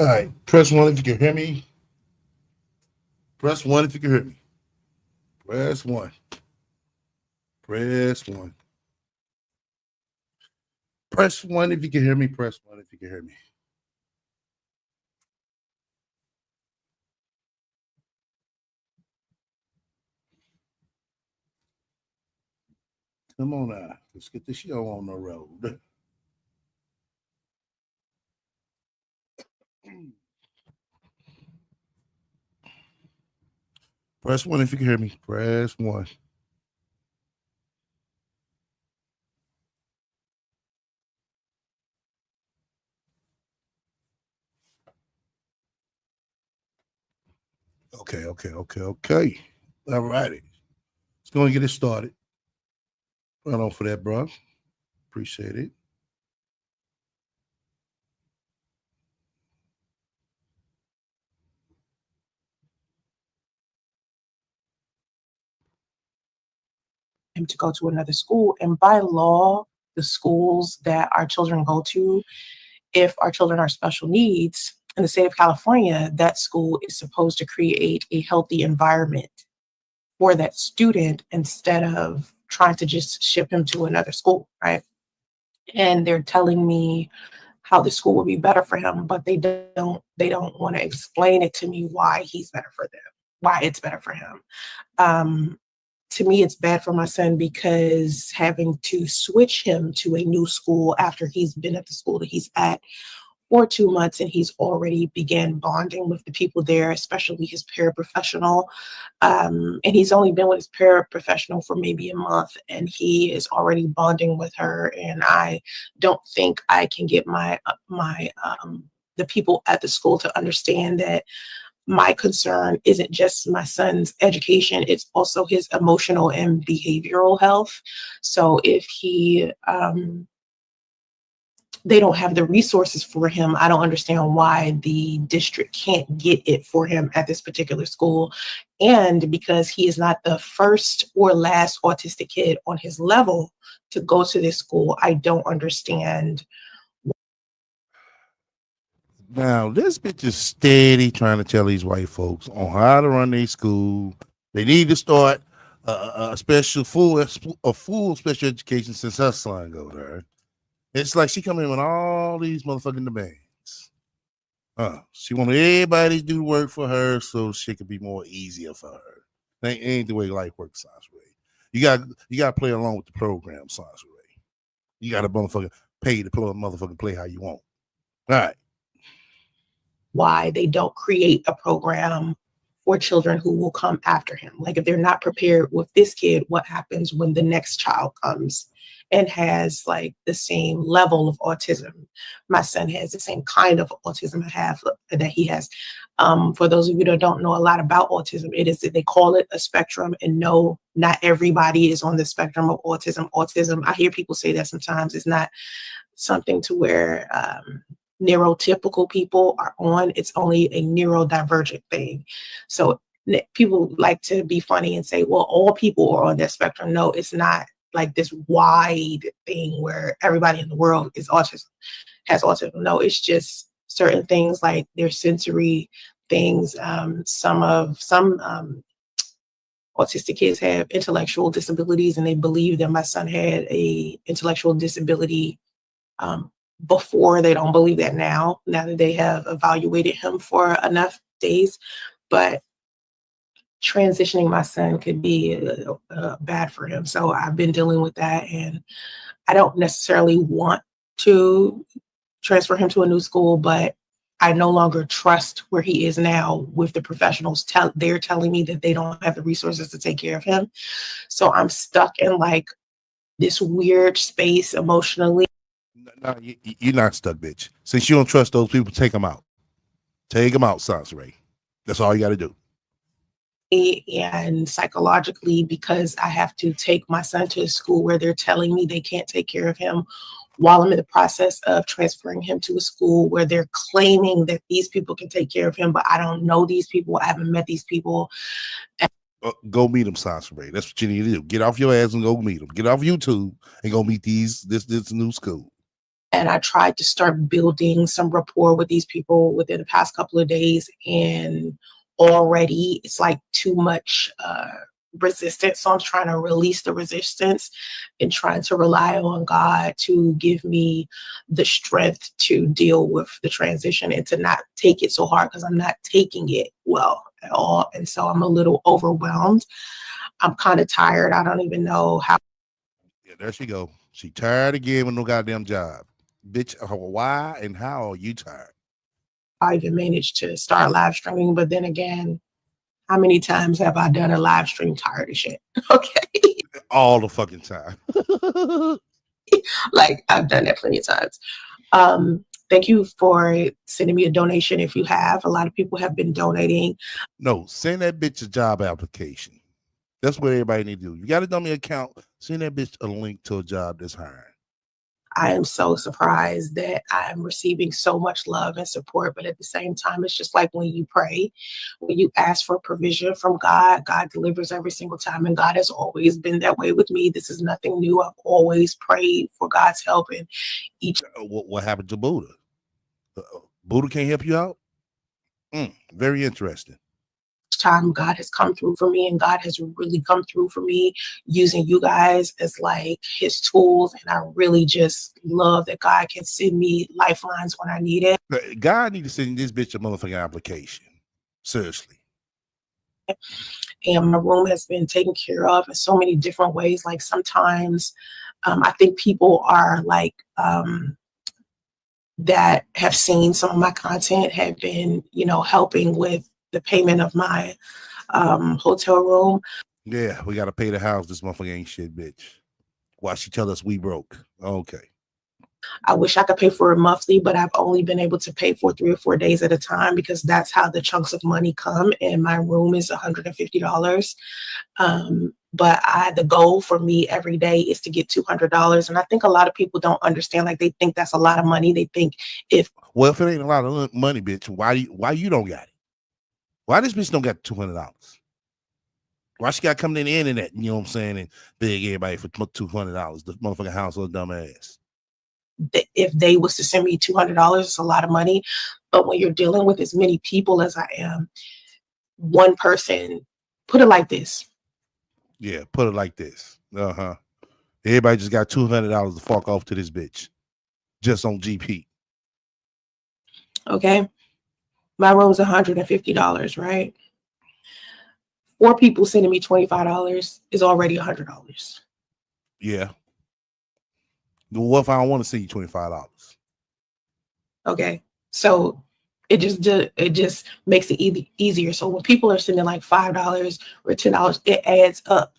All right. Press one if you can hear me. Press one if you can hear me. Press one. Press one. Press one if you can hear me. Press one if you can hear me. Come on now. Let's get this show on the road. Press one if you can hear me. Press one. Okay. All righty. Let's go and get it started. Right on for that, bro. Appreciate it. Him to go to another school. And by law, the schools that our children go to, if our children are special needs, in the state of California, that school is supposed to create a healthy environment for that student instead of trying to just ship him to another school, right? And they're telling me how the school would be better for him, but they don't want to explain it to me why he's better for them, why it's better for him. To me, it's bad for my son because having to switch him to a new school after he's been at the school that he's at for 2 months and he's already began bonding with the people there, especially his paraprofessional. And he's only been with his paraprofessional for maybe a month and he is already bonding with her. And I don't think I can get the people at the school to understand that my concern isn't just my son's education, it's also his emotional and behavioral health. So if they don't have the resources for him, I don't understand why the district can't get it for him at this particular school. And because he is not the first or last autistic kid on his level to go to this school, I don't understand. Now, this bitch is steady trying to tell these white folks on how to run their school. They need to start a full special education since her son go there. It's like she come in with all these motherfucking demands. She wanted everybody to do the work for her so shit could be more easier for her. That ain't the way life works, Sansa. You got to play along with the program, Sansa. You got to motherfucking pay to play how you want. All right. Why they don't create a program for children who will come after him. Like if they're not prepared with this kid, what happens when the next child comes and has like the same level of autism? My son has the same kind of autism that he has. For those of you that don't know a lot about autism, it is that they call it a spectrum, and no, not everybody is on the spectrum of autism. Autism, I hear people say that sometimes, it's not something to where neurotypical people are on. It's only a neurodivergent thing. So people like to be funny and say, well, all people are on that spectrum. No, it's not like this wide thing where everybody in the world has autism. No, it's just certain things like their sensory things. Some autistic kids have intellectual disabilities, and they believe that my son had a intellectual disability before. They don't believe that now that they have evaluated him for enough days. But transitioning my son could be bad for him. So I've been dealing with that, and I don't necessarily want to transfer him to a new school, but I no longer trust where he is now with the professionals. They're telling me that they don't have the resources to take care of him. So I'm stuck in like this weird space emotionally. No, you're not stuck, bitch. Since you don't trust those people, take them out. Take them out, Sansa. That's all you got to do. And psychologically, because I have to take my son to a school where they're telling me they can't take care of him, while I'm in the process of transferring him to a school where they're claiming that these people can take care of him, but I don't know these people. I haven't met these people. Go meet them, Sansa. That's what you need to do. Get off your ass and go meet them. Get off YouTube and go meet this new school. And I tried to start building some rapport with these people within the past couple of days. And already it's like too much resistance. So I'm trying to release the resistance and trying to rely on God to give me the strength to deal with the transition and to not take it so hard, because I'm not taking it well at all. And so I'm a little overwhelmed. I'm kind of tired. I don't even know how. Yeah, there she go. She tired again with no goddamn job. Bitch, why and how are you tired? I even managed to start live streaming. But then again, how many times have I done a live stream tired of shit? Okay. All the fucking time. Like I've done that plenty of times. Thank you for sending me a donation if you have. A lot of people have been donating. No, send that bitch a job application. That's what everybody need to do. You got a dummy account, send that bitch a link to a job that's hiring. I am so surprised that I'm receiving so much love and support. But at the same time, it's just like when you pray, when you ask for provision from God, God delivers every single time. And God has always been that way with me. This is nothing new. I've always prayed for God's help. And each What happened to Buddha? Buddha can't help you out? Very interesting. time God has come through for me, and God has really come through for me using you guys as like his tools. And I really just love that God can send me lifelines when I need it. God need to send this bitch a motherfucking application. Seriously. And my room has been taken care of in so many different ways. Like sometimes I think people are like that have seen some of my content have been, helping with the payment of my hotel room. Yeah, we got to pay the house. This motherfucker ain't shit, bitch. Why she tell us we broke? Okay. I wish I could pay for it monthly, but I've only been able to pay for 3 or 4 days at a time, because that's how the chunks of money come. And my room is $150. But the goal for me every day is to get $200. And I think a lot of people don't understand. Like, they think that's a lot of money. They think if it ain't a lot of money, bitch, why you don't got it? Why this bitch don't got $200? Why she got coming in the internet, you know what I'm saying, and beg everybody for $200? The motherfucking household dumbass. if they was to send me $200, it's a lot of money. But when you're dealing with as many people as I am, one person, put it like this. Yeah, put it like this. Everybody just got $200 to fuck off to this bitch, just on GP. Okay, my room's $150, right? 4 people sending me $25 is already $100. Yeah. What if I don't want to send you $25? Okay, so it just makes it easier. So when people are sending like $5 or $10, it adds up.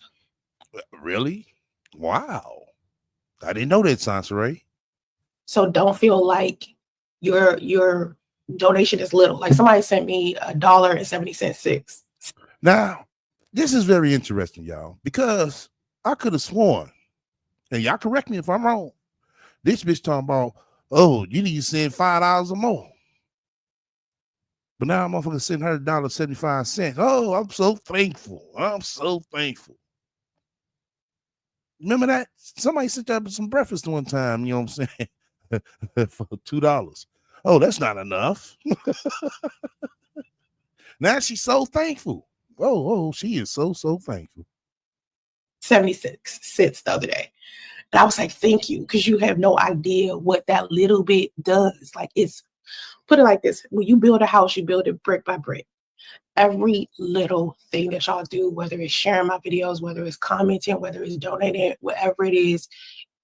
Really? Wow. I didn't know that, Sansaray. So don't feel like your donation is little. Like somebody sent me $1.70. Now, this is very interesting, y'all, because I could have sworn, and y'all correct me if I'm wrong, this bitch talking about, oh, you need to send $5 or more. But now I'm motherfucking send her $1.75. Oh, I'm so thankful. I'm so thankful. Remember that? Somebody sent up some breakfast one time, you know what I'm saying? For $2. Oh, that's not enough. Now she's so thankful. Oh, she is so thankful. 76 cents the other day. And I was like, thank you, because you have no idea what that little bit does. Like, it's, put it like this. When you build a house, you build it brick by brick. Every little thing that y'all do, whether it's sharing my videos, whether it's commenting, whether it's donating, whatever it is,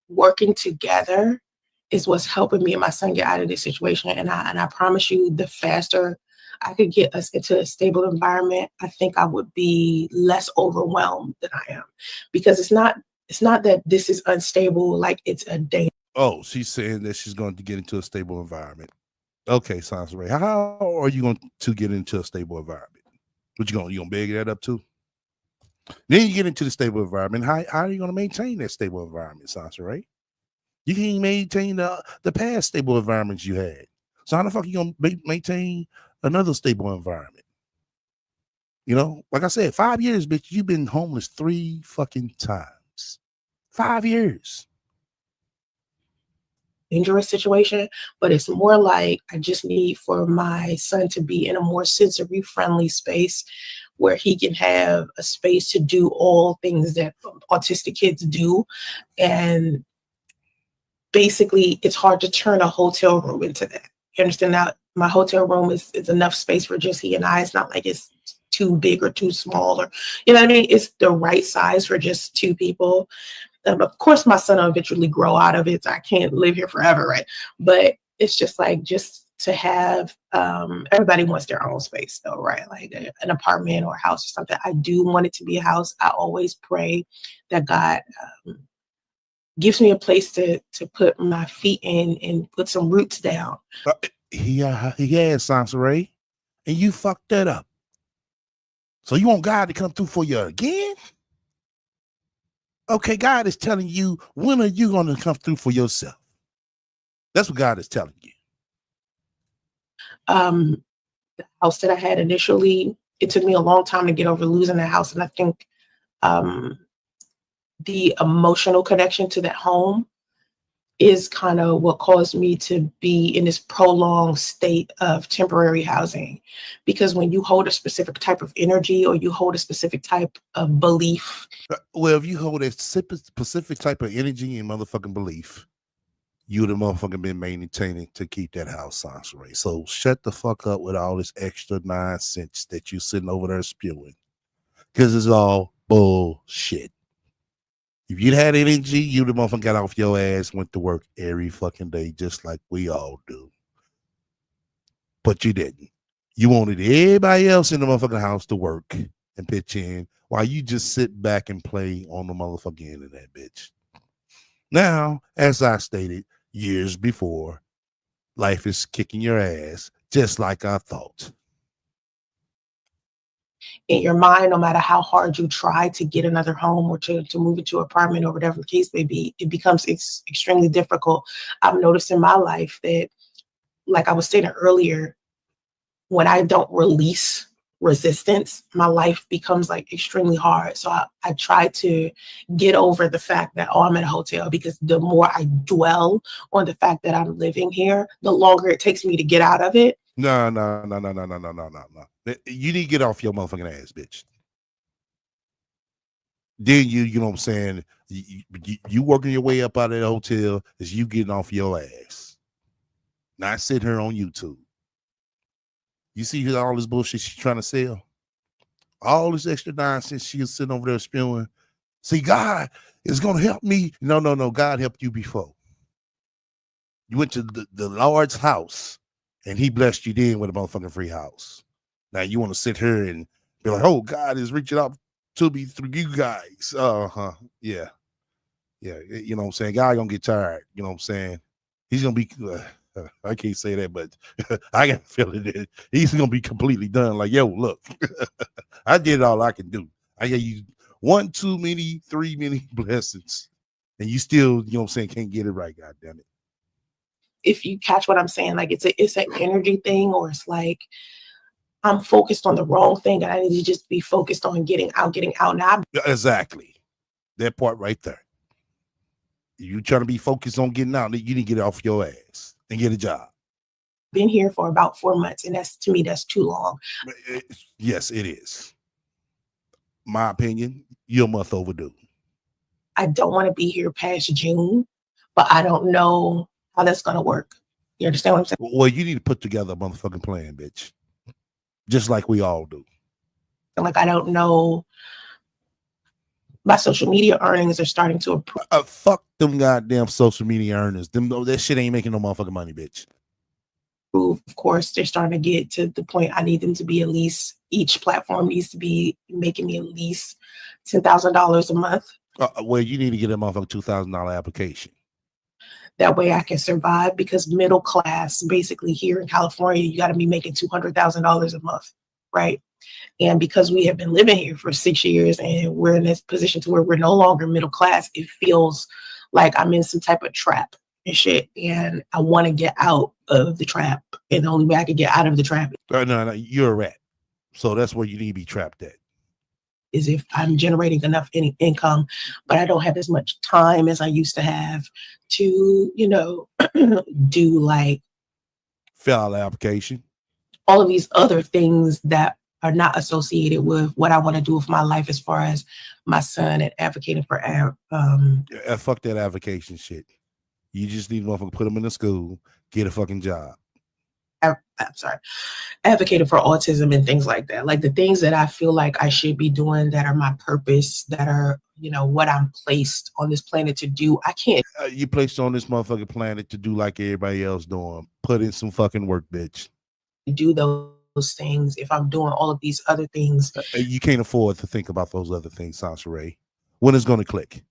working together is what's helping me and my son get out of this situation. And I promise you, the faster I could get us into a stable environment, I think I would be less overwhelmed than I am. Because it's not that this is unstable, like it's a day. Oh, she's saying that she's going to get into a stable environment. Okay, Sansaray, how are you going to get into a stable environment? What you gonna beg that up too? Then you get into the stable environment. How are you gonna maintain that stable environment, Sansaray? You can't maintain the past stable environments you had. So how the fuck you gonna maintain another stable environment? You know, like I said, 5 years, bitch, you've been homeless 3 fucking times. 5 years. dangerous situation, but it's more like I just need for my son to be in a more sensory friendly space where he can have a space to do all things that autistic kids do. And basically, it's hard to turn a hotel room into that. You understand? Now, my hotel room is enough space for just he and I. It's not like it's too big or too small, or you know what I mean? It's the right size for just two people. Of course, my son will eventually grow out of it. So I can't live here forever, right? But it's just like just to have everybody wants their own space, though, right? Like an apartment or a house or something. I do want it to be a house. I always pray that God gives me a place to put my feet in and put some roots down. He had Sansaray, and you fucked that up. So you want God to come through for you again? Okay, God is telling you, when are you going to come through for yourself? That's what God is telling you. The house that I had initially, it took me a long time to get over losing that house. And I think the emotional connection to that home is kind of what caused me to be in this prolonged state of temporary housing. Because when you hold a specific type of energy or you hold a specific type of belief. Well, if you hold a specific type of energy and motherfucking belief, you would have motherfucking been maintaining to keep that house Sansaray. So shut the fuck up with all this extra nonsense that you sitting over there spewing. Because it's all bullshit. If you'd had energy, you'd have motherfucking got off your ass, went to work every fucking day, just like we all do. But you didn't. You wanted everybody else in the motherfucking house to work and pitch in while you just sit back and play on the motherfucking internet, bitch. Now, as I stated years before, life is kicking your ass, just like I thought. In your mind, no matter how hard you try to get another home or to move into an apartment or whatever the case may be, it becomes extremely difficult. I've noticed in my life that, like I was saying earlier, when I don't release resistance, my life becomes like extremely hard. So I try to get over the fact that, oh, I'm in a hotel, because the more I dwell on the fact that I'm living here, the longer it takes me to get out of it. No. You need to get off your motherfucking ass, bitch. Then you know what I'm saying? You working your way up out of the hotel is you getting off your ass. Not sitting here on YouTube. You see all this bullshit she's trying to sell? All this extra nonsense she's sitting over there spewing. See, God is going to help me. No. God helped you before. You went to the Lord's house and he blessed you then with a motherfucking free house. Now you want to sit here and be like, oh, God is reaching out to me through you guys. Yeah. You know what I'm saying? God gonna get tired. You know what I'm saying? He's gonna be, I can't say that, but I got a feeling that he's gonna be completely done. Like, yo, look, I did all I can do. I gave you 1, 2, many, 3 many blessings, and you still, you know what I'm saying, can't get it right. God damn it. If you catch what I'm saying, like it's an energy thing, or it's like I'm focused on the wrong thing and I need to just be focused on getting out now. Exactly. That part right there. You trying to be focused on getting out, you need to get off your ass and get a job. Been here for about 4 months, and that's, to me, that's too long. Yes, it is. My opinion, you're a month overdue. I don't want to be here past June, but I don't know how that's going to work. You understand what I'm saying? Well, you need to put together a motherfucking plan, bitch. Just like we all do. Like, I don't know. My social media earnings are starting to improve. Fuck them goddamn social media earners. That shit ain't making no motherfucking money, bitch. Of course, they're starting to get to the point I need them to be at least, each platform needs to be making me at least $10,000 a month. Well, you need to get a motherfucking $2,000 application. That way I can survive, because middle class, basically here in California, you got to be making $200,000 a month, right? And because we have been living here for 6 years and we're in this position to where we're no longer middle class, it feels like I'm in some type of trap and shit. And I want to get out of the trap. And the only way I can get out of the trap. No, you're a rat. So that's where you need to be trapped at. is if I'm generating enough income, but I don't have as much time as I used to have to, do like Fill out the application. all of these other things that are not associated with what I want to do with my life as far as my son and advocating for Fuck that advocation shit. You just need to motherfucker put them in the school, get a fucking job. I'm sorry, advocating for autism and things like that. Like the things that I feel like I should be doing that are my purpose, that are, what I'm placed on this planet to do. I can't. You placed on this motherfucking planet to do like everybody else doing. Put in some fucking work, bitch. Do those things if I'm doing all of these other things. You can't afford to think about those other things, Sansa Ray. When it's going to click?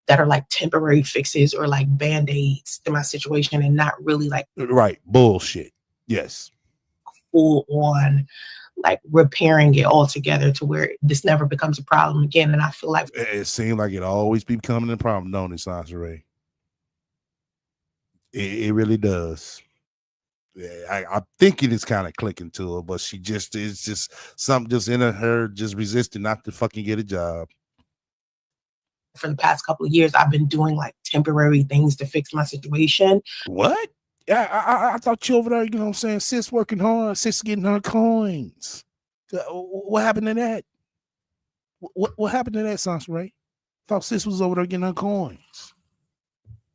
That are like temporary fixes or like band-aids to my situation and not really like right bullshit. Yes. Full on like repairing it all together to where this never becomes a problem again. And I feel like it seems like it always be becoming a problem, don't it, Sansa Ray? It really does. Yeah, I think it is kind of clicking to her, but she just is just something just in her just resisting not to fucking get a job. For the past couple of years, I've been doing like temporary things to fix my situation. What? Yeah, I thought you over there, you know what I'm saying? Sis working hard, sis getting her coins. What happened to that? What happened to that, Sansa Ray? Thought sis was over there getting her coins.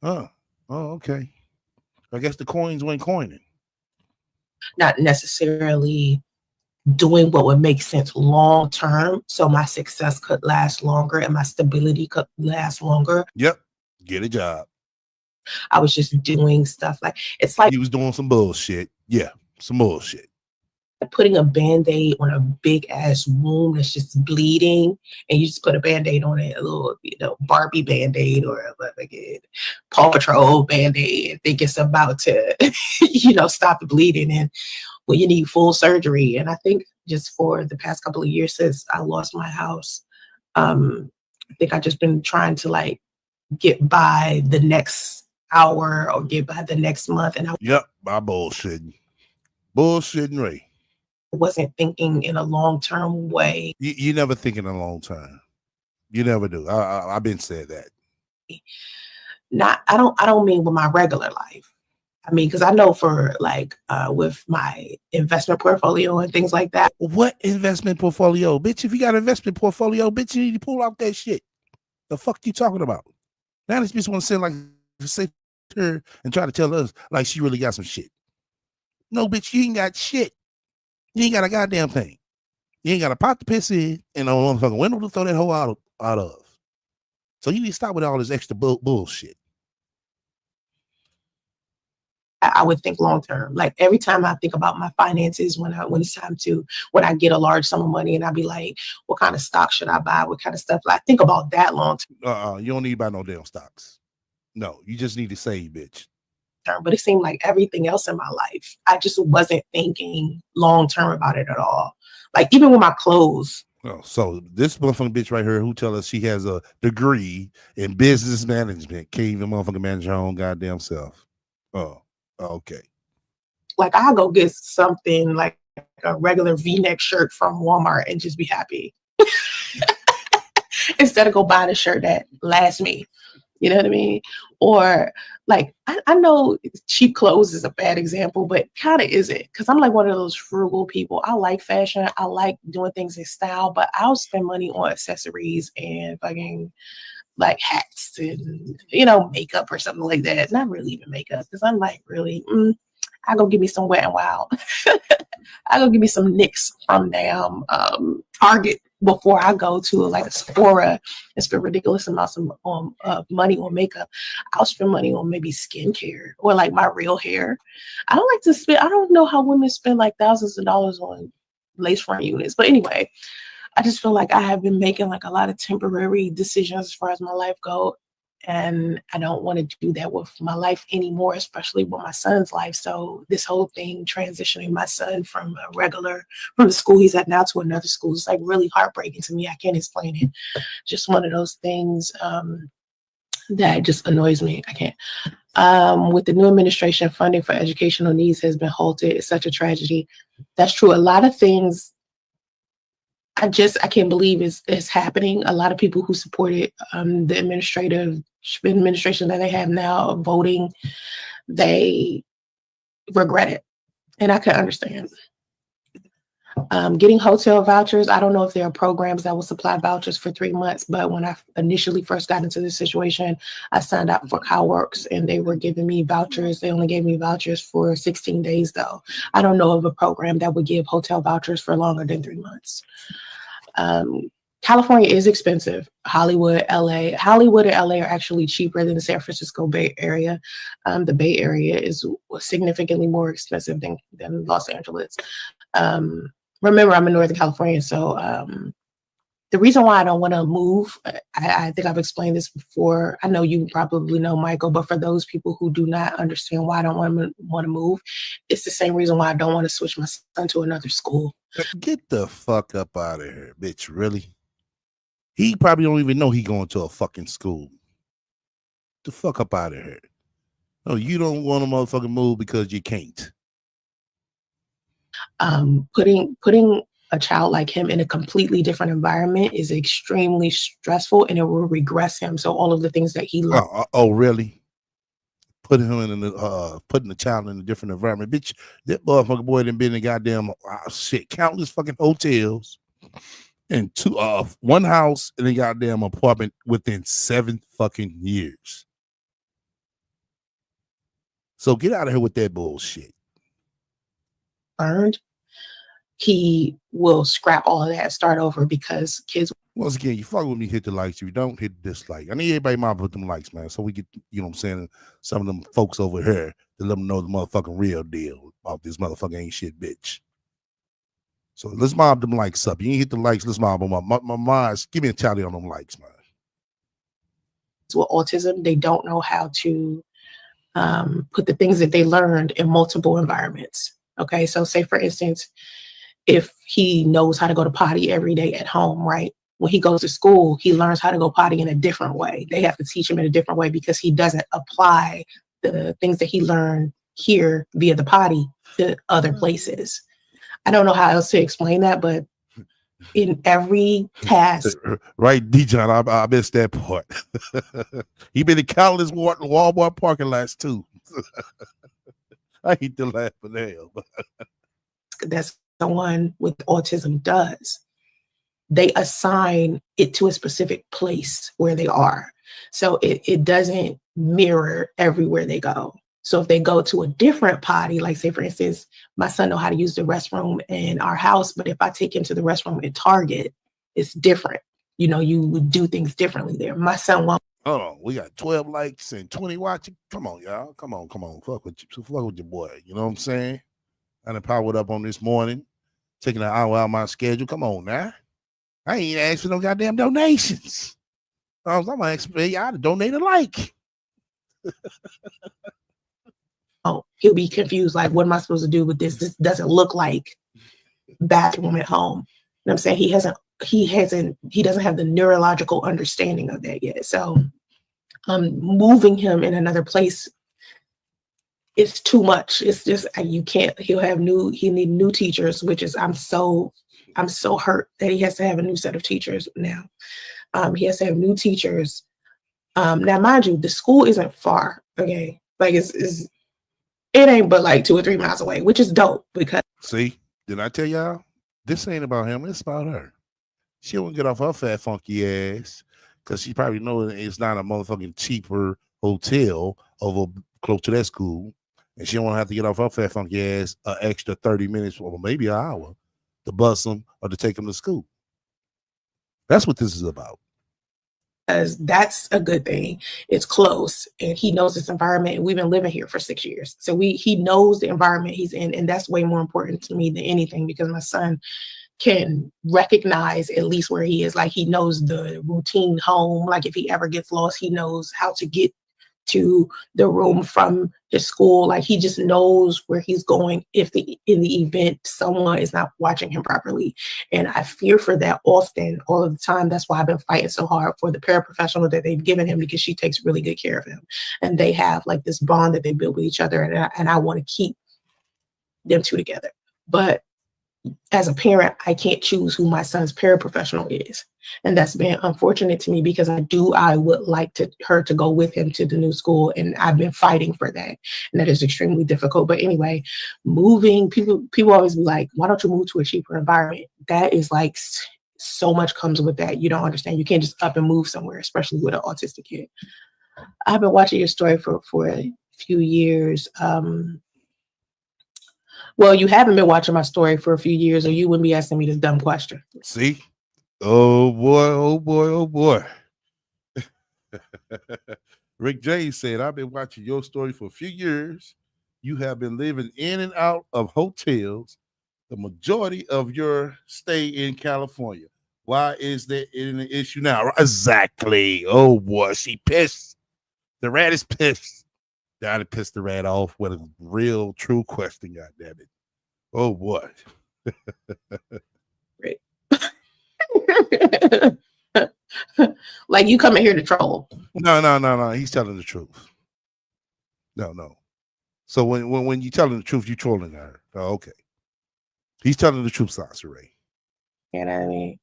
Oh, okay. I guess the coins went coining. Not necessarily doing what would make sense long term, so my success could last longer and my stability could last longer. Yep, get a job. I was just doing stuff like it's like he was doing some bullshit. Yeah, some bullshit. Putting a band-aid on a big ass wound that's just bleeding, and you just put a band-aid on it, a little, Barbie band-aid or a Paw Patrol band-aid, and think it's about to, stop the bleeding. And well, you need full surgery. And I think just for the past couple of years since I lost my house, I think I've just been trying to like get by the next hour or get by the next month. And by bullshitting Ray. Wasn't thinking in a long-term way. You never think in a long term. You never do. I've been said that. I don't mean with my regular life. I mean, because I know for like with my investment portfolio and things like that. What investment portfolio, bitch? If you got an investment portfolio, bitch, you need to pull out that shit. The fuck you talking about? Now this bitch want to sit her and try to tell us like she really got some shit. No, bitch, you ain't got shit. You ain't got a goddamn thing. You ain't got a pot to piss in and a motherfucking window to throw that hole out of. So you need to stop with all this extra bullshit. I would think long term. Like every time I think about my finances, when it's time to, when I get a large sum of money, and I'll be like, what kind of stock should I buy? What kind of stuff? Like, I think about that long term. You don't need to buy no damn stocks. No, you just need to save, bitch. But it seemed like everything else in my life, I just wasn't thinking long term about it at all. Like even with my clothes. Oh, so this motherfucking bitch right here who tell us she has a degree in business management can't even motherfucking manage her own goddamn self. Oh, okay. Like I'll go get something like a regular V-neck shirt from Walmart and just be happy. Instead of go buying a shirt that lasts me. You know what I mean? Or like, I know cheap clothes is a bad example, but kind of isn't. Because I'm like one of those frugal people. I like fashion. I like doing things in style, but I'll spend money on accessories and fucking like hats and, makeup or something like that. Not really even makeup, because I'm like, really, I go give me some Wet n Wild. I go give me some NYX from damn Target before I go to like a Sephora and spend ridiculous amounts of money on makeup. I'll spend money on maybe skincare or like my real hair. I don't like to spend, I don't know how women spend like thousands of dollars on lace front units. But anyway, I just feel like I have been making like a lot of temporary decisions as far as my life go. And I don't want to do that with my life anymore, especially with my son's life. So this whole thing, transitioning my son from the school he's at now to another school, is like really heartbreaking to me. I can't explain it. Just one of those things that just annoys me. I can't. With the new administration, funding for educational needs has been halted. It's such a tragedy. That's true. A lot of things I can't believe it's happening. A lot of people who supported the administration that they have now voting, they regret it, and I can understand. Getting hotel vouchers, I don't know if there are programs that will supply vouchers for 3 months, but when I initially first got into this situation, I signed up for CalWorks and they were giving me vouchers. They only gave me vouchers for 16 days though. I don't know of a program that would give hotel vouchers for longer than 3 months. California is expensive. Hollywood and LA are actually cheaper than the San Francisco Bay Area. The Bay Area is significantly more expensive than Los Angeles. Remember, I'm in Northern California, so the reason why I don't want to move, I think I've explained this before. I know you probably know, Michael, but for those people who do not understand why I don't want to move, it's the same reason why I don't want to switch my son to another school. Get the fuck up out of here, bitch. Really? He probably don't even know he going to a fucking school. Get the fuck up out of here. No, you don't want to motherfucking move because you can't. Putting a child like him in a completely different environment is extremely stressful, and it will regress him. So all of the things that he learned. Oh, really? Putting the child in a different environment, bitch. That motherfucker boy done been in goddamn countless fucking hotels, and one house and a goddamn apartment within 7 fucking years. So get out of here with that bullshit. Learned, he will scrap all of that, start over, because kids. Once again, you fuck with me, hit the likes. If you don't, hit the dislike. I need everybody to put them likes, man, so we get, you know what I'm saying, some of them folks over here to let them know the motherfucking real deal about this motherfucking ain't shit bitch. So let's mob them likes up. You ain't hit the likes, let's mob them up. My minds, give me a tally on them likes, man. With autism, they don't know how to put the things that they learned in multiple environments. Okay, so say for instance, if he knows how to go to potty every day at home, right? When he goes to school, he learns how to go potty in a different way. They have to teach him in a different way because he doesn't apply the things that he learned here via the potty to other places. I don't know how else to explain that, but in every task. Right, Dijon, I missed that part. He been in countless Walmart parking lots too. I hate to laugh for hell. That's someone with autism does. They assign it to a specific place where they are. So it doesn't mirror everywhere they go. So if they go to a different potty, like say for instance, my son know how to use the restroom in our house, but if I take him to the restroom at Target, it's different. You know, you would do things differently there. My son won't. Hold on, we got 12 likes and 20 watching. Come on, y'all. Come on. Fuck with your boy. You know what I'm saying? I done powered up on this morning, taking an hour out of my schedule. Come on now. I ain't asked for no goddamn donations. I'm gonna expect y'all to donate a like. Oh, he'll be confused. Like, what am I supposed to do with this? This doesn't look like bathroom at home. You know what I'm saying? He doesn't have the neurological understanding of that yet. So moving him in another place is too much. It's just, you can't, he need new teachers, which is, I'm so hurt that he has to have a new set of teachers now. He has to have new teachers. Now, mind you, the school isn't far. Okay. Like it ain't but like 2 or 3 miles away, which is dope because. See, did I tell y'all? This ain't about him. It's about her. She won't get off her fat, funky ass because she probably knows it's not a motherfucking cheaper hotel over close to that school. And she don't have to get off her fat, funky ass an extra 30 minutes or maybe an hour to bus them or to take them to school. That's what this is about. Because that's a good thing. It's close and he knows this environment, and we've been living here for 6 years. So he knows the environment he's in, and that's way more important to me than anything because my son can recognize at least where he is. Like he knows the routine home. Like if he ever gets lost, he knows how to get to the room from the school. Like he just knows where he's going in the event someone is not watching him properly. And I fear for that often, all of the time. That's why I've been fighting so hard for the paraprofessional that they've given him, because she takes really good care of him. And they have like this bond that they build with each other. And I want to keep them two together. But as a parent, I can't choose who my son's paraprofessional is. And that's been unfortunate to me because I would like her to go with him to the new school. And I've been fighting for that. And that is extremely difficult. But anyway, moving, people always be like, why don't you move to a cheaper environment? That is like so much comes with that. You don't understand. You can't just up and move somewhere, especially with an autistic kid. I've been watching your story for a few years. Well, you haven't been watching my story for a few years, or you wouldn't be asking me this dumb question. See? Oh boy, oh boy, oh boy. Rick James said, I've been watching your story for a few years. You have been living in and out of hotels the majority of your stay in California. Why is that an issue now? Exactly. Oh boy, she pissed. The rat is pissed. Gotta piss the rat off with a real, true question. God damn it. Oh boy. Right. Like you coming here to troll. No. He's telling the truth. No. So when you telling the truth, you trolling her. Oh, okay. He's telling the truth, Sasha Ray. You know what I mean?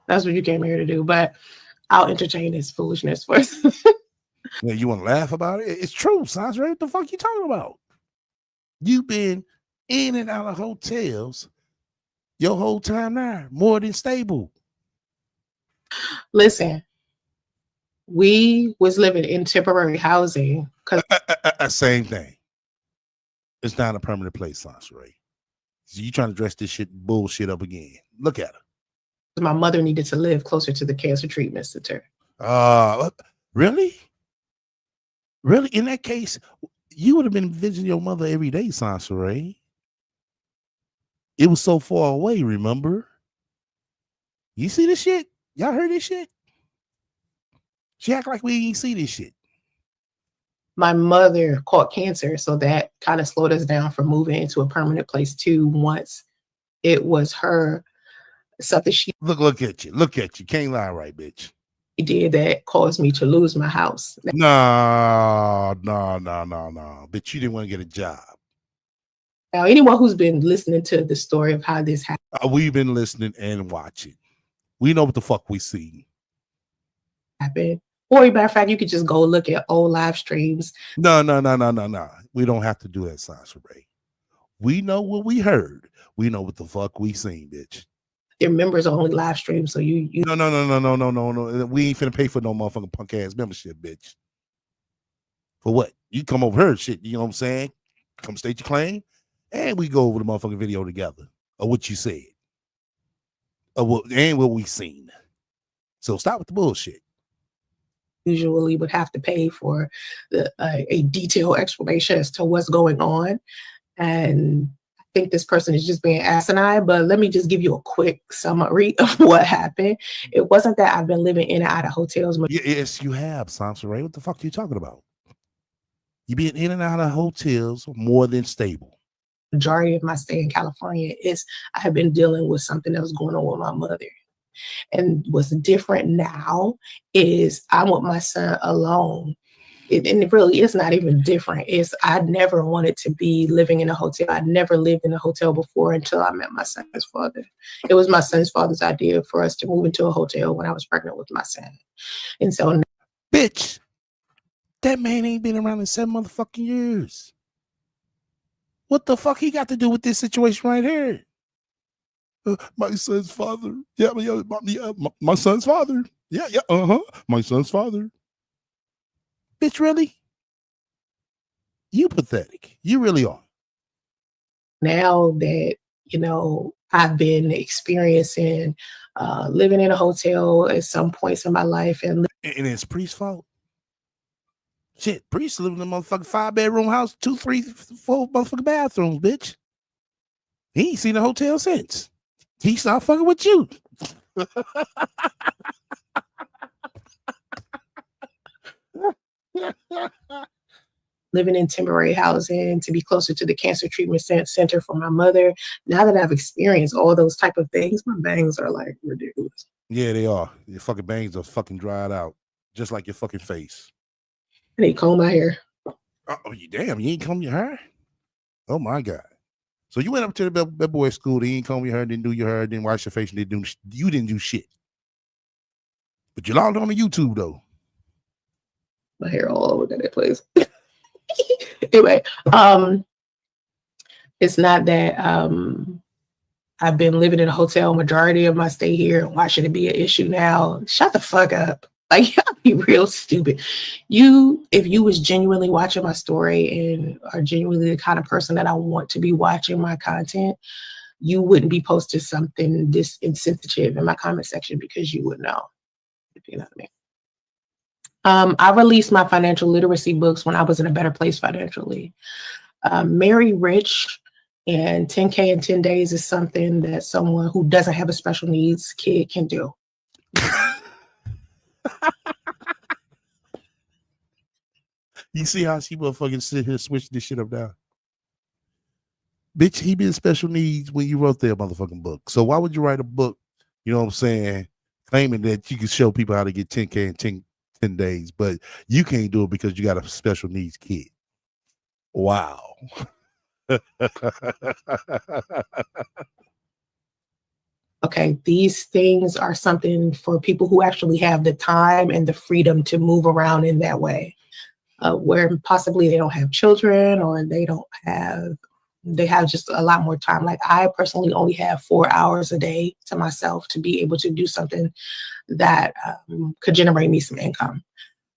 That's what you came here to do. But I'll entertain his foolishness first. Yeah, you want to laugh about it? It's true, Sasha Ray. What the fuck you talking about? You've been in and out of hotels your whole time now, more than stable. Listen, we was living in temporary housing because same thing. It's not a permanent place, Sasha Ray. So you trying to dress this shit bullshit up again? Look at her. my mother needed to live closer to the cancer treatment center. Really? Really? In that case, you would have been visiting your mother every day, Sasha Ray. It was so far away, remember? You see this shit? Y'all heard this shit? She act like we ain't see this shit. My mother caught cancer, so that kind of slowed us down from moving into a permanent place too. Once it was her, something she Look at you. Can't lie, right, bitch. did that caused me to lose my house. No. Bitch, you didn't want to get a job. Now, anyone who's been listening to the story of how this happened, We've been listening and watching. We know what the fuck we see. or matter of fact, you could just go look at old live streams. No. We don't have to do that, Sasha Ray. We know what we heard. We know what the fuck we seen, bitch. Their members only live stream, so you No. We ain't finna pay for no motherfucking punk ass membership, bitch. For what? You come over her shit, you know what I'm saying? Come state your claim, and we go over the motherfucking video together of what you said. And what we seen. So stop with the bullshit. usually would have to pay for a detailed explanation as to what's going on. And I think this person is just being asinine, but let me just give you a quick summary of what happened. It wasn't that I've been living in and out of hotels. Yes, you have, Sansa Ray. What the fuck are you talking about? You been in and out of hotels more than stable. Majority of my stay in California is I have been dealing with something that was going on with my mother. And what's different now is I'm with my son alone. And it really is not even different. I never wanted to be living in a hotel. I never lived in a hotel before until I met my son's father. It was my son's father's idea for us to move into a hotel when I was pregnant with my son. And so, bitch, that man ain't been around in 7 motherfucking years. What the fuck he got to do with this situation right here? My son's father. My son's father. My son's father. Bitch, really? You pathetic. You really are. Now that, I've been experiencing living in a hotel at some points in my life. And it's Priest's fault. Shit, Priest living in a motherfucking 5-bedroom house, 2, 3, 4 motherfucking bathrooms, bitch. He ain't seen a hotel since. He stopped fucking with you. Living in temporary housing to be closer to the cancer treatment center for my mother. Now that I've experienced all those type of things, my bangs are like ridiculous. Yeah, they are. Your fucking bangs are fucking dried out, just like your fucking face. I need to comb my hair. Oh, you damn! You ain't comb your hair? Oh my god! So you went up to that boy's school, they didn't comb your hair, didn't do your hair, didn't wash your face, and you didn't do shit. But you logged on to YouTube though. My hair all over that place. Anyway, it's not that I've been living in a hotel majority of my stay here. Why should it be an issue now? Shut the fuck up. Like, y'all be real stupid. If you was genuinely watching my story and are genuinely the kind of person that I want to be watching my content, you wouldn't be posting something this insensitive in my comment section because you would know. If you know what I mean. I released my financial literacy books when I was in a better place financially. Marry Rich and 10K in 10 days is something that someone who doesn't have a special needs kid can do. You see how she motherfucking sit here switch this shit up now? Bitch, he been special needs when you wrote that motherfucking book. So why would you write a book, you know what I'm saying, claiming that you can show people how to get 10K in 10 days, but you can't do it because you got a special needs kid? Wow. Okay, these things are something for people who actually have the time and the freedom to move around in that way, where possibly they don't have children or they have just a lot more time. Like, I personally only have 4 hours a day to myself to be able to do something that could generate me some income,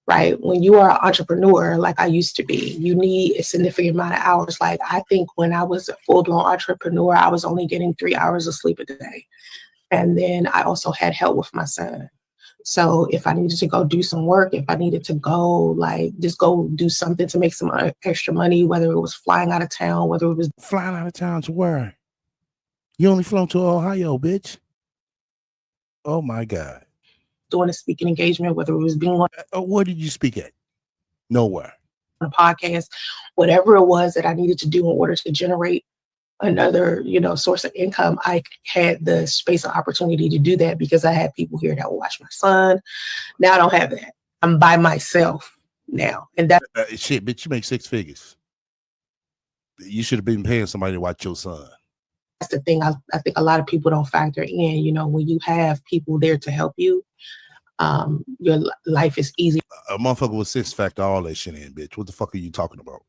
right? When you are an entrepreneur, like I used to be, you need a significant amount of hours. Like, I think when I was a full-blown entrepreneur, I was only getting 3 hours of sleep a day. And then I also had help with my son. So if I needed to go do some work, if I needed to go, just go do something to make some extra money, whether it was flying out of town, whether it was flying out of town to where? You only flown to Ohio, bitch. Oh my God. Doing a speaking engagement, whether it was being on where did you speak at? Nowhere. A podcast, whatever it was that I needed to do in order to generate another, source of income, I had the space and opportunity to do that because I had people here that would watch my son. Now I don't have that. I'm by myself now. And that shit, bitch, you make 6 figures. You should have been paying somebody to watch your son. That's the thing. I think a lot of people don't factor in, when you have people there to help you, your life is easy. A motherfucker with 6 factor all that shit in, bitch. What the fuck are you talking about?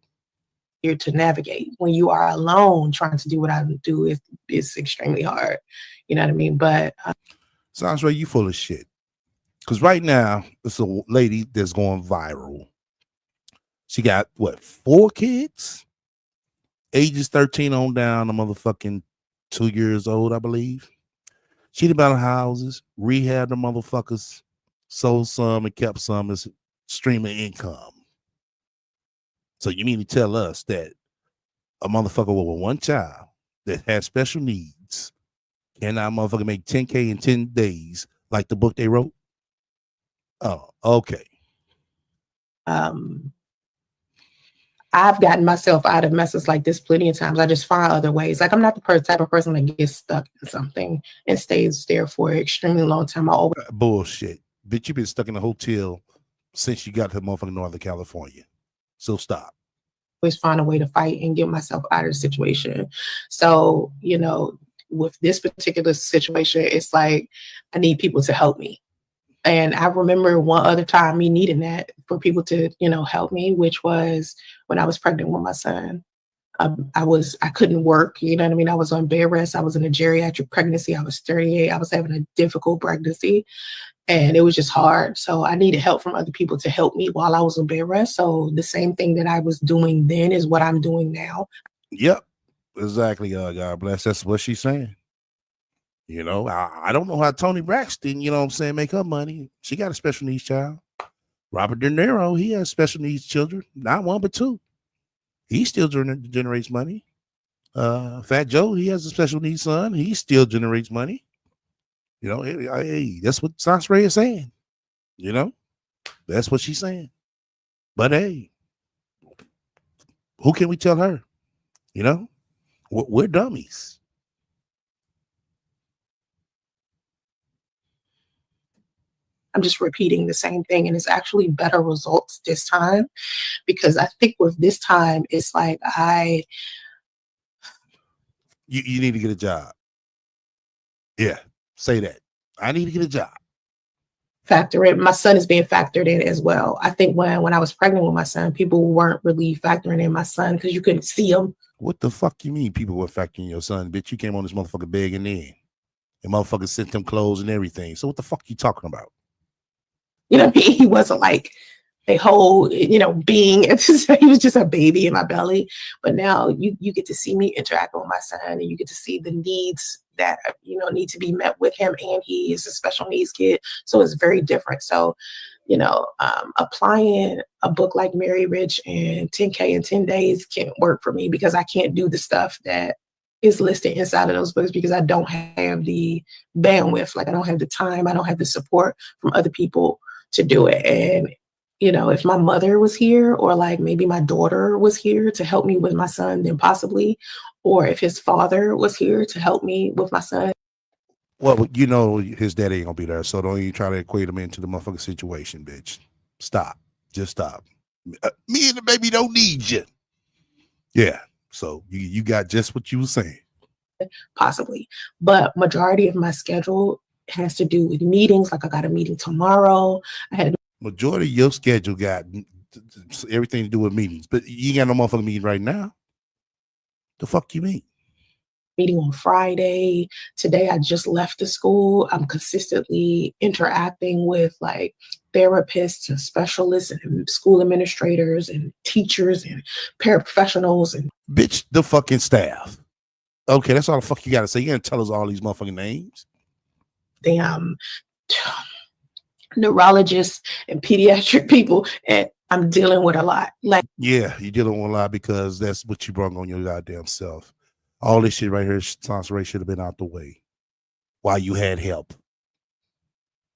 Here to navigate. When you are alone trying to do what I do, it's extremely hard. You know what I mean? But sounds like you full of shit. Because right now, it's a lady that's going viral. She got 4 kids? Ages 13 on down, a motherfucking 2 years old, I believe. She did about houses, rehabbed the motherfuckers, sold some and kept some as stream of income. So you mean to tell us that a motherfucker with 1 child that has special needs cannot motherfucker make 10K in 10 days like the book they wrote? Oh, okay. I've gotten myself out of messes like this plenty of times. I just find other ways. Like, I'm not the type of person that gets stuck in something and stays there for an extremely long time. I always bullshit. Bitch, you've been stuck in a hotel since you got to motherfucking Northern California. So stop. Always find a way to fight and get myself out of the situation. So, with this particular situation, it's like I need people to help me. And I remember one other time me needing that for people to, help me, which was when I was pregnant with my son. I couldn't work, you know what I mean? I was on bed rest. I was in a geriatric pregnancy. I was 38. I was having a difficult pregnancy and it was just hard. So I needed help from other people to help me while I was on bed rest. So the same thing that I was doing then is what I'm doing now. Yep, exactly. God bless. That's what she's saying. I don't know how Toni Braxton, make her money. She got a special needs child. Robert De Niro, he has special needs children. Not 1, but 2. He still generates money. Fat Joe, he has a special needs son. He still generates money. Hey, that's what Sansa is saying. That's what she's saying. But hey, who can we tell her? We're dummies. I'm just repeating the same thing, and it's actually better results this time because I think with this time, it's like You need to get a job. Yeah, say that. I need to get a job. Factor in. My son is being factored in as well. I think when I was pregnant with my son, people weren't really factoring in my son because you couldn't see him. What the fuck you mean people were factoring your son, bitch? You came on this motherfucker begging in. And motherfucker sent them clothes and everything. So what the fuck you talking about? You know what I mean? He wasn't like a whole, being. He was just a baby in my belly. But now you get to see me interact with my son, and you get to see the needs that need to be met with him, and he is a special needs kid, so it's very different. So applying a book like Marry Rich and 10K in 10 days can't work for me because I can't do the stuff that is listed inside of those books because I don't have the bandwidth. Like I don't have the time, I don't have the support from other people to do it. And if my mother was here, or like maybe my daughter was here to help me with my son, then possibly, or if his father was here to help me with my son. Well, his daddy ain't gonna be there, so don't even try to equate him into the motherfucking situation, bitch. Stop. Just stop. Me and the baby don't need you. Yeah. So you got just what you were saying. Possibly. But majority of my schedule has to do with meetings. Like I got a meeting tomorrow. Majority of your schedule got everything to do with meetings, but you ain't got no motherfucking meeting right now. The fuck you mean? Meeting on Friday. Today I just left the school. I'm consistently interacting with like therapists and specialists and school administrators and teachers and paraprofessionals and bitch, the fucking staff. Okay, that's all the fuck you gotta say. You gotta tell us all these motherfucking names. Damn neurologists and pediatric people, and I'm dealing with a lot. Like, yeah, you're dealing with a lot because that's what you brought on your goddamn self. All this shit right here, Sansa should have been out the way while you had help.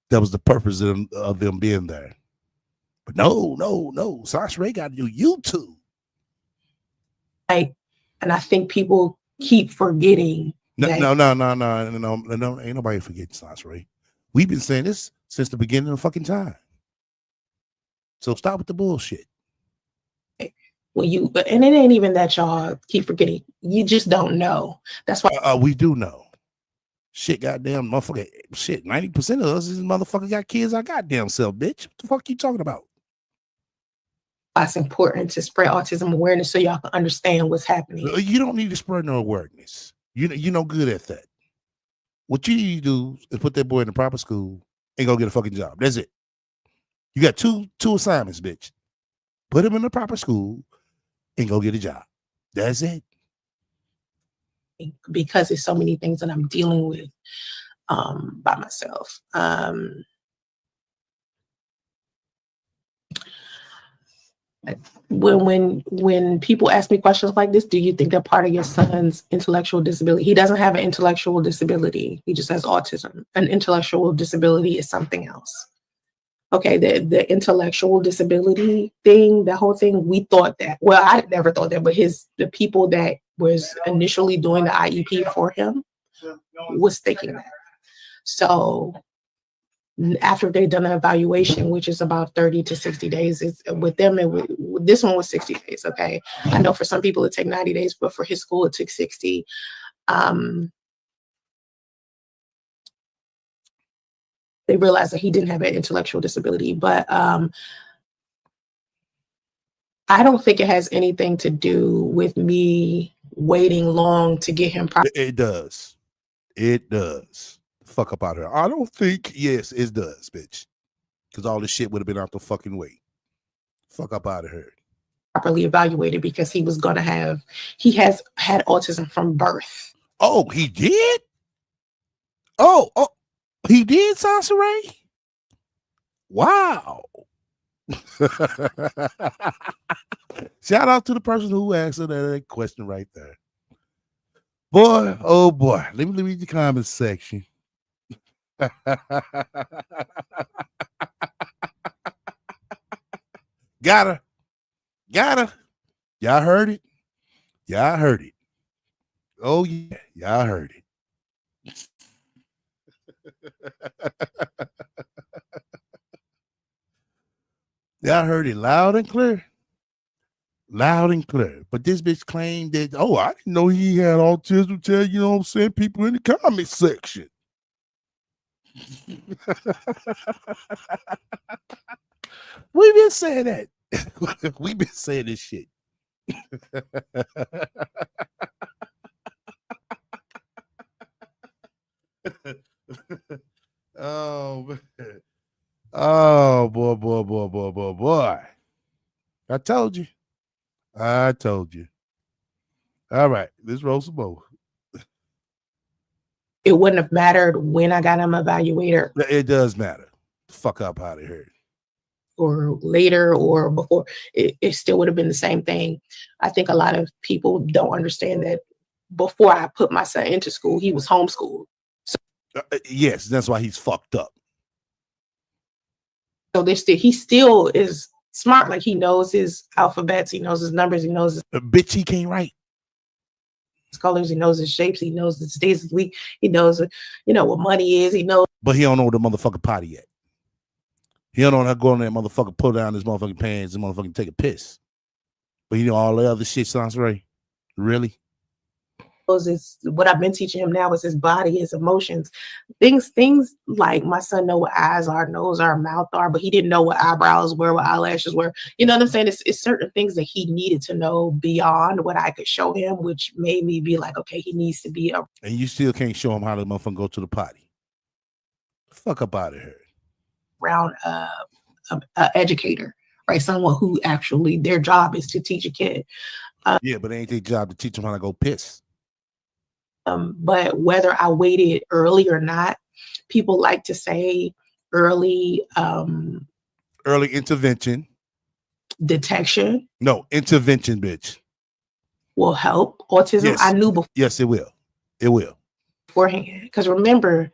That was the purpose of them being there. But no. Sansa got to do YouTube. And I think people keep forgetting. No, ain't nobody forgetting Sansa. We've been saying this since the beginning of the fucking time. So stop with the bullshit. And it ain't even that y'all keep forgetting. You just don't know. That's why we do know. Shit, goddamn motherfucker. Shit, 90% of us is motherfucker got kids our goddamn self, bitch. What the fuck you talking about? It's important to spread autism awareness so y'all can understand what's happening. You don't need to spread no awareness. You're no good at that. What you need to do is put that boy in the proper school and go get a fucking job. That's it. You got two assignments, bitch. Put him in the proper school and go get a job. That's it. Because there's so many things that I'm dealing with by myself. When people ask me questions like this, do you think they're part of your son's intellectual disability? He doesn't have an intellectual disability. He just has autism. An intellectual disability is something else. Okay, the intellectual disability thing, the whole thing, we thought that. Well, I never thought that, but the people that was initially doing the IEP for him was thinking that. So after they've done an evaluation, which is about 30 to 60 days, with them, this one was 60 days, okay? I know for some people it took 90 days, but for his school it took 60. They realized that he didn't have an intellectual disability, but I don't think it has anything to do with me waiting long to get him. It does. It does. Fuck up out here. I don't think, yes, it does, bitch. Because all this shit would have been out the fucking way. Fuck up out of here. Properly evaluated because he has had autism from birth. Oh, he did? Oh, he did, Sansa Ray? Wow. Shout out to the person who answered that question right there. Boy, oh boy. Let me read the comment section. Got her. Y'all heard it? Oh yeah, y'all heard it. Y'all heard it loud and clear. loud and clear. But this bitch claimed that, oh, I didn't know he had autism. Tell you know what I'm saying, people in the comment section. We've been saying that. We've been saying this shit. Oh man. Oh boy. I told you. All right, let's roll some more. It wouldn't have mattered when I got him evaluated. It does matter. Fuck up out of here. Or later or before, it still would have been the same thing. I think a lot of people don't understand that before I put my son into school, he was homeschooled. Yes, that's why he's fucked up. So he still is smart. Like he knows his alphabets, he knows his numbers, he knows his bitch, he can't write. His colors, he knows his shapes, he knows the days of the week, he knows, what money is, he knows. But he don't know the motherfucking potty yet. He don't know how to go in there, motherfucker, pull down his motherfucking pants and motherfucking take a piss. But you know all the other shit sounds right. Really? Is what I've been teaching him now is his body, his emotions, things like my son know what eyes are, nose are, mouth are, but he didn't know what eyebrows were, what eyelashes were. You know what I'm saying? It's certain things that he needed to know beyond what I could show him, which made me be like, okay, he needs to be and you still can't show him how the motherfucker go to the potty. Fuck up out of here. Around an educator, right? Someone who actually their job is to teach a kid. Yeah, but it ain't their job to teach them how to go piss. But whether I waited early or not, people like to say early intervention detection. No, intervention, bitch. Will help autism. Yes. I knew before. Yes, it will. It will. Beforehand. Because remember,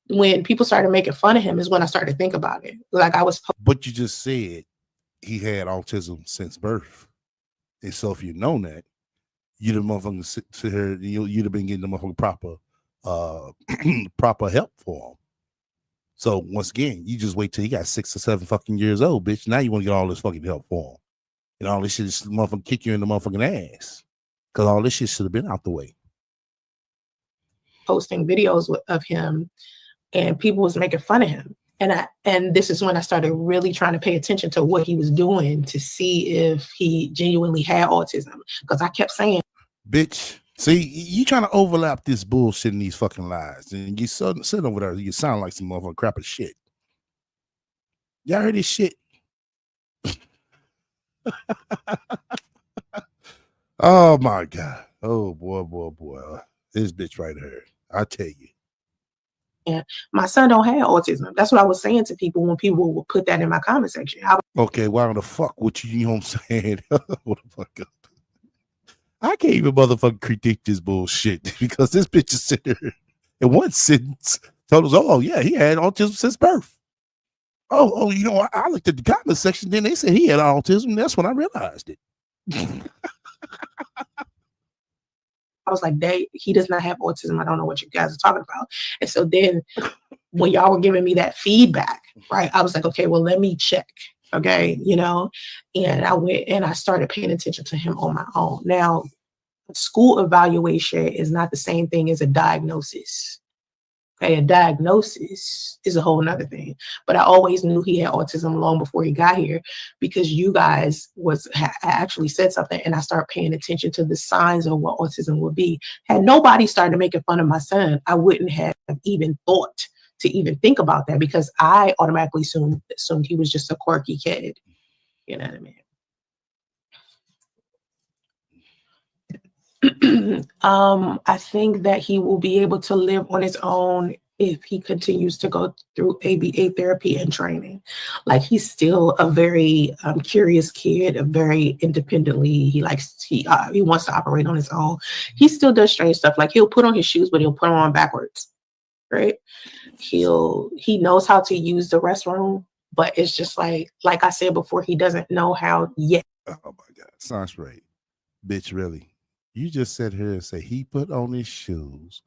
when people started making fun of him is when I started to think about it. Like I was. But you just said he had autism since birth. And so if you know that, you'd have motherfucking sit here, you'd have been getting the motherfucking proper help for him. So once again, you just wait till he got 6 or 7 fucking years old, bitch. Now you want to get all this fucking help for him. And all this shit is motherfucking kick you in the motherfucking ass. Because all this shit should have been out the way. Posting videos of him and people was making fun of him. And this is when I started really trying to pay attention to what he was doing to see if he genuinely had autism. Because I kept saying, bitch, see, you trying to overlap this bullshit in these fucking lies. And you sitting over there, you sound like some motherfucking crap of shit. Y'all heard this shit? Oh my God. Oh boy. This bitch right here. I tell you. Yeah, my son don't have autism. That's what I was saying to people when people would put that in my comment section. Okay, why the fuck would you know what I'm saying? What the fuck up? I can't even motherfucking critique this bullshit because this bitch is sitting there in one sentence told us, oh yeah, he had autism since birth. Oh, I looked at the comment section, then they said he had autism. That's when I realized it. I was like, he does not have autism. I don't know what you guys are talking about. And so then when y'all were giving me that feedback, right, I was like, okay, well, let me check. Okay. And I went and I started paying attention to him on my own. Now, school evaluation is not the same thing as a diagnosis. Okay, a diagnosis is a whole nother thing. But I always knew he had autism long before he got here because you guys actually said something and I started paying attention to the signs of what autism would be. Had nobody started making fun of my son, I wouldn't have even thought to even think about that because I automatically assumed he was just a quirky kid. You know what I mean? I think that he will be able to live on his own if he continues to go through ABA therapy and training. Like he's still a very curious kid, a very independently. He wants to operate on his own. He still does strange stuff. Like he'll put on his shoes, but he'll put them on backwards. Right? He knows how to use the restroom, but it's just like I said before, he doesn't know how yet. Oh my God, sounds right, bitch. Really. You just sat here and say he put on his shoes,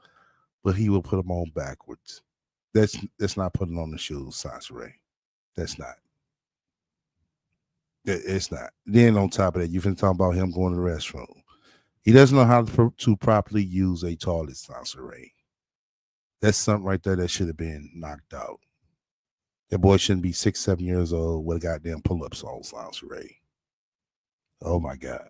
but he will put them on backwards. That's not putting on the shoes, Sasha Ray. That's not. It's not. Then on top of that, you finna talk about him going to the restroom. He doesn't know how to properly use a toilet lingerie. That's something right there that should have been knocked out. That boy shouldn't be 6, 7 years old with a goddamn pull-ups on lingerie. Oh my God.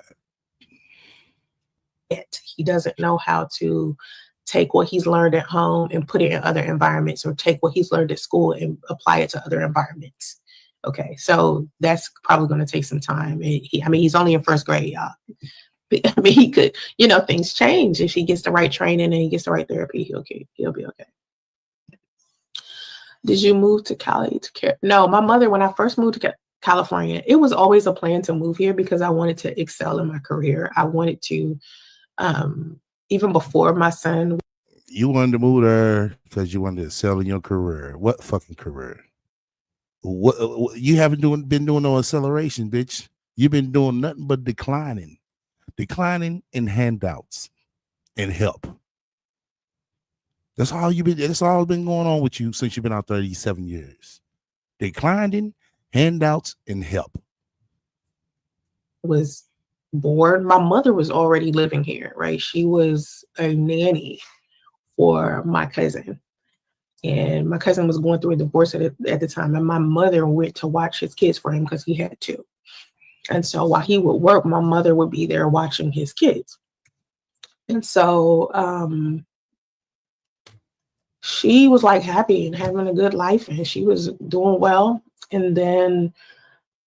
He doesn't know how to take what he's learned at home and put it in other environments, or take what he's learned at school and apply it to other environments. Okay, so that's probably going to take some time. He's only in first grade, y'all. I mean, he could, things change if he gets the right training and he gets the right therapy. He'll be okay. Did you move to Cali to care? No, my mother, when I first moved to California, it was always a plan to move here because I wanted to excel in my career. I wanted to, even before my son. You wanted to move there because you wanted to excel in your career. What fucking career? What you haven't been doing no acceleration, bitch. You've been doing nothing but declining in handouts and help. That's all been going on with you since you've been out 37 years. Declining, handouts, and help. Was bored. My mother was already living here, right? She was a nanny for my cousin. And my cousin was going through a divorce at the time. And my mother went to watch his kids for him because he had to. And so while he would work, my mother would be there watching his kids. And so she was like happy and having a good life, and she was doing well. And then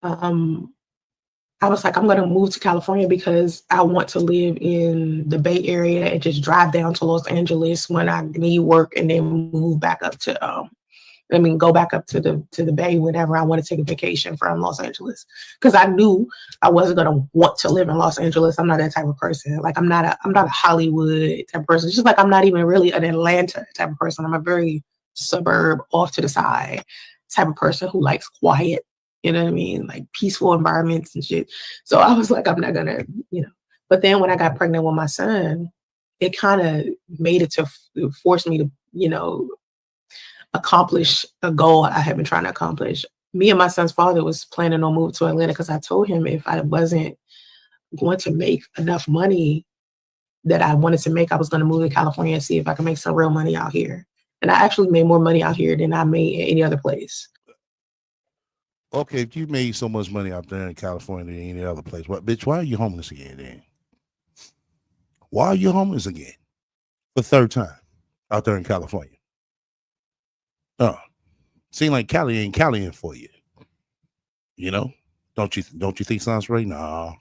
I was like, I'm going to move to California because I want to live in the Bay Area and just drive down to Los Angeles when I need work, and then move back up to, go back up to the Bay whenever I want to take a vacation from Los Angeles. Because I knew I wasn't going to want to live in Los Angeles. I'm not that type of person. Like, I'm not a Hollywood type of person. Just like I'm not even really an Atlanta type of person. I'm a very suburb, off to the side type of person who likes quiet. You know what I mean? Like peaceful environments and shit. So I was like, I'm not gonna, But then when I got pregnant with my son, it kind of made it to force me to, accomplish a goal I had been trying to accomplish. Me and my son's father was planning on moving to Atlanta because I told him if I wasn't going to make enough money that I wanted to make, I was going to move to California and see if I could make some real money out here. And I actually made more money out here than I made at any other place. Okay, if you made so much money out there in California than any other place, bitch, why are you homeless again then? Why are you homeless again? For the third time out there in California. Seem like Cali ain't Caliing for you. Don't you think sounds right? No.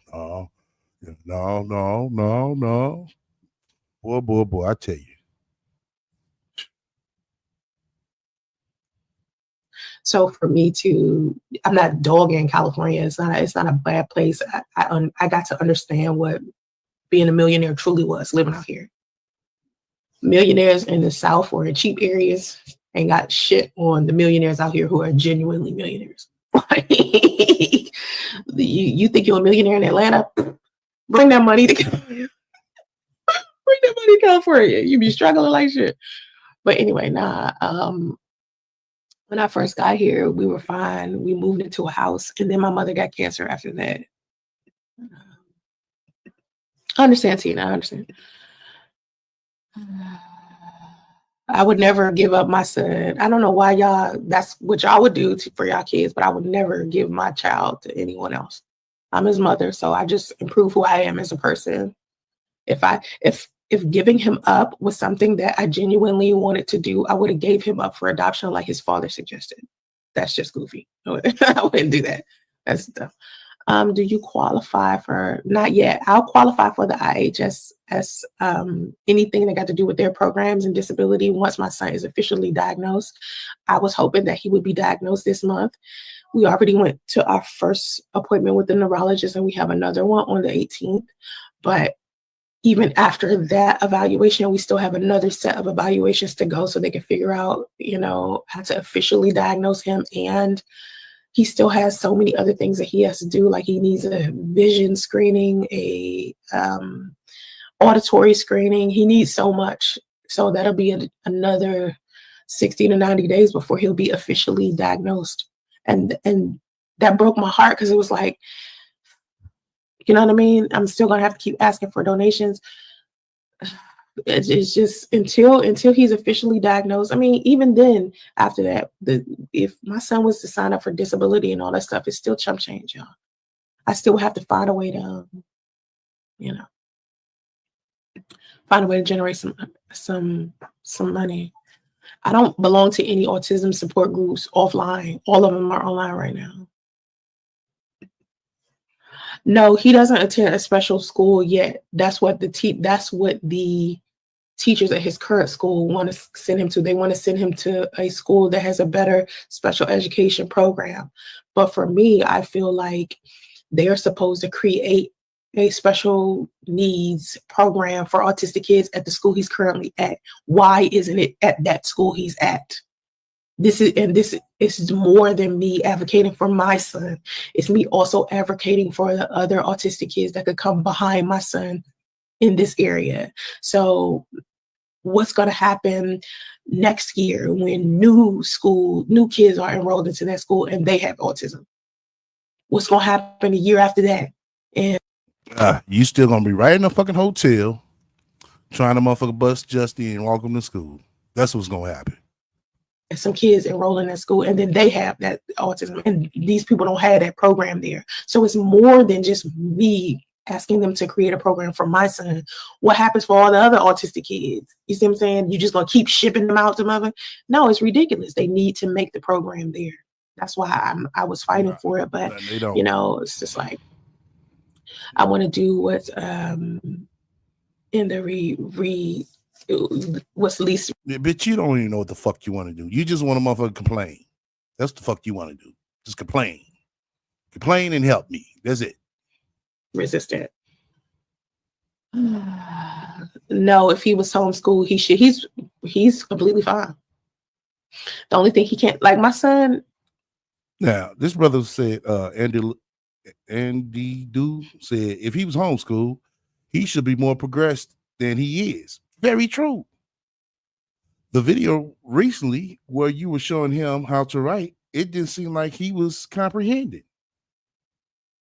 Boy, I tell you. So for me I'm not dogging California. It's not a bad place. I got to understand what being a millionaire truly was living out here. Millionaires in the South or in cheap areas ain't got shit on the millionaires out here who are genuinely millionaires. You think you're a millionaire in Atlanta? Bring that money to California. Bring that money to California. You be struggling like shit. But anyway, when I first got here, we were fine. We moved into a house, and then my mother got cancer after that. I understand, Tina. I understand. I would never give up my son. I don't know why that's what y'all would do for y'all kids, but I would never give my child to anyone else. I'm his mother, so I just improve who I am as a person. If giving him up was something that I genuinely wanted to do, I would have gave him up for adoption like his father suggested. That's just goofy. I wouldn't do that. That's dumb. Do you qualify for, not yet. I'll qualify for the IHSS, anything that got to do with their programs and disability once my son is officially diagnosed. I was hoping that he would be diagnosed this month. We already went to our first appointment with the neurologist, and we have another one on the 18th. But even after that evaluation, we still have another set of evaluations to go so they can figure out, how to officially diagnose him. And he still has so many other things that he has to do. Like he needs a vision screening, a auditory screening. He needs so much. So that'll be another 60 to 90 days before he'll be officially diagnosed. And that broke my heart, because it was like, you know what I mean? I'm still gonna have to keep asking for donations. It's just until he's officially diagnosed. I mean, even then, after that, if my son was to sign up for disability and all that stuff, it's still chump change, y'all. I still have to find a way to, you know, find a way to generate some money. I don't belong to any autism support groups offline. All of them are online right now. No, he doesn't attend a special school yet. That's what the teachers at his current school want to send him to. They want to send him to a school that has a better special education program. But for me, I feel like they are supposed to create a special needs program for autistic kids at the school he's currently at. Why isn't it at that school he's at? This is more than me advocating for my son. It's me also advocating for the other autistic kids that could come behind my son in this area. So what's going to happen next year when new kids are enrolled into that school and they have autism? What's going to happen a year after that? And you still going to be right in a fucking hotel trying to motherfucker bust Justy and walk him to school. That's what's going to happen. Some kids enroll in that school and then they have that autism, and these people don't have that program there. So it's more than just me asking them to create a program for my son. What happens for all the other autistic kids? You see what I'm saying? You're just going to keep shipping them out to mother? No, it's ridiculous. They need to make the program there. That's why I was fighting for it. But, you know, it's just like, I want to do what's in the what's least. Bitch, you don't even know what the fuck you want to do. You just want to motherfucker complain. That's the fuck you want to do. Just complain. Complain and help me. That's it. Resistant. No, if he was homeschooled, he's completely fine. The only thing he can't, like my son. Now, this brother said, Andy Do said, if he was homeschooled, he should be more progressed than he is. Very true. The video recently where you were showing him how to write, it didn't seem like he was comprehending.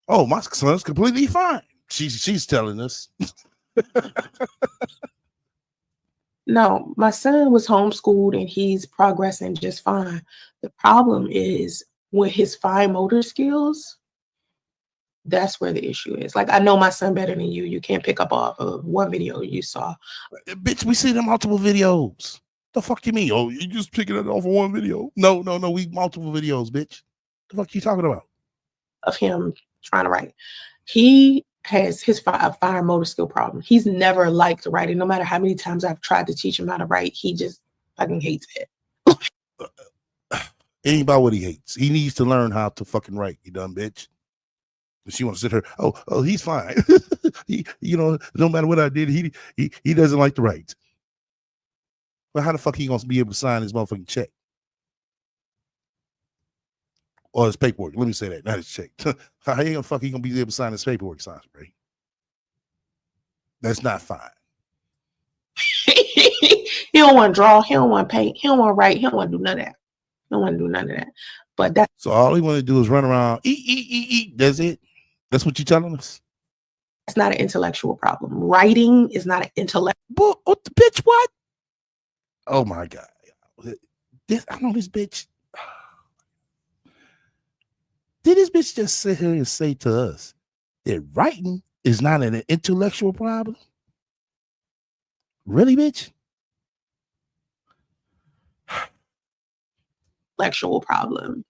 Oh, my son's completely fine. She's telling us. No, my son was homeschooled and he's progressing just fine. The problem is with his fine motor skills. That's where the issue is. Like, I know my son better than you. You can't pick up off of one video you saw. Bitch, we see the multiple videos. The fuck you mean? Oh, you just picking it off of one video? No. We multiple videos, bitch. The fuck you talking about? Of him trying to write. He has his fine motor skill problem. He's never liked writing. No matter how many times I've tried to teach him how to write, he just fucking hates it. It ain't about what he hates. He needs to learn how to fucking write, you dumb bitch. She wants to sit here. Oh, he's fine. No matter what I did, he doesn't like to write. Well, how the fuck he gonna be able to sign his motherfucking check? Or his paperwork. Let me say that, not his check. How he gonna be able to sign his paperwork, right? That's not fine. He don't want to draw. He don't want to paint. He don't want to write. He don't want to do none of that. Don't want to do none of that. But that's so all he want to do is run around, eat. That's it. That's what you're telling us. That's not an intellectual problem. Writing is not an intellect. Bitch, what? Oh my God. I know this bitch. Did this bitch just sit here and say to us that writing is not an intellectual problem? Really, bitch? Intellectual problem.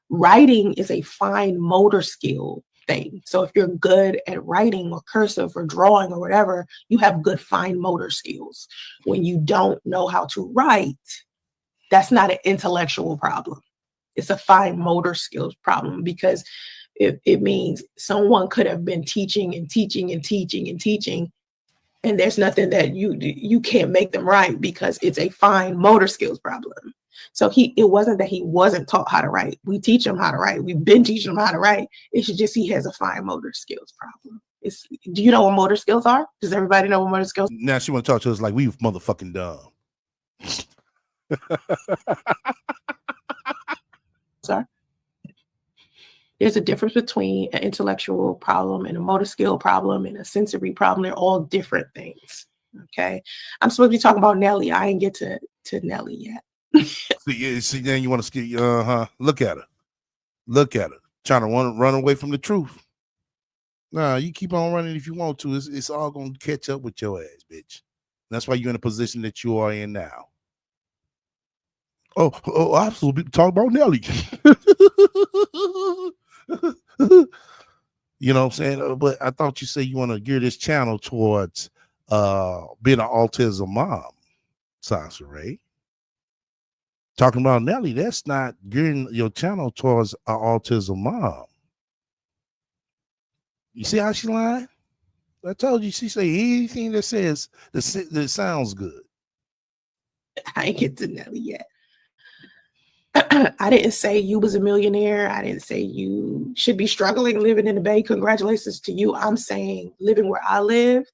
Writing is a fine motor skill thing. So if you're good at writing or cursive or drawing or whatever, you have good fine motor skills. When you don't know how to write, that's not an intellectual problem. It's a fine motor skills problem, because it means someone could have been teaching, and there's nothing that you can't make them write because it's a fine motor skills problem. So it wasn't that he wasn't taught how to write. We teach him how to write. We've been teaching him how to write. It's just he has a fine motor skills problem. Do you know what motor skills are? Does everybody know what motor skills? Now she want to talk to us like we motherfucking dumb. Sorry. There's a difference between an intellectual problem and a motor skill problem and a sensory problem. They're all different things. Okay. I'm supposed to be talking about Nelly. I didn't get to Nelly yet. See, then you want to skip. Look at her. Look at her. Trying to run away from the truth. Nah, you keep on running if you want to. It's all gonna catch up with your ass, bitch. That's why you're in a position that you are in now. Oh, I was supposed to talk about Nelly. You know what I'm saying? But I thought you said you want to gear this channel towards being an autism mom, Sasha Ray. Talking about Nelly, that's not gearing your channel towards an autism mom. You see how she lying? I told you she say anything that says that sounds good. I ain't get to Nelly yet. I didn't say you was a millionaire. I didn't say you should be struggling living in the Bay. Congratulations to you. I'm saying living where I live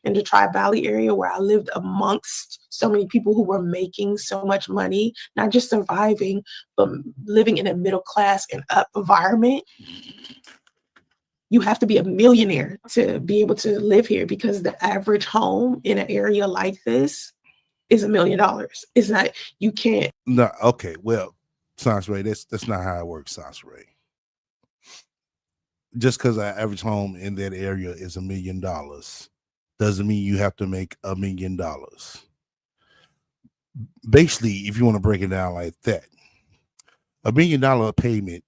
in the Tri-Valley area, where I lived amongst so many people who were making so much money, not just surviving, but living in a middle class and up environment. You have to be a millionaire to be able to live here, because the average home in an area like this is $1 million. It's not, you can't. No, okay, well, Sans Ray, that's not how it works, Sans Ray. Just because our average home in that area is $1 million doesn't mean you have to make $1 million. Basically, if you want to break it down like that, $1 million payment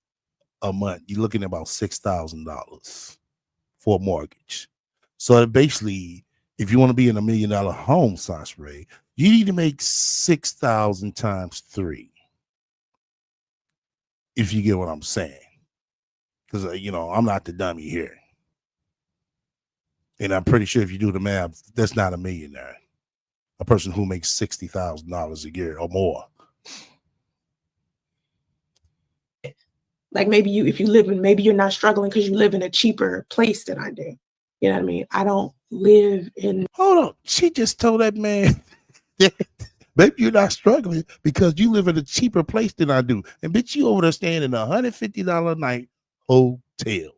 a month, you're looking at about $6,000 for a mortgage. So basically, if you want to be in $1 million home, Sans Ray, you need to make 6,000 times 3. If you get what I'm saying. Because, I'm not the dummy here. And I'm pretty sure if you do the math, that's not a millionaire. A person who makes $60,000 a year or more. Like maybe if you live in, maybe you're not struggling because you live in a cheaper place than I do. You know what I mean? I don't live in. Hold on. She just told that man that maybe you're not struggling because you live in a cheaper place than I do. And bitch, you over there staying in a $150 a night hotel.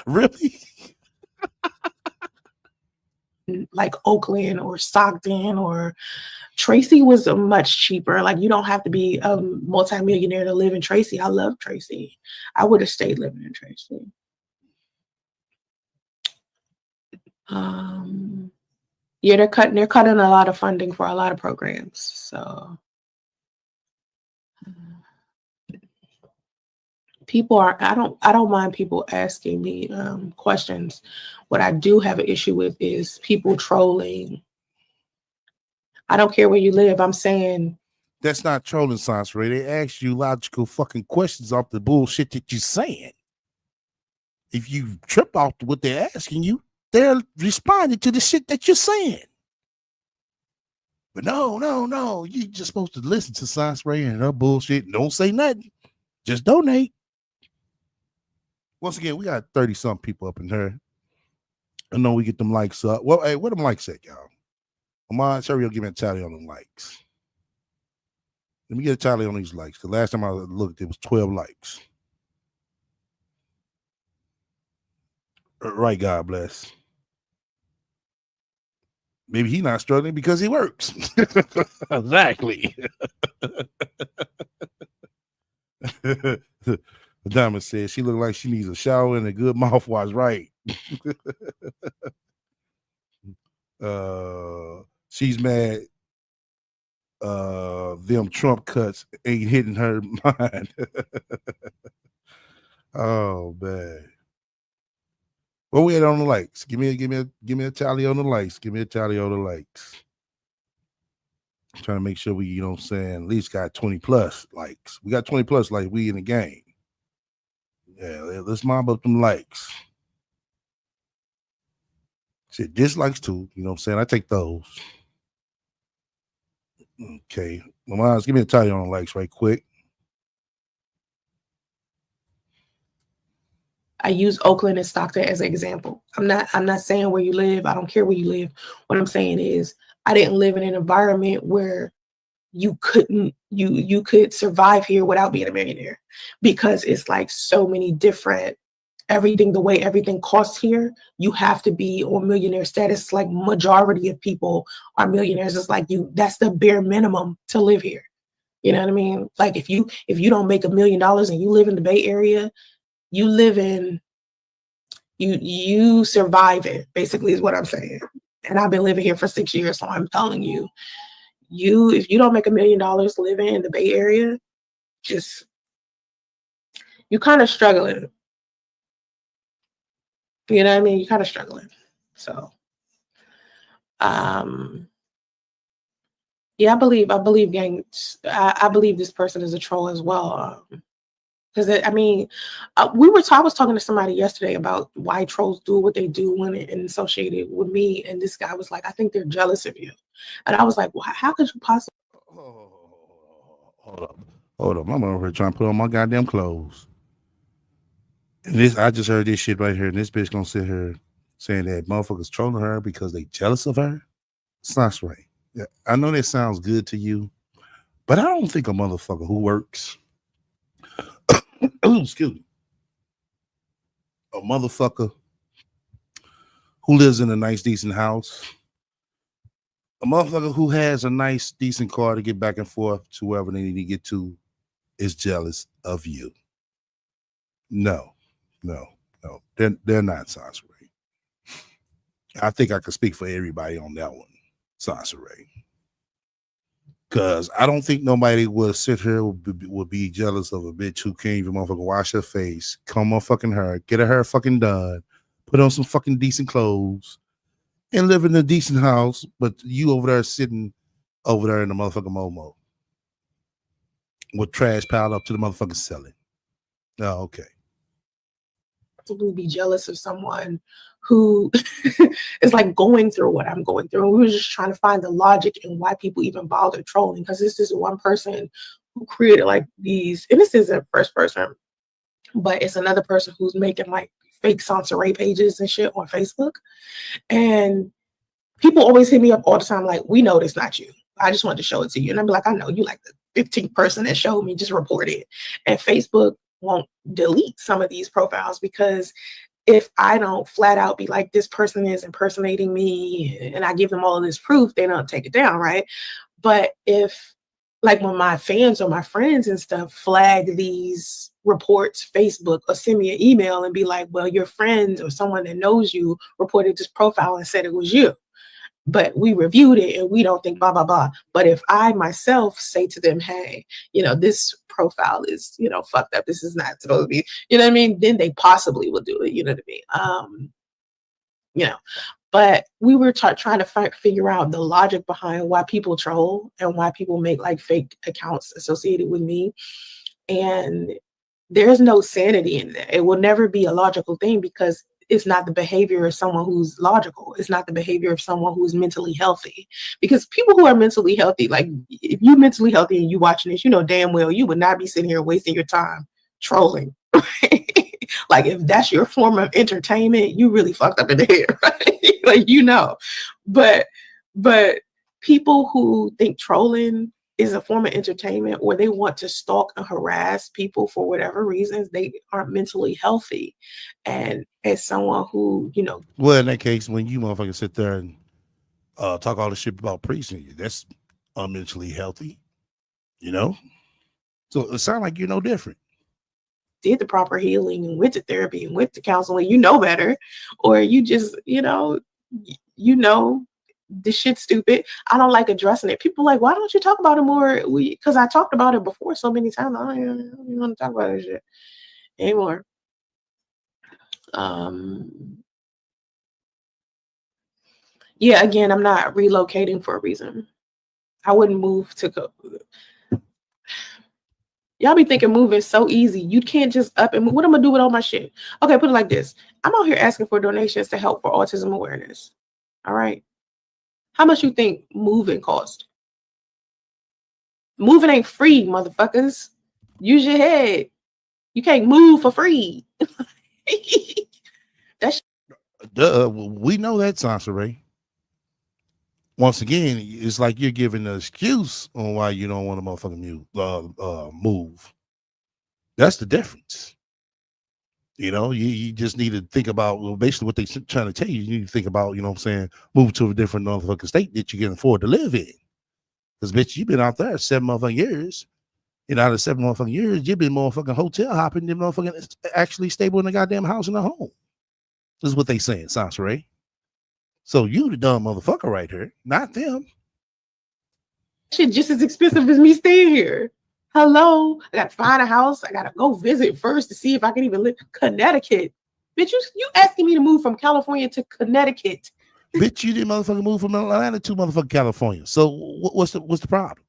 Really? Like Oakland or Stockton or Tracy was much cheaper. Like you don't have to be a multimillionaire to live in Tracy. I love Tracy. I would have stayed living in Tracy. Yeah, they're cutting a lot of funding for a lot of programs. So people are, I don't mind people asking me questions. What I do have an issue with is people trolling. I don't care where you live. I'm saying that's not trolling, Sans Ray. They ask you logical fucking questions off the bullshit that you're saying. If you trip off what they're asking you, they're responding to the shit that you're saying. But no. You just supposed to listen to Sans Ray and her bullshit and don't say nothing. Just donate. Once again, we got 30-something people up in here. I know we get them likes up. Well, hey, where them likes at, y'all? Amon, Sherry will give me a tally on them likes. Let me get a tally on these likes. The last time I looked, it was 12 likes. Right, God bless. Maybe he's not struggling because he works. Exactly. The diamond says she looked like she needs a shower and a good mouthwash, right? She's mad. Them Trump cuts ain't hitting her mind. Oh man. Where we at on the likes? Give me a tally on the likes. Give me a tally on the likes. I'm trying to make sure we, at least got 20 plus likes. We got 20 plus likes. We in the game. Yeah, let's mob up them likes. Shit, dislikes too. You know what I'm saying? I take those. Okay. Mama, give me a tally on the likes right quick. I use Oakland and Stockton as an example. I'm not saying where you live. I don't care where you live. What I'm saying is I didn't live in an environment where you could survive here without being a millionaire, because it's like so many different, everything, the way everything costs here, you have to be on millionaire status. Like majority of people are millionaires. It's like that's the bare minimum to live here. You know what I mean? Like if you don't make $1 million and you live in the Bay Area, you live in, you survive it, basically is what I'm saying. And I've been living here for 6 years, so I'm telling you, if you don't make $1 million living in the Bay Area, just, you kind of struggling. You know what I mean? You're kind of struggling. So, yeah, I believe gangs. I believe this person is a troll as well. Because I mean, I was talking to somebody yesterday about why trolls do what they do when it associated with me, and this guy was like, "I think they're jealous of you," and I was like, "Well, how could you possibly?" Hold up. I'm over here trying to put on my goddamn clothes. And I just heard this shit right here, and this bitch gonna sit here saying that motherfuckers trolling her because they jealous of her. It's not right. Yeah, I know that sounds good to you, but I don't think a motherfucker who works, excuse me, a motherfucker who lives in a nice, decent house, a motherfucker who has a nice, decent car to get back and forth to wherever they need to get to, is jealous of you. No. They're not, Sansa Ray. I think I could speak for everybody on that one, Sansa Ray. Because I don't think nobody will sit here would be jealous of a bitch who can't even motherfucking wash her face, comb her fucking hair, get her hair fucking done, put on some fucking decent clothes, and live in a decent house, but you over there sitting over there in the motherfucking Momo with trash piled up to the motherfucking ceiling. Oh, okay. Be jealous of someone who is like going through what I'm going through. And we were just trying to find the logic in why people even bother trolling, because this is one person who created like these, and this isn't first person, but it's another person who's making like fake Sansa Ray pages and shit on Facebook. And people always hit me up all the time like, we know it's not you. I just wanted to show it to you. And I'm like, I know you like the 15th person that showed me, just report it. And Facebook won't delete some of these profiles, because if I don't flat out be like, this person is impersonating me, and I give them all of this proof, they don't take it down, right? But if, like, when my fans or my friends and stuff flag these reports, Facebook, or send me an email and be like, well, your friend or someone that knows you reported this profile and said it was you, but we reviewed it and we don't think blah, blah, blah. But if I myself say to them, hey, this profile is, fucked up, this is not supposed to be, what I mean? Then they possibly will do it, you know what I mean? But we were trying to figure out the logic behind why people troll and why people make like fake accounts associated with me. And there's no sanity in that. It will never be a logical thing, because it's not the behavior of someone who's logical. It's not the behavior of someone who's mentally healthy. Because people who are mentally healthy, like if you're mentally healthy and you watching this, damn well you would not be sitting here wasting your time trolling. Like if that's your form of entertainment, you really fucked up in the head, right? Like, but people who think trolling is a form of entertainment, or they want to stalk and harass people for whatever reasons, they aren't mentally healthy. And as someone who, well, in that case, when you motherfuckers sit there and talk all the shit about preaching you, that's mentally healthy, So it sounds like you're no different. Did the proper healing and went to therapy and went to counseling, better, or you just, this shit's stupid. I don't like addressing it. People are like, why don't you talk about it more? Because I talked about it before so many times. I don't even want to talk about this shit anymore. Yeah, again, I'm not relocating for a reason. I wouldn't move to go. Y'all be thinking moving so easy. You can't just up and move. What am I gonna do with all my shit? Okay, put it like this. I'm out here asking for donations to help for autism awareness. All right. How much you think moving cost? Moving ain't free, motherfuckers. Use your head. You can't move for free. Duh, we know that, Sansa Ray. once again, it's like you're giving an excuse on why you don't want to motherfucking move. That's the difference. You just need to think about, well, basically what they're trying to tell you. You need to think about, you know what I'm saying, move to a different motherfucking state that you can afford to live in. Because, bitch, you've been out there 7 motherfucking years. And out of 7 motherfucking years, you've been motherfucking hotel hopping than motherfucking actually stable in a goddamn house and a home. This is what they saying, Sansaray. So you the dumb motherfucker right here, not them. Shit just as expensive as me staying here. Hello, I gotta find a house. I gotta go visit first to see if I can even live. Connecticut, bitch. You asking me to move from California to Connecticut? Bitch, you didn't motherfucking move from Atlanta to motherfucking California. So what's the problem?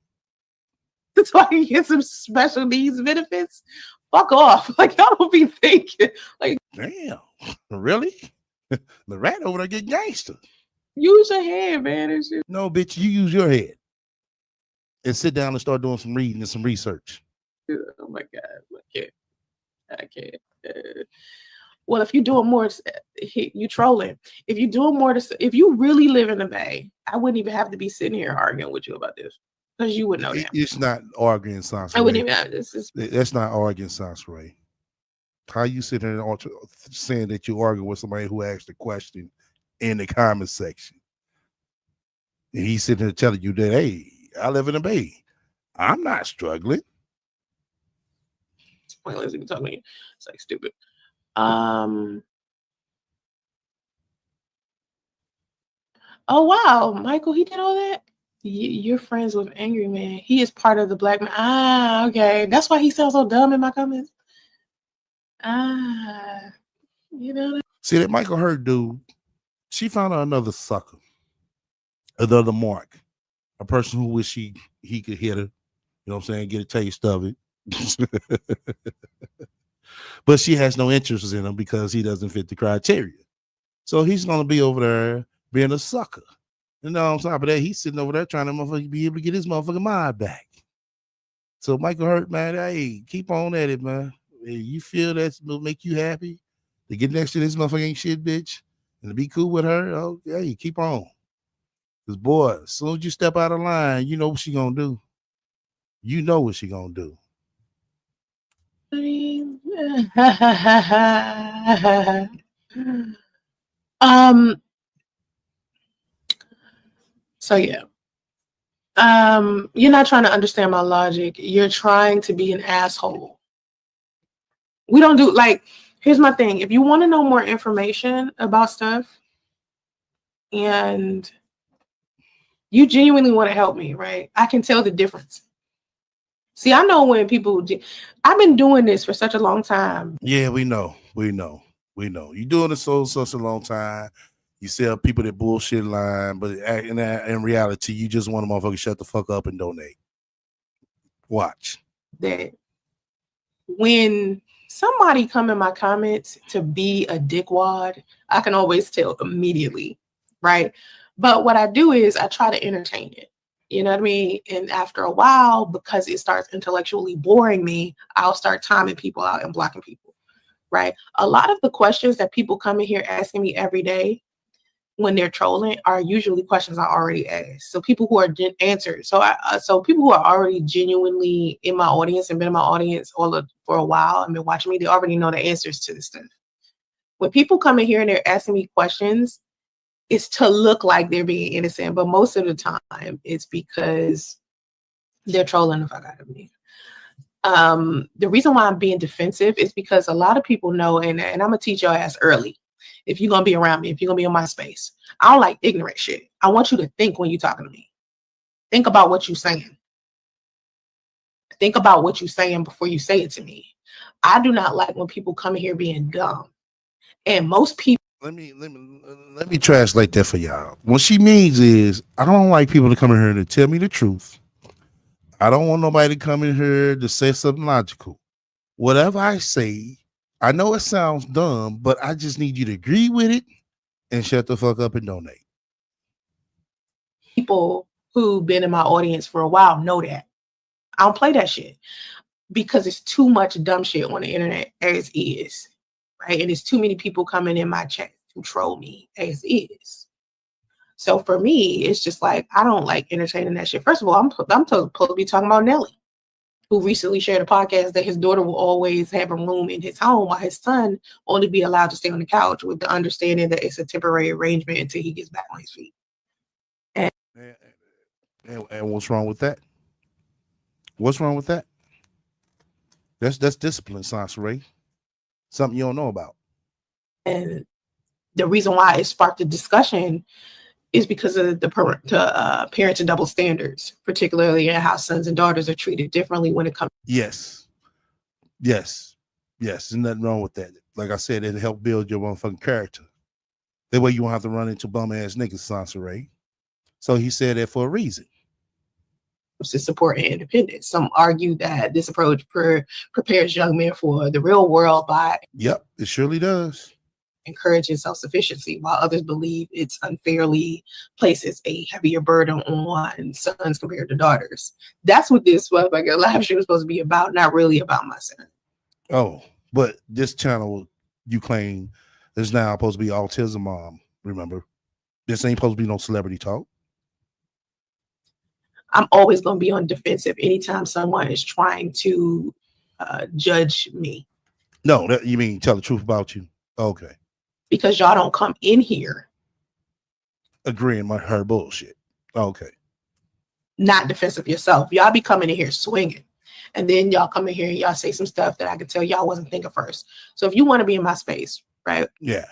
So I can get some special needs benefits. Fuck off! Like y'all don't be thinking. Like, damn, really? The rat over there get gangster. Use your head, man. No, bitch, you use your head and sit down and start doing some reading and some research. Oh my God, I can't. Well, if you're doing more, you trolling. If you're doing more, if you really live in the Bay, I wouldn't even have to be sitting here arguing with you about this because you would know that. It's not arguing, Sansaray. I wouldn't even have this. That's not arguing, Sansaray. How you sit here and saying that you argue with somebody who asked a question in the comment section, and he's sitting there telling you that, hey, I live in the Bay, I'm not struggling. It's pointless even talking to you. It's like stupid. Oh wow, Michael, he did all that. You're friends with Angry Man. He is part of the Black Man. Ah, okay, that's why he sounds so dumb in my comments. See that Michael Hurt dude, she found out another sucker, another mark, a person who wish he could hit her, you know what I'm saying, get a taste of it. But she has no interest in him because he doesn't fit the criteria. So he's gonna be over there being a sucker. And on top of that, he's sitting over there trying to be able to get his motherfucking mind back. So Michael Hurt, man, hey, keep on at it, man. You feel that will make you happy to get next to this motherfucking ain't shit bitch and to be cool with her? Okay, keep on. Because boy, as soon as you step out of line, you know what she gonna do. You know what she gonna do. So yeah. You're not trying to understand my logic. You're trying to be an asshole. We don't do, like, here's my thing. If you want to know more information about stuff and you genuinely want to help me, right? I can tell the difference. See, I know when people, I've been doing this for such a long time. Yeah, we know. You're doing this for such a long time. You sell people that bullshit line, but in reality, you just want a motherfucker shut the fuck up and donate. Watch. That when somebody come in my comments to be a dickwad, I can always tell immediately, right? But what I do is I try to entertain it. You know what I mean? And after a while, because it starts intellectually boring me, I'll start timing people out and blocking people, right? A lot of the questions that people come in here asking me every day when they're trolling are usually questions I already asked. So people who are answered. So people who are already genuinely in my audience and been in my audience for a while and been watching me, they already know the answers to this stuff. When people come in here and they're asking me questions, it's to look like they're being innocent, but most of the time it's because they're trolling the fuck out of me. The reason why I'm being defensive is because a lot of people know, and I'm gonna teach your ass early. If you're gonna be around me, if you're gonna be in my space, I don't like ignorant shit. I want you to think when you're talking to me. Think about what you're saying. Think about what you're saying before you say it to me. I do not like when people come in here being dumb. And most people. Let me translate that for y'all. What she means is, I don't like people to come in here to tell me the truth. I don't want nobody to come in here to say something logical. Whatever I say, I know it sounds dumb, but I just need you to agree with it and shut the fuck up and donate. People who've been in my audience for a while know that. I don't play that shit because it's too much dumb shit on the internet as is, right? And it's too many people coming in my chat to troll me as is. So for me, it's just like, I don't like entertaining that shit. First of all, I'm supposed to be talking about Nelly, who recently shared a podcast that his daughter will always have a room in his home while his son only be allowed to stay on the couch, with the understanding that it's a temporary arrangement until he gets back on his feet. And what's wrong with that? What's wrong with that? That's discipline, Sansaray. Something you don't know about. And the reason why it sparked a discussion is because of the parenting double standards, particularly in how sons and daughters are treated differently when it comes. Yes. There's nothing wrong with that. Like I said, it'll help build your motherfucking character. That way you won't have to run into bum ass niggas, Sansaray. So he said that for a reason. To support and independence. Some argue that this approach prepares young men for the real world by Yep, it surely does. Encouraging self-sufficiency, while others believe it's unfairly places a heavier burden on sons compared to daughters. That's what this motherfucking live stream was supposed to be about, not really about my son. Oh, but this channel you claim is now supposed to be autism. Remember, this ain't supposed to be no celebrity talk. I'm always going to be on defensive anytime someone is trying to judge me. No, that you mean tell the truth about you? Okay. Because y'all don't come in here agreeing with her bullshit. Okay. Not defensive yourself. Y'all be coming in here swinging. And then y'all come in here and y'all say some stuff that I could tell y'all wasn't thinking first. So if you want to be in my space, right? Yeah.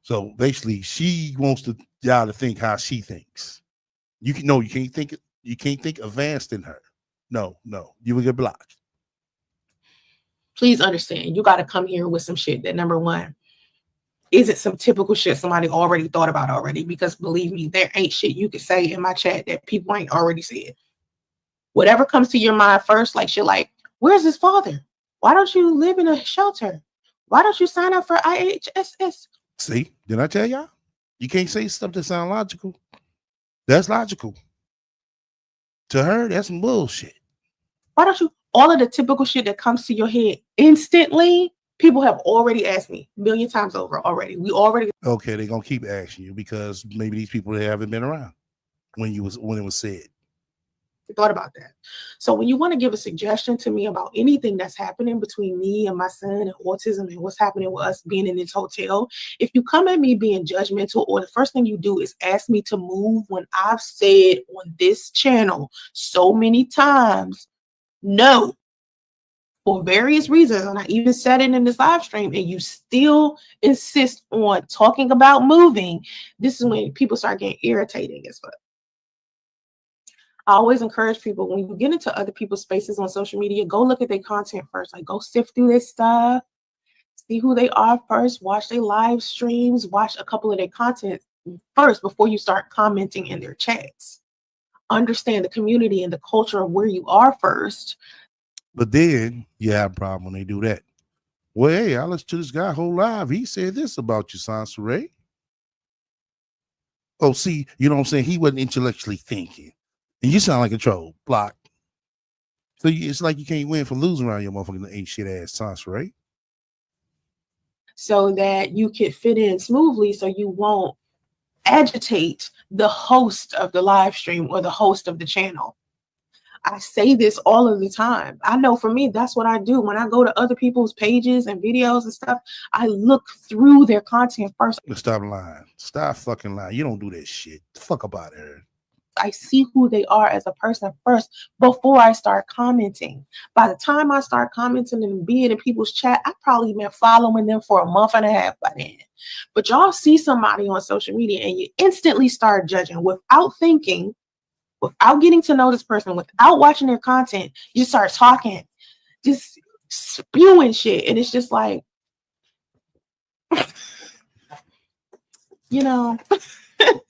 So basically she wants y'all to think how she thinks. You can't think advanced in her. No, you will get blocked. Please understand, you got to come here with some shit that, number one, isn't some typical shit somebody already thought about already, because believe me, there ain't shit you could say in my chat that people ain't already said. Whatever comes to your mind first, like shit like, where's his father? Why don't you live in a shelter? Why don't you sign up for IHSS? See, did I tell y'all? You can't say stuff that sound logical. That's logical. To her, that's some bullshit. Why don't you, all of the typical shit that comes to your head instantly, people have already asked me a million times over already. Okay, they're gonna keep asking you because maybe these people haven't been around when it was said. Thought about that. So when you want to give a suggestion to me about anything that's happening between me and my son and autism and what's happening with us being in this hotel, if you come at me being judgmental, or the first thing you do is ask me to move when I've said on this channel so many times, no, for various reasons, and I even said it in this live stream, and you still insist on talking about moving, this is when people start getting irritating as fuck. I always encourage people, when you get into other people's spaces on social media, go look at their content first. Like, go sift through their stuff, see who they are first, watch their live streams, watch a couple of their content first before you start commenting in their chats. Understand the community and the culture of where you are first. But then you have a problem when they do that. Well, hey, I listened to this guy whole live. He said this about you, Sansaray. Oh, see, you know what I'm saying? He wasn't intellectually thinking. And you sound like a troll. Block. So it's like you can't win for losing around your motherfucking ain't shit ass Sansaray. So that you can fit in smoothly, so you won't agitate the host of the live stream or the host of the channel. I say this all of the time. I know for me, that's what I do. When I go to other people's pages and videos and stuff, I look through their content first. Stop lying. Stop fucking lying. You don't do that shit. Fuck about her. I see who they are as a person first before I start commenting. By the time I start commenting and being in people's chat, I've probably been following them for a month and a half by then. But y'all see somebody on social media and you instantly start judging without thinking, without getting to know this person, without watching their content. You start talking, just spewing shit. And it's just like, you know.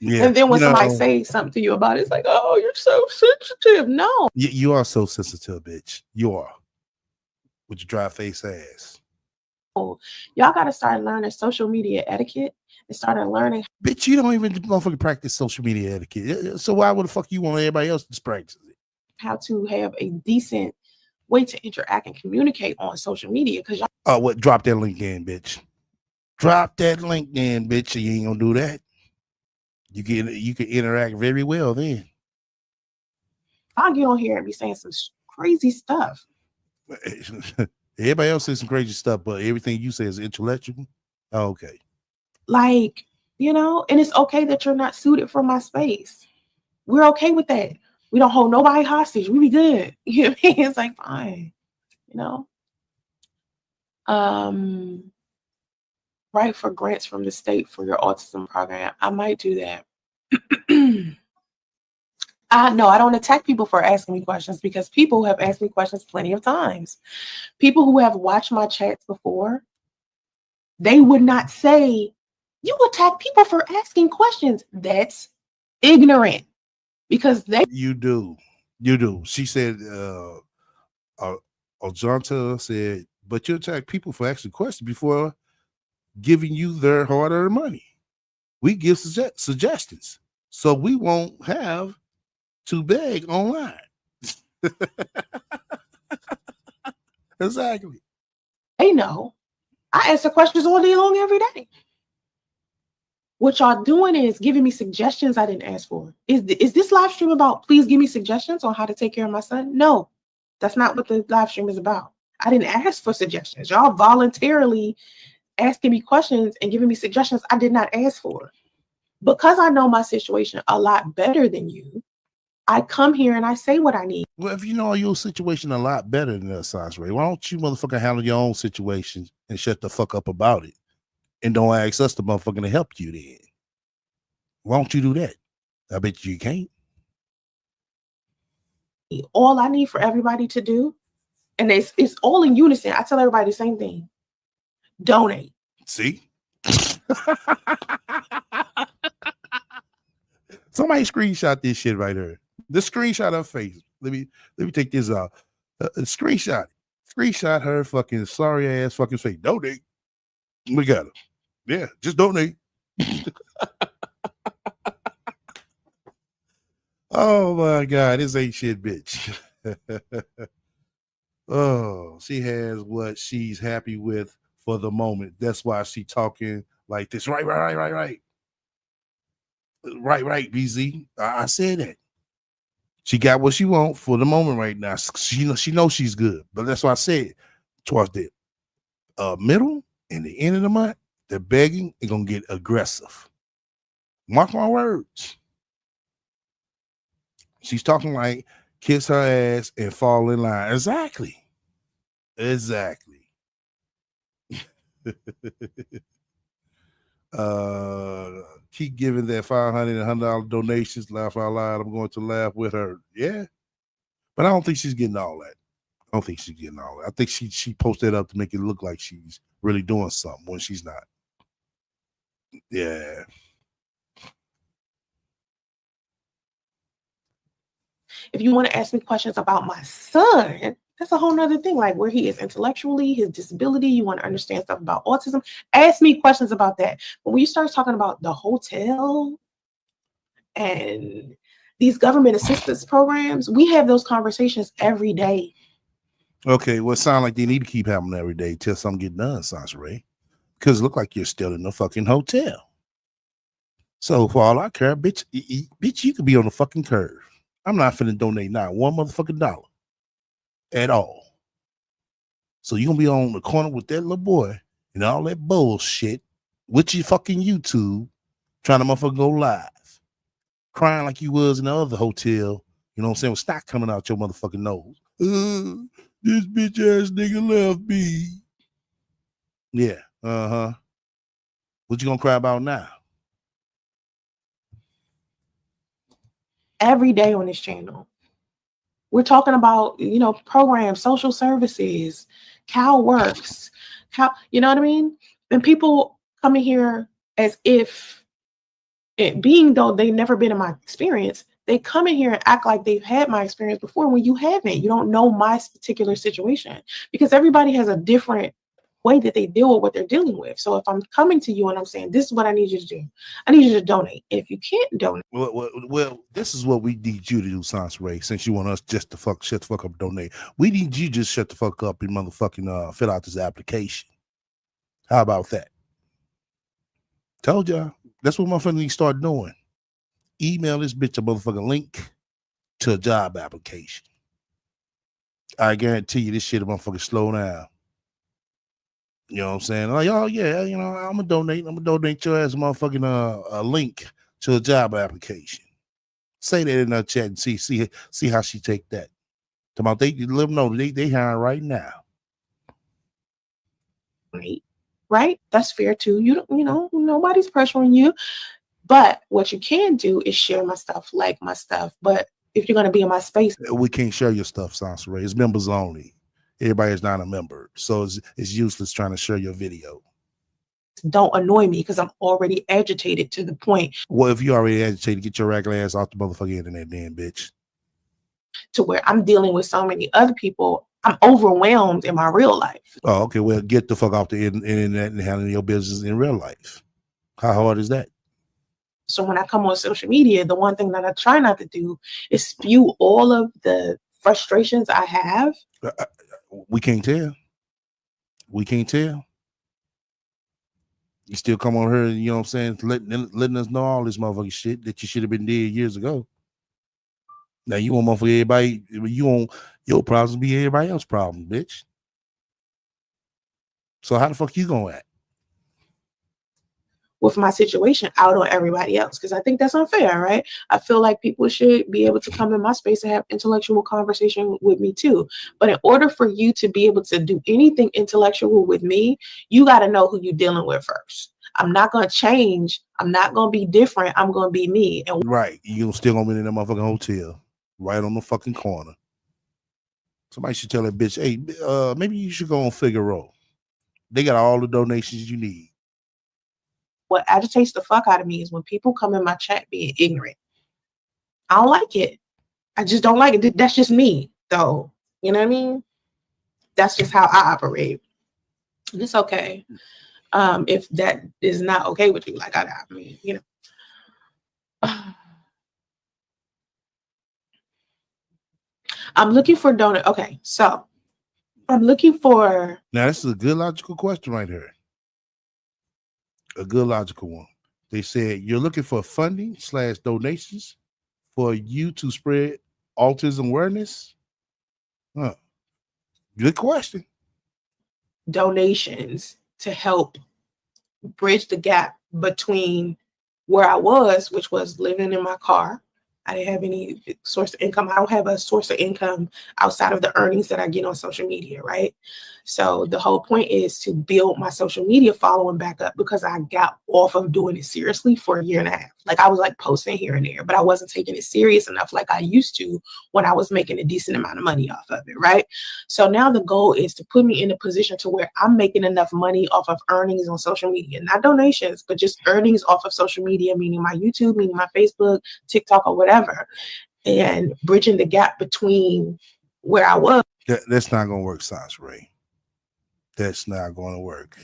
Yeah, and then when somebody says something to you about it, it's like, oh, you're so sensitive. No. You are so sensitive, bitch. You are. With your dry face ass. Oh, y'all got to start learning social media etiquette and started learning. Bitch, you don't even motherfucking practice social media etiquette. So why would the fuck you want everybody else to practice it? How to have a decent way to interact and communicate on social media. Because y'all. Drop that link in, bitch. Drop that link in, bitch. You ain't gonna do that. You can interact very well then. I'll get on here and be saying some crazy stuff. Everybody else says some crazy stuff, but everything you say is intellectual. Oh, okay. Like, and it's okay that you're not suited for my space. We're okay with that. We don't hold nobody hostage. We be good. You know what I mean? It's like, fine, write for grants from the state for your autism program. I might do that. I don't attack people for asking me questions, because people have asked me questions plenty of times. People who have watched my chats before, they would not say, you attack people for asking questions. That's ignorant, because You do. She said, Ojanta said, but you attack people for asking questions before giving you their hard-earned money. We give suggestions, so we won't have to beg online. Exactly. they know I answer questions all day long, every day. What y'all doing is giving me suggestions I didn't ask for. Is this live stream about please give me suggestions on how to take care of my son? No, that's not what the live stream is about. I didn't ask for suggestions. Y'all voluntarily asking me questions and giving me suggestions I did not ask for. Because I know my situation a lot better than you, I come here and I say what I need. Well, if you know your situation a lot better than us, Ray, why don't you motherfucker handle your own situation and shut the fuck up about it? And don't ask us to motherfucking help you then. Why don't you do that? I bet you can't. All I need for everybody to do, and it's all in unison. I tell everybody the same thing. Donate. See? Somebody screenshot this shit right here. The screenshot of face. Let me take this out. Screenshot her fucking sorry ass fucking face. Donate. Look at her. Yeah, just donate. Oh my God, this ain't shit, bitch. Oh, she has what she's happy with for the moment. That's why she talking like this. Right. Right, BZ. I said that. She got what she want for the moment right now. She knows she's good. But that's why I said towards the middle and the end of the month, the begging is gonna get aggressive. Mark my words. She's talking like kiss her ass and fall in line. Exactly. Keep giving that $500 and $100 donations. Laugh out loud. I'm going to laugh with her. Yeah, but I don't think she's getting all that. I think she posted up to make it look like she's really doing something when she's not. Yeah. If you want to ask me questions about my son, that's a whole nother thing, like where he is intellectually, his disability, you want to understand stuff about autism, ask me questions about that. But when you start talking about the hotel and these government assistance programs, we have those conversations every day. Okay, well, it sounds like they need to keep having every day till something get done, Ray. Because it look like you're still in the fucking hotel. So for all I care, bitch, you could be on the fucking curve. I'm not finna donate not one motherfucking dollar at all. So you're gonna be on the corner with that little boy and all that bullshit with your fucking YouTube trying to motherfucker go live, crying like you was in the other hotel, you know what I'm saying, with snot coming out your motherfucking nose. This bitch ass nigga left me. Yeah, what you gonna cry about now? Every day on this channel, we're talking about, programs, social services, CalWorks, you know what I mean? And people come in here as if, being though they've never been in my experience, they come in here and act like they've had my experience before when you haven't. You don't know my particular situation, because everybody has a different way that they deal with what they're dealing with. So if I'm coming to you and I'm saying, this is what I need you to do, I need you to donate. And if you can't donate. Well, this is what we need you to do, Ray, since you want us just to shut the fuck up and donate. We need you just shut the fuck up and motherfucking fill out this application. How about that? Told y'all. That's what motherfuckers need to start doing. email this bitch a motherfucking link to a job application. I guarantee you this shit will motherfucking slow down. You know what I'm saying? Like, oh yeah, you know, I'm gonna donate your ass a motherfucking a link to a job application. Say that in the chat and see how she take that. About they let them know they hiring right now. Right? That's fair too. You know, nobody's pressuring you. But what you can do is share my stuff, like my stuff. But if you're gonna be in my space, we can't share your stuff, Sansaray. It's members only. Everybody is not a member, so it's useless trying to share your video. Don't annoy me because I'm already agitated to the point. Well, if you already agitated, get your regular ass off the motherfucking internet, then, bitch. To where I'm dealing with so many other people, I'm overwhelmed in my real life. Oh, okay. Well, get the fuck off the internet and handle your business in real life. How hard is that? So when I come on social media, the one thing that I try not to do is spew all of the frustrations I have. We can't tell. We can't tell. You still come on her, you know what I'm saying, letting us know all this motherfucking shit that you should have been dead years ago. Now you want motherfucker everybody, you want your problems be everybody else's problem, bitch. So how the fuck you gonna act? With my situation out on everybody else, because I think that's unfair, right? I feel like people should be able to come in my space and have intellectual conversation with me too. But in order for you to be able to do anything intellectual with me, you got to know who you're dealing with first. I'm not going to change. I'm not going to be different. I'm going to be me. And right, you still gonna be in that motherfucking hotel, right on the fucking corner. Somebody should tell that bitch, hey, maybe you should go on Figaro. They got all the donations you need. What agitates the fuck out of me is when people come in my chat being ignorant. I don't like it. I just don't like it. That's just me, though. You know what I mean? That's just how I operate. And it's okay. If that is not okay with you, like I mean, you know. I'm looking for donor. Okay, so I'm looking for. Now this is a good logical question right here. A good logical one. They said you're looking for funding / donations for you to spread autism awareness. Huh. Good question. Donations to help bridge the gap between where I was, which was living in my car. I didn't have any source of income. I don't have a source of income outside of the earnings that I get on social media, right? So the whole point is to build my social media following back up, because I got off of doing it seriously for a year and a half. Like I was like posting here and there, but I wasn't taking it serious enough like I used to when I was making a decent amount of money off of it, right? So now the goal is to put me in a position to where I'm making enough money off of earnings on social media, not donations, but just earnings off of social media, meaning my YouTube, meaning my Facebook, TikTok, or whatever, and bridging the gap between where I was. That's not going to work, Sansaray. That's not going to work.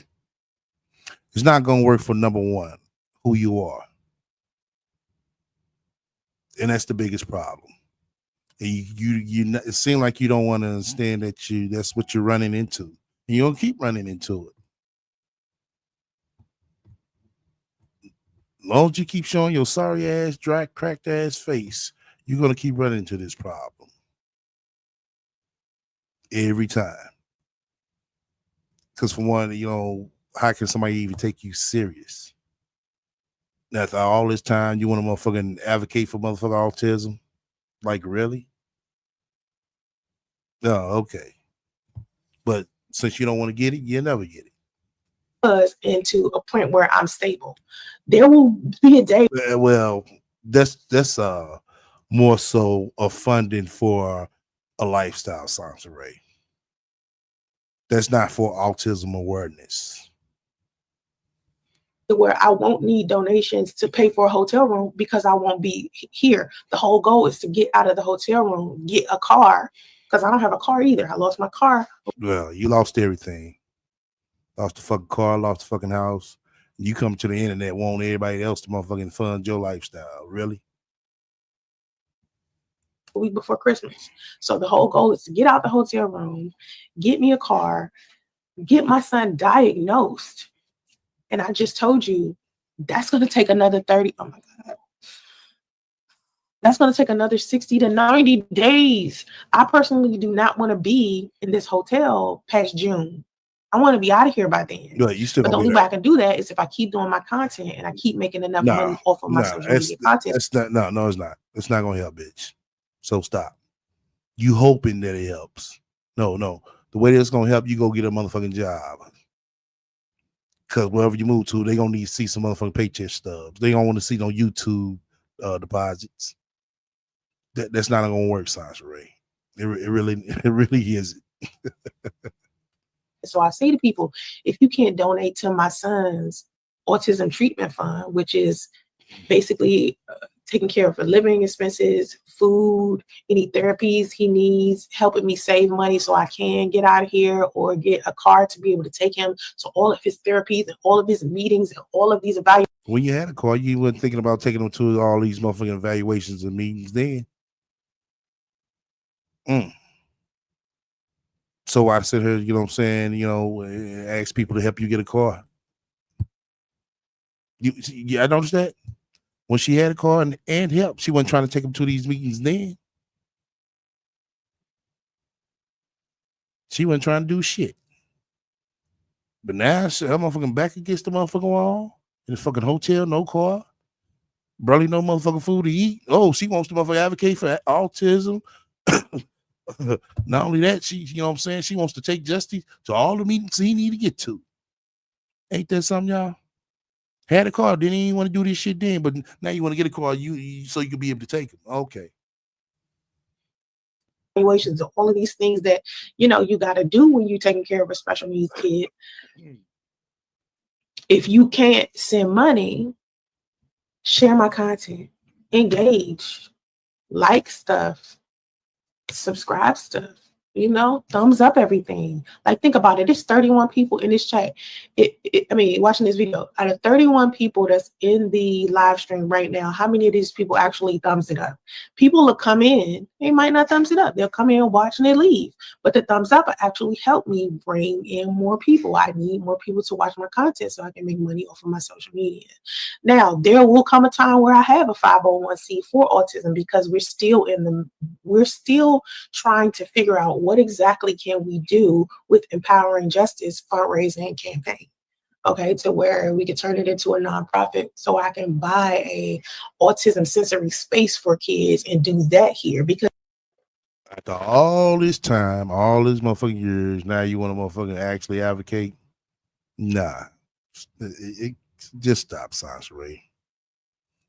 It's not going to work for number one, who you are. And that's the biggest problem. And it seems like you don't want to understand that's what you're running into. And you're going to keep running into it. As long as you keep showing your sorry ass, dry, cracked ass face, you're going to keep running into this problem. Every time. Because for one, you know, how can somebody even take you serious? After all this time, you want to motherfucking advocate for motherfucking autism? Like, really? No, okay. But since you don't want to get it, you'll never get it. Into a point where I'm stable. There will be a day. Well, that's more so a funding for a lifestyle, Sansaray. That's not for autism awareness. Where I won't need donations to pay for a hotel room because I won't be here. The whole goal is to get out of the hotel room, get a car, because I don't have a car either. I lost my car. Well, you lost everything. Lost the fucking car, lost the fucking house. You come to the internet, want everybody else to motherfucking fund your lifestyle. Really? A week before Christmas. So the whole goal is to get out the hotel room, get me a car, get my son diagnosed. And I just told you that's going to take another 30. Oh my God. That's going to take another 60 to 90 days. I personally do not want to be in this hotel past June. I want to be out of here by then. Yeah, you still But the gonna be only there. way I can do that is if I keep doing my content and I keep making enough money off of my social media content. That's not, no, it's not. It's not gonna help, bitch. So stop. You hoping that it helps. No. The way that's gonna help you, go get a motherfucking job. Cause wherever you move to, they gonna need to see some motherfucking paycheck stubs. They don't want to see no YouTube deposits. That's not gonna work, Sasha Ray. It really isn't. So I say to people, if you can't donate to my son's autism treatment fund, which is basically taking care of the living expenses, food, any therapies he needs, helping me save money so I can get out of here or get a car to be able to take him to all of his therapies and all of his meetings and all of these evaluations. When you had a car, you weren't thinking about taking them to all these motherfucking evaluations and meetings then. So I sit here, you know what I'm saying, ask people to help you get a car. I noticed that. When she had a car and help, she wasn't trying to take him to these meetings then. She wasn't trying to do shit. But now her motherfucking back against the motherfucking wall in the fucking hotel, no car, barely no motherfucking food to eat. Oh, she wants to motherfucking advocate for autism. Not only that, she, you know what I'm saying, she wants to take Justy to all the meetings he need to get to. Ain't that something, y'all? Had a car, didn't even want to do this shit then, but now you want to get a car, so you can be able to take him. Okay. Evaluations, all of these things that you got to do when you're taking care of a special needs kid. If you can't send money, share my content, engage, like stuff, subscribe stuff, thumbs up everything. Like, think about it. It's 31 people in this chat. Watching this video, out of 31 people that's in the live stream right now, how many of these people actually thumbs it up? People will come in, they might not thumbs it up. They'll come in, watch, and they leave. But the thumbs up actually help me bring in more people. I need more people to watch my content so I can make money off of my social media. Now, there will come a time where I have a 501c for autism, because we're still trying to figure out what exactly can we do with Empowering Justice fundraising campaign. Okay, to where we could turn it into a nonprofit so I can buy a autism sensory space for kids and do that here. Because after all this time, all this motherfucking years, now you want to motherfucking actually advocate? Nah. It just stop, Sasha Ray.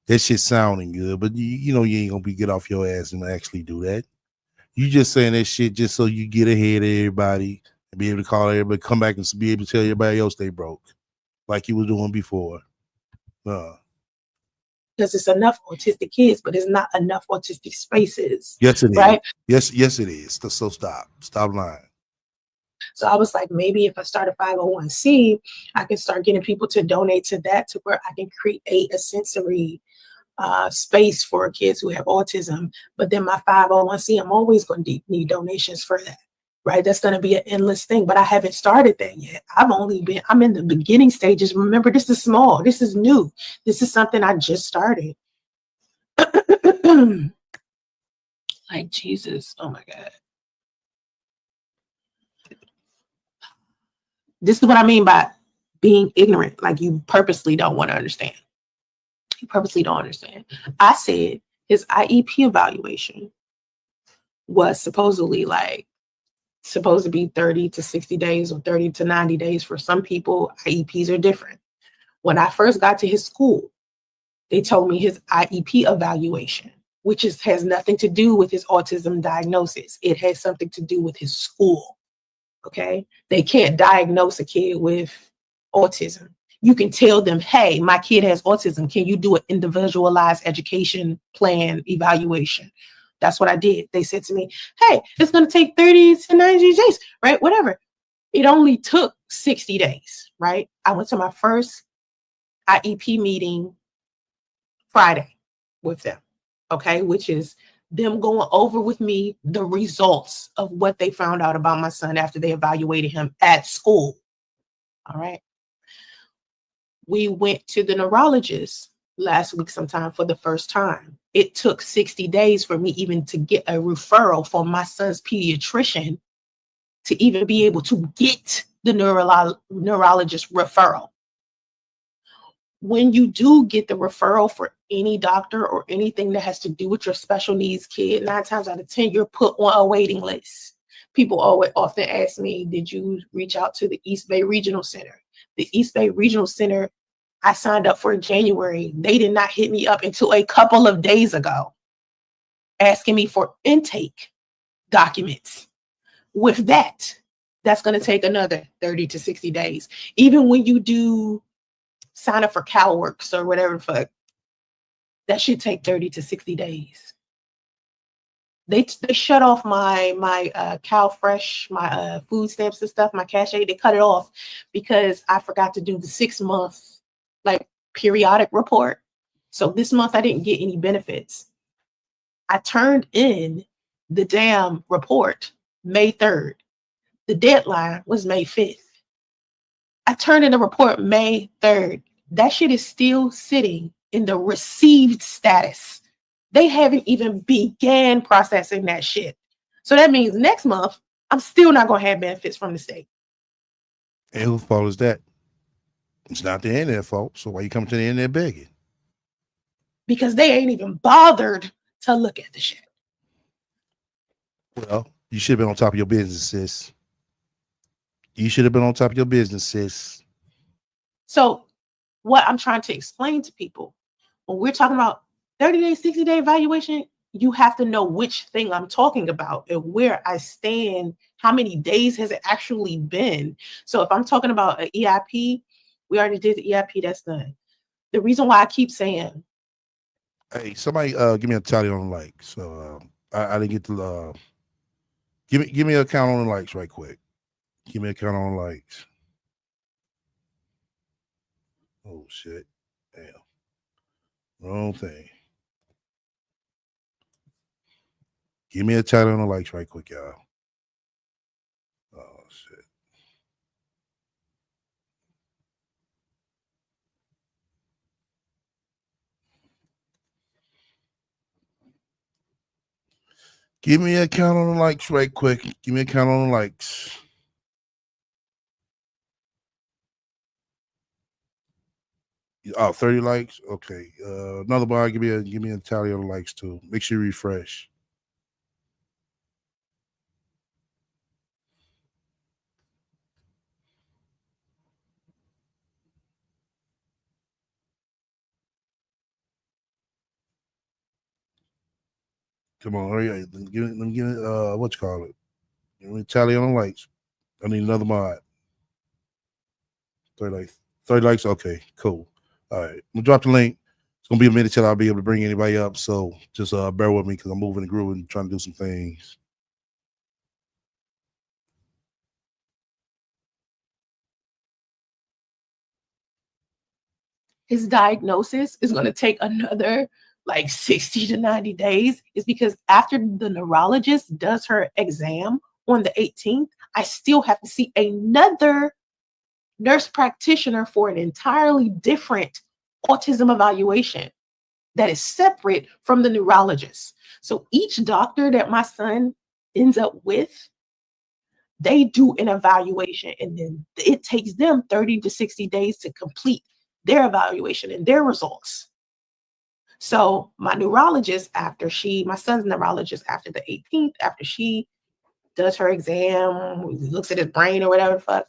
That shit sounding good, but you ain't gonna get off your ass and actually do that. You just saying that shit just so you get ahead of everybody and be able to call everybody, come back and be able to tell everybody else they broke, like you was doing before. Because it's enough autistic kids, but it's not enough autistic spaces. Yes, it right? is. Yes, it is. So stop lying. So I was like, maybe if I start a 501c, I can start getting people to donate to that, to where I can create a sensory space for kids who have autism. But then my 501c, I'm always going to need donations for that. Right? That's going to be an endless thing, but I haven't started that yet. I'm in the beginning stages. Remember, this is small. This is new. This is something I just started. Like, Jesus. Oh my God. This is what I mean by being ignorant. Like, you purposely don't want to understand. You purposely don't understand. I said his IEP evaluation was supposed to be 30 to 60 days or 30 to 90 days. For some people, IEPs are different. When I first got to his school, they told me his IEP evaluation, which has nothing to do with his autism diagnosis. It has something to do with his school. Okay? They can't diagnose a kid with autism. You can tell them, hey, my kid has autism. Can you do an individualized education plan evaluation? That's what I did. They said to me, hey, it's going to take 30 to 90 days, right? Whatever. It only took 60 days, right? I went to my first IEP meeting Friday with them, okay? Which is them going over with me the results of what they found out about my son after they evaluated him at school, all right? We went to the neurologist last week sometime for the first time. It took 60 days for me even to get a referral from my son's pediatrician to even be able to get the neurologist referral. When you do get the referral for any doctor or anything that has to do with your special needs kid, 9 times out of 10, you're put on a waiting list. People often ask me, did you reach out to the East Bay Regional Center? The East Bay Regional Center, I signed up for in January. They did not hit me up until a couple of days ago, asking me for intake documents. With that, that's going to take another 30 to 60 days. Even when you do sign up for CalWorks or whatever, that should take 30 to 60 days. They shut off my CalFresh, my food stamps and stuff, my cash aid. They cut it off because I forgot to do the 6-month periodic report. So this month I didn't get any benefits. I turned in the damn report May 3rd. The deadline was May 5th. I turned in a report May 3rd. That shit is still sitting in the received status. They haven't even began processing that shit. So that means next month, I'm still not going to have benefits from the state. And whose fault is that? It's not the internet fault. So why you come to the internet begging? Because they ain't even bothered to look at the shit. Well, you should have been on top of your business, sis. You should have been on top of your business, sis. So what I'm trying to explain to people, when we're talking about 30-day, 60-day evaluation, you have to know which thing I'm talking about and where I stand, how many days has it actually been. So if I'm talking about an EIP, we already did the EIP, that's done. The reason why I keep saying, hey, somebody give me a tally on the likes. So I didn't get to give me a count on the likes right quick. Give me a count on the likes. Oh shit. Damn. Wrong thing. Give me a tally on the likes right quick, y'all. Oh shit. Give me a count on the likes right quick. Give me a count on the likes. Oh, 30 likes. Okay. Another bar. Give me a tally on the likes too. Make sure you refresh. Come on, hurry up. Let me give it what you call it. Give me a tally on the likes. I need another mod. 30 likes. Okay, cool. All right. I'm gonna drop the link. It's gonna be a minute till I'll be able to bring anybody up. So just bear with me because I'm moving and grooving, trying to do some things. his diagnosis is going to take another 60 to 90 days is because after the neurologist does her exam on the 18th, I still have to see another nurse practitioner for an entirely different autism evaluation that is separate from the neurologist. So each doctor that my son ends up with, they do an evaluation and then it takes them 30 to 60 days to complete their evaluation and their results. So my neurologist, my son's neurologist after the 18th, after she does her exam, looks at his brain or whatever the fuck,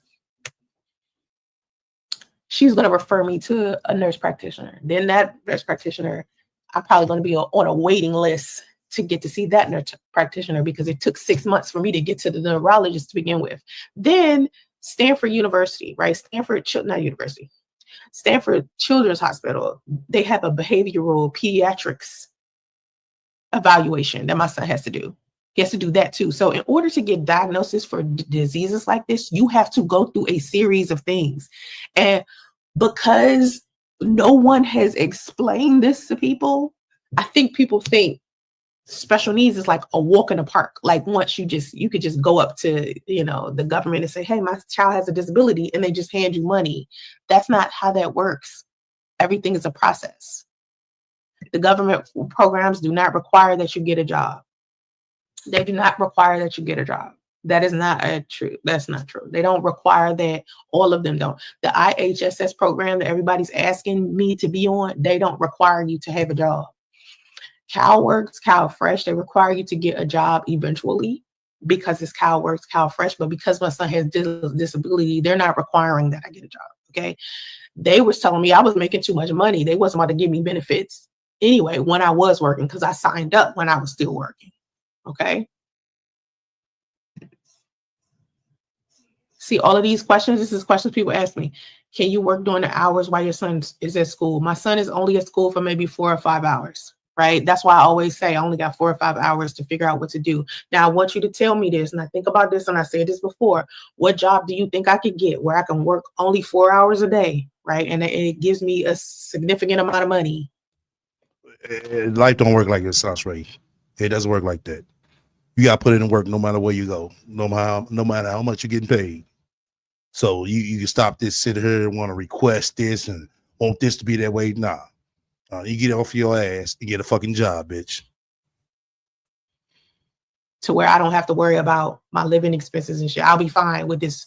she's going to refer me to a nurse practitioner. Then that nurse practitioner, I'm probably going to be on a waiting list to get to see that nurse practitioner because it took 6 months for me to get to the neurologist to begin with. Then Stanford University, right? Stanford Children's Hospital, they have a behavioral pediatrics evaluation that my son has to do. He has to do that too. So in order to get diagnosis for diseases like this, you have to go through a series of things. And because no one has explained this to people, I think people think special needs is like a walk in the park. Like once you could just go up to, the government and say, hey, my child has a disability, and they just hand you money. That's not how that works. Everything is a process. The government programs do not require that you get a job. They do not require that you get a job. That is not true. That's not true. They don't require that. All of them don't. The IHSS program that everybody's asking me to be on, they don't require you to have a job. CalWorks, CalFresh, they require you to get a job eventually because it's CalWorks, CalFresh. But because my son has disability, they're not requiring that I get a job. Okay. They was telling me I was making too much money. They wasn't about to give me benefits anyway when I was working, because I signed up when I was still working. Okay. See, all of these questions, this is questions people ask me. Can you work during the hours while your son is at school? My son is only at school for maybe 4 or 5 hours, right? That's why I always say I only got 4 or 5 hours to figure out what to do. Now, I want you to tell me this, and I think about this, and I said this before. What job do you think I could get where I can work only 4 hours a day, right? And it gives me a significant amount of money. Life don't work like it sounds, right? It doesn't work like that. You got to put in work no matter where you go, no matter how much you're getting paid. So you can stop this, sit here and want to request this and want this to be that way. Nah, you get off your ass and get a fucking job, bitch. To where I don't have to worry about my living expenses and shit. I'll be fine with this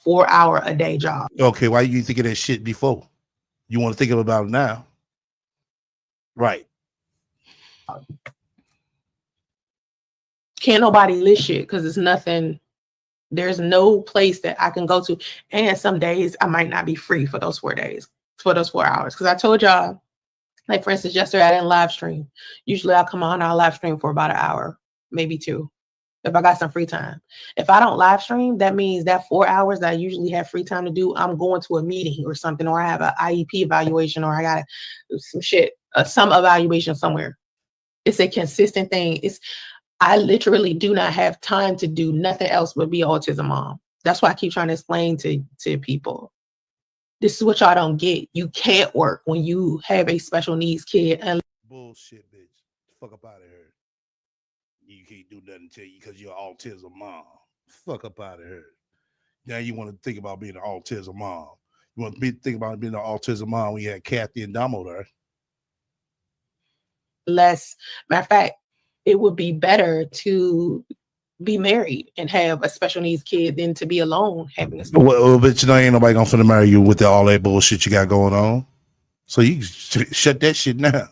4-hour a day job. Okay, why you think of that shit before? You want to think about it now, right? Can't nobody list shit because it's nothing. There's no place that I can go to. And some days I might not be free for those 4 days, for those 4 hours. Because I told y'all, like for instance, yesterday I didn't live stream. Usually I'll come on, I'll live stream for about an hour, maybe 2, if I got some free time. If I don't live stream, that means that 4 hours that I usually have free time to do, I'm going to a meeting or something, or I have an IEP evaluation, or I got some shit, some evaluation somewhere. It's a consistent thing. I literally do not have time to do nothing else but be an autism mom. That's why I keep trying to explain to people. This is what y'all don't get. You can't work when you have a special needs kid. And bullshit, bitch. Fuck up out of here. You can't do nothing to you because you're an autism mom. Fuck up out of here. Now you want to think about being an autism mom. You want to think about being an autism mom when you had Kathy and Damo there. matter of fact, it would be better to be married and have a special needs kid than to be alone having a special well, but you know, ain't nobody gonna finna marry you with all that bullshit you got going on. So you shut that shit down.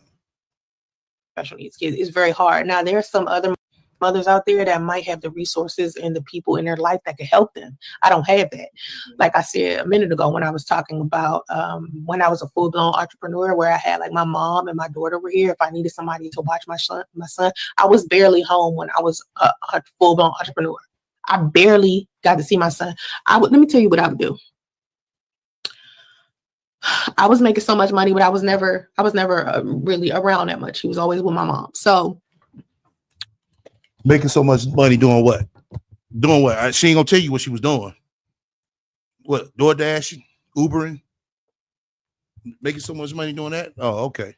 Special needs kids. It's very hard. Now, there are some other mothers out there that might have the resources and the people in their life that can help them. I don't have that. Like I said a minute ago when I was talking about when I was a full-blown entrepreneur, where I had like my mom and my daughter were here. If I needed somebody to watch my son, I was barely home when I was a full-blown entrepreneur. I barely got to see my son. Let me tell you what I would do. I was making so much money, but I was never really around that much. He was always with my mom. So making so much money doing what? Doing what? She ain't gonna tell you what she was doing. What? DoorDash, Ubering, making so much money doing that? Oh, okay.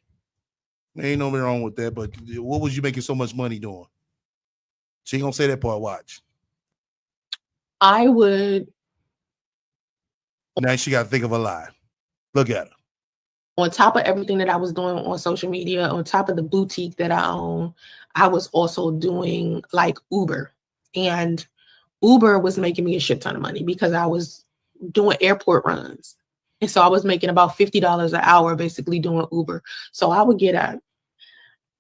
There ain't nothing wrong with that. But what was you making so much money doing? She ain't gonna say that part. Watch. I would. Now she got to think of a lie. Look at her. On top of everything that I was doing on social media, on top of the boutique that I own, I was also doing like Uber. And Uber was making me a shit ton of money because I was doing airport runs. And so I was making about $50 an hour basically doing Uber. So I would get up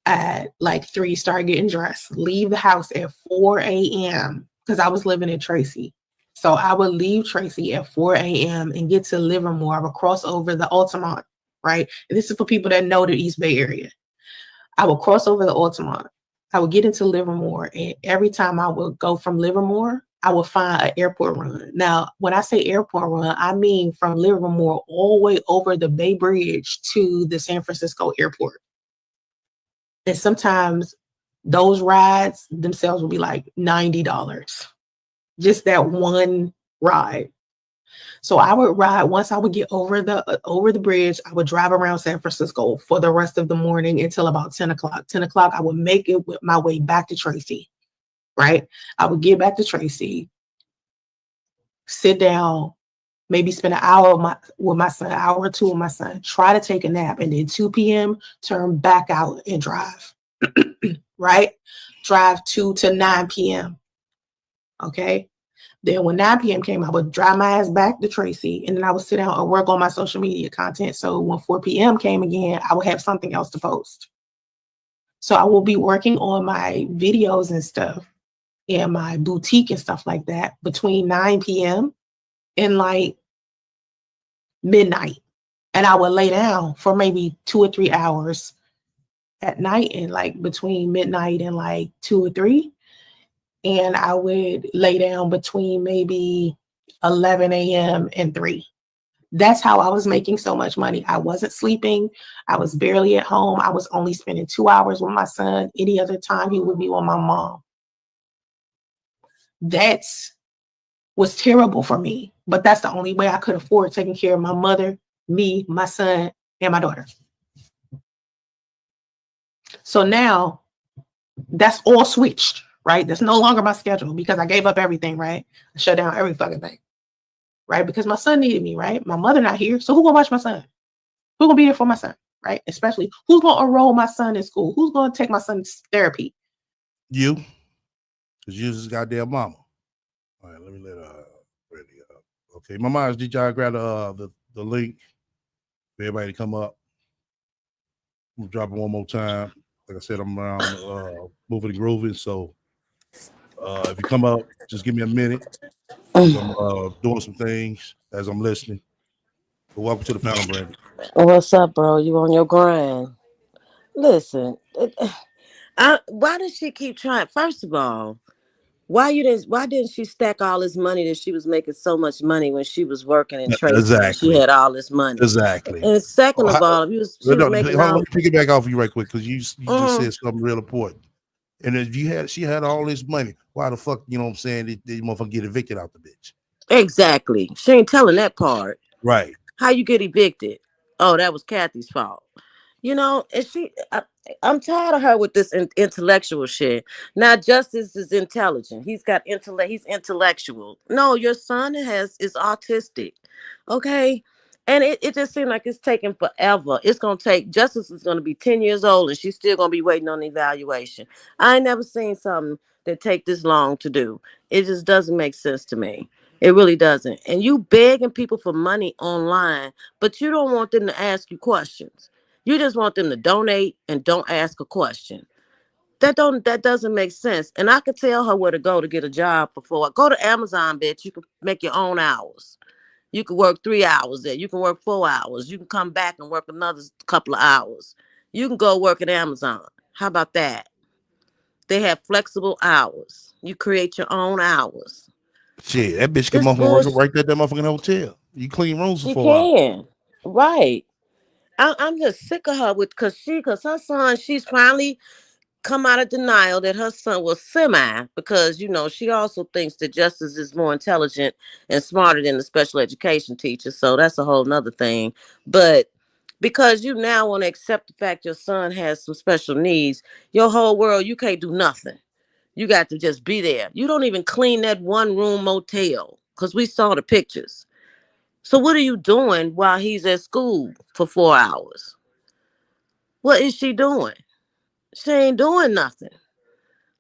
at like 3, start getting dressed, leave the house at 4 a.m. because I was living in Tracy. So I would leave Tracy at 4 a.m. and get to Livermore. I would cross over the Altamont, right? And this is for people that know the East Bay area. I would cross over the Altamont. I would get into Livermore. And every time I would go from Livermore, I would find an airport run. Now, when I say airport run, I mean from Livermore all the way over the Bay Bridge to the San Francisco airport. And sometimes those rides themselves would be like $90. Just that one ride. So I would ride. Once I would get over the bridge, I would drive around San Francisco for the rest of the morning until about 10 o'clock. 10 o'clock, I would make it with my way back to Tracy, right? I would get back to Tracy, sit down, maybe spend an hour with my son, an hour or two with my son, try to take a nap, and then 2 p.m. turn back out and drive. Right? Drive 2 to 9 p.m. Okay. Then when 9 p.m. came, I would drive my ass back to Tracy, and then I would sit down and work on my social media content. So when 4 p.m. came again, I would have something else to post. So I will be working on my videos and stuff and my boutique and stuff like that between 9 p.m. and like midnight. And I would lay down for maybe 2 or 3 hours at night, and like between midnight and like 2 or 3. And I would lay down between maybe 11 a.m. and 3. That's how I was making so much money. I wasn't sleeping. I was barely at home. I was only spending 2 hours with my son. Any other time he would be with my mom. That was terrible for me, but that's the only way I could afford taking care of my mother, me, my son, and my daughter. So now that's all switched, right? That's no longer my schedule because I gave up everything, right? I shut down every fucking thing, right? Because my son needed me, right? My mother not here, so who gonna watch my son? Who gonna be there for my son, right? Especially who's gonna enroll my son in school? Who's gonna take my son's therapy? You, because you're his goddamn mama. All right, let me let ready up. Okay, my mind, did y'all grab the link for everybody to come up? I'm gonna drop it one more time. Like I said, I'm around moving and grooving. So if you come up, just give me a minute. I'm doing some things as I'm listening. But welcome to the panel, Brandy. What's up, bro? You on your grind? Listen, why does she keep trying? First of all, why didn't she stack all this money that she was making so much money when she was working in Tracy and she Exactly. had all this money? Exactly. And second Oh, of all, she was making hold on, all. let me pick it back off you right quick because you just said something real important. And if she had all this money, why the fuck, you know what I'm saying, the motherfucker get evicted out the bitch? Exactly. She ain't telling that part. Right. How you get evicted? Oh, that was Kathy's fault. And I'm tired of her with this intellectual shit. Now, Justice is intelligent. He's got intellect. He's intellectual. No, your son is autistic. Okay. And it just seems like it's taking forever. It's going to take, Justice is going to be 10 years old and she's still going to be waiting on the evaluation. I ain't never seen something that take this long to do. It just doesn't make sense to me. It really doesn't. And you begging people for money online, but you don't want them to ask you questions. You just want them to donate and don't ask a question. That doesn't make sense. And I could tell her where to go to get a job before. Go to Amazon, bitch. You can make your own hours. You can work 3 hours there. You can work 4 hours. You can come back and work another couple of hours. You can go work at Amazon. How about that? They have flexible hours. You create your own hours. Shit, that bitch can This motherfucking work bullshit. right there at that motherfucking hotel. You clean rooms for She 4 hours. can. Right. I'm just sick of her because her son, she's finally come out of denial that her son was because she also thinks that Justice is more intelligent and smarter than the special education teacher. So that's a whole nother thing. But because you now want to accept the fact your son has some special needs, your whole world, you can't do nothing. You got to just be there. You don't even clean that one room motel because we saw the pictures. So what are you doing while he's at school for 4 hours? What is she doing? She ain't doing nothing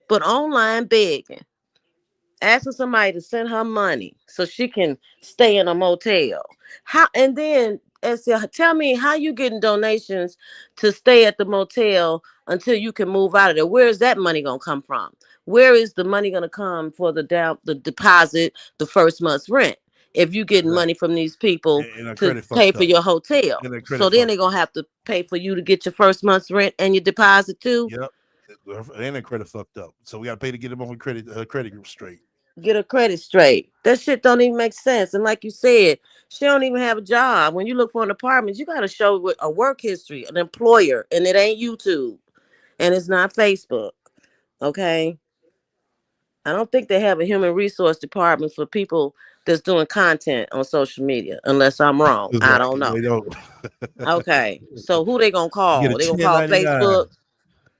but online begging, asking somebody to send her money so she can stay in a motel. How and then tell me how you getting donations to stay at the motel until you can move out of there. Where is that money gonna come from? Where is the money gonna come for the deposit, the first month's rent? If you getting Right. money from these people And her to credit pay fucked for up. your hotel. And her So credit then fucked they're up. gonna have to pay for you to get your first month's rent and your deposit too. Yep. And her credit fucked up. So we got to pay to get them on her credit group straight. Get her credit straight. That shit don't even make sense. And like you said, she don't even have a job. When you look for an apartment, you got to show a work history, an employer, and it ain't YouTube, and it's not Facebook. Okay, I don't think they have a human resource department for people that's doing content on social media, unless I'm wrong. I don't Exactly. know. They don't. Okay, so who they gonna You get call? a They gonna call 1099. Facebook?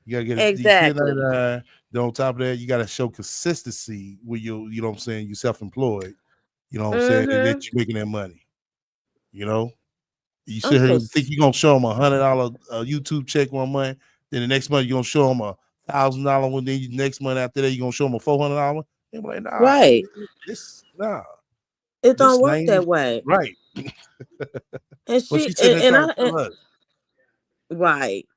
You gotta get the Exactly. 1099. Then on top of that, you gotta show consistency with you know what I'm saying, you self-employed. You know what I'm saying? And Mm-hmm. that you making that money. You know, you I'm sit here so and think you're gonna show them $100 YouTube check one month, then the next month you're gonna show them $1,000 one day. Next month after that, you're gonna show them $400. They're like, nah, right. nah, It don't this work ain't that way. right. And But she she said they're and trying I to tell us. right.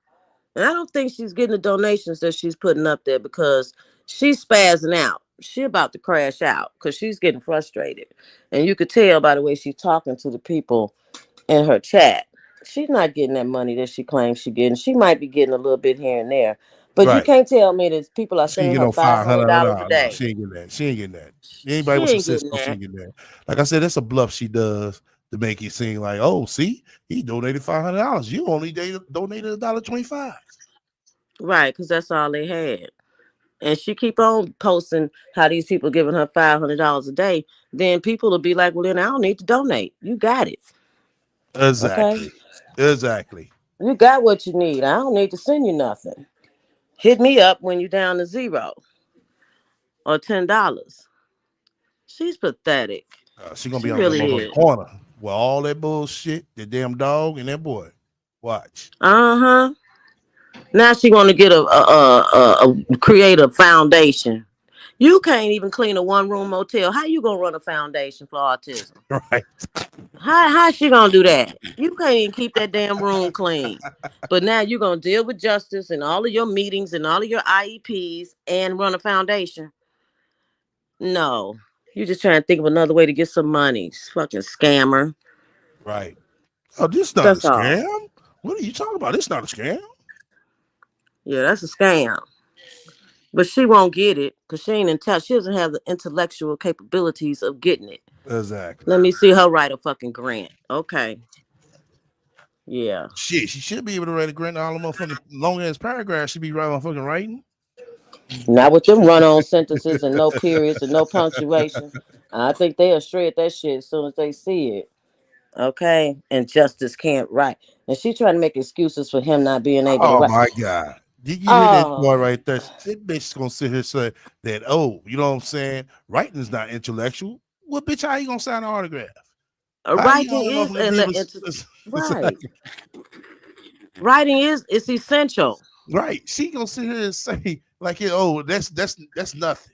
And I don't think she's getting the donations that she's putting up there because she's spazzing out. She about to crash out because she's getting frustrated. And you could tell by the way she's talking to the people in her chat. She's not getting that money that she claims she's getting. She might be getting a little bit here and there. But you Right. can't tell me that people are She ain't sending getting her no 500. $500 a No, day. she ain't getting that. She ain't getting that. She Anybody with ain't success, getting she that. ain't getting that. Like I said, that's a bluff she does to make it seem like, oh, see, he donated $500. You only donated $1.25. Right, because that's all they had. And she keep on posting how these people giving her $500 a day. Then people will be like, well, then I don't need to donate. You got it. Okay. Exactly. Exactly. You got what you need. I don't need to send you nothing. Hit me up when you're down to $0 or $10. She's pathetic. She gonna She be on the really motherfucking is. corner with all that bullshit, the damn dog and that boy. Watch. Uh-huh. Now she want to get a create a foundation. You can't even clean a one-room motel. How you gonna run a foundation for autism? Right. How she gonna do that? You can't even keep that damn room clean. But now you're gonna deal with justice and all of your meetings and all of your IEPs and run a foundation. No. You just trying to think of another way to get some money. Fucking scammer. Right. Oh, this not a That's all. scam. What are you talking about? This not a scam. Yeah, that's a scam. But she won't get it because she ain't in touch. She doesn't have the intellectual capabilities of getting it. Exactly. Let me see her write a fucking grant. Okay. Yeah. Shit, she should be able to write a grant all the motherfucking long ass paragraph. She be writing fucking writing. Not with them run-on sentences and no periods and no punctuation. I think they'll shred that shit as soon as they see it. Okay? And Justice can't write. And she trying to make excuses for him not being able to Oh write. my God. You hear that boy Oh, right there? That bitch gonna sit here and say that, oh, you know what I'm saying? Writing is not intellectual. Well, bitch, how you gonna sign an autograph? How you writing gonna is motherfucking be able right. Writing is it's essential. right. She gonna sit here and say, like, oh, that's nothing.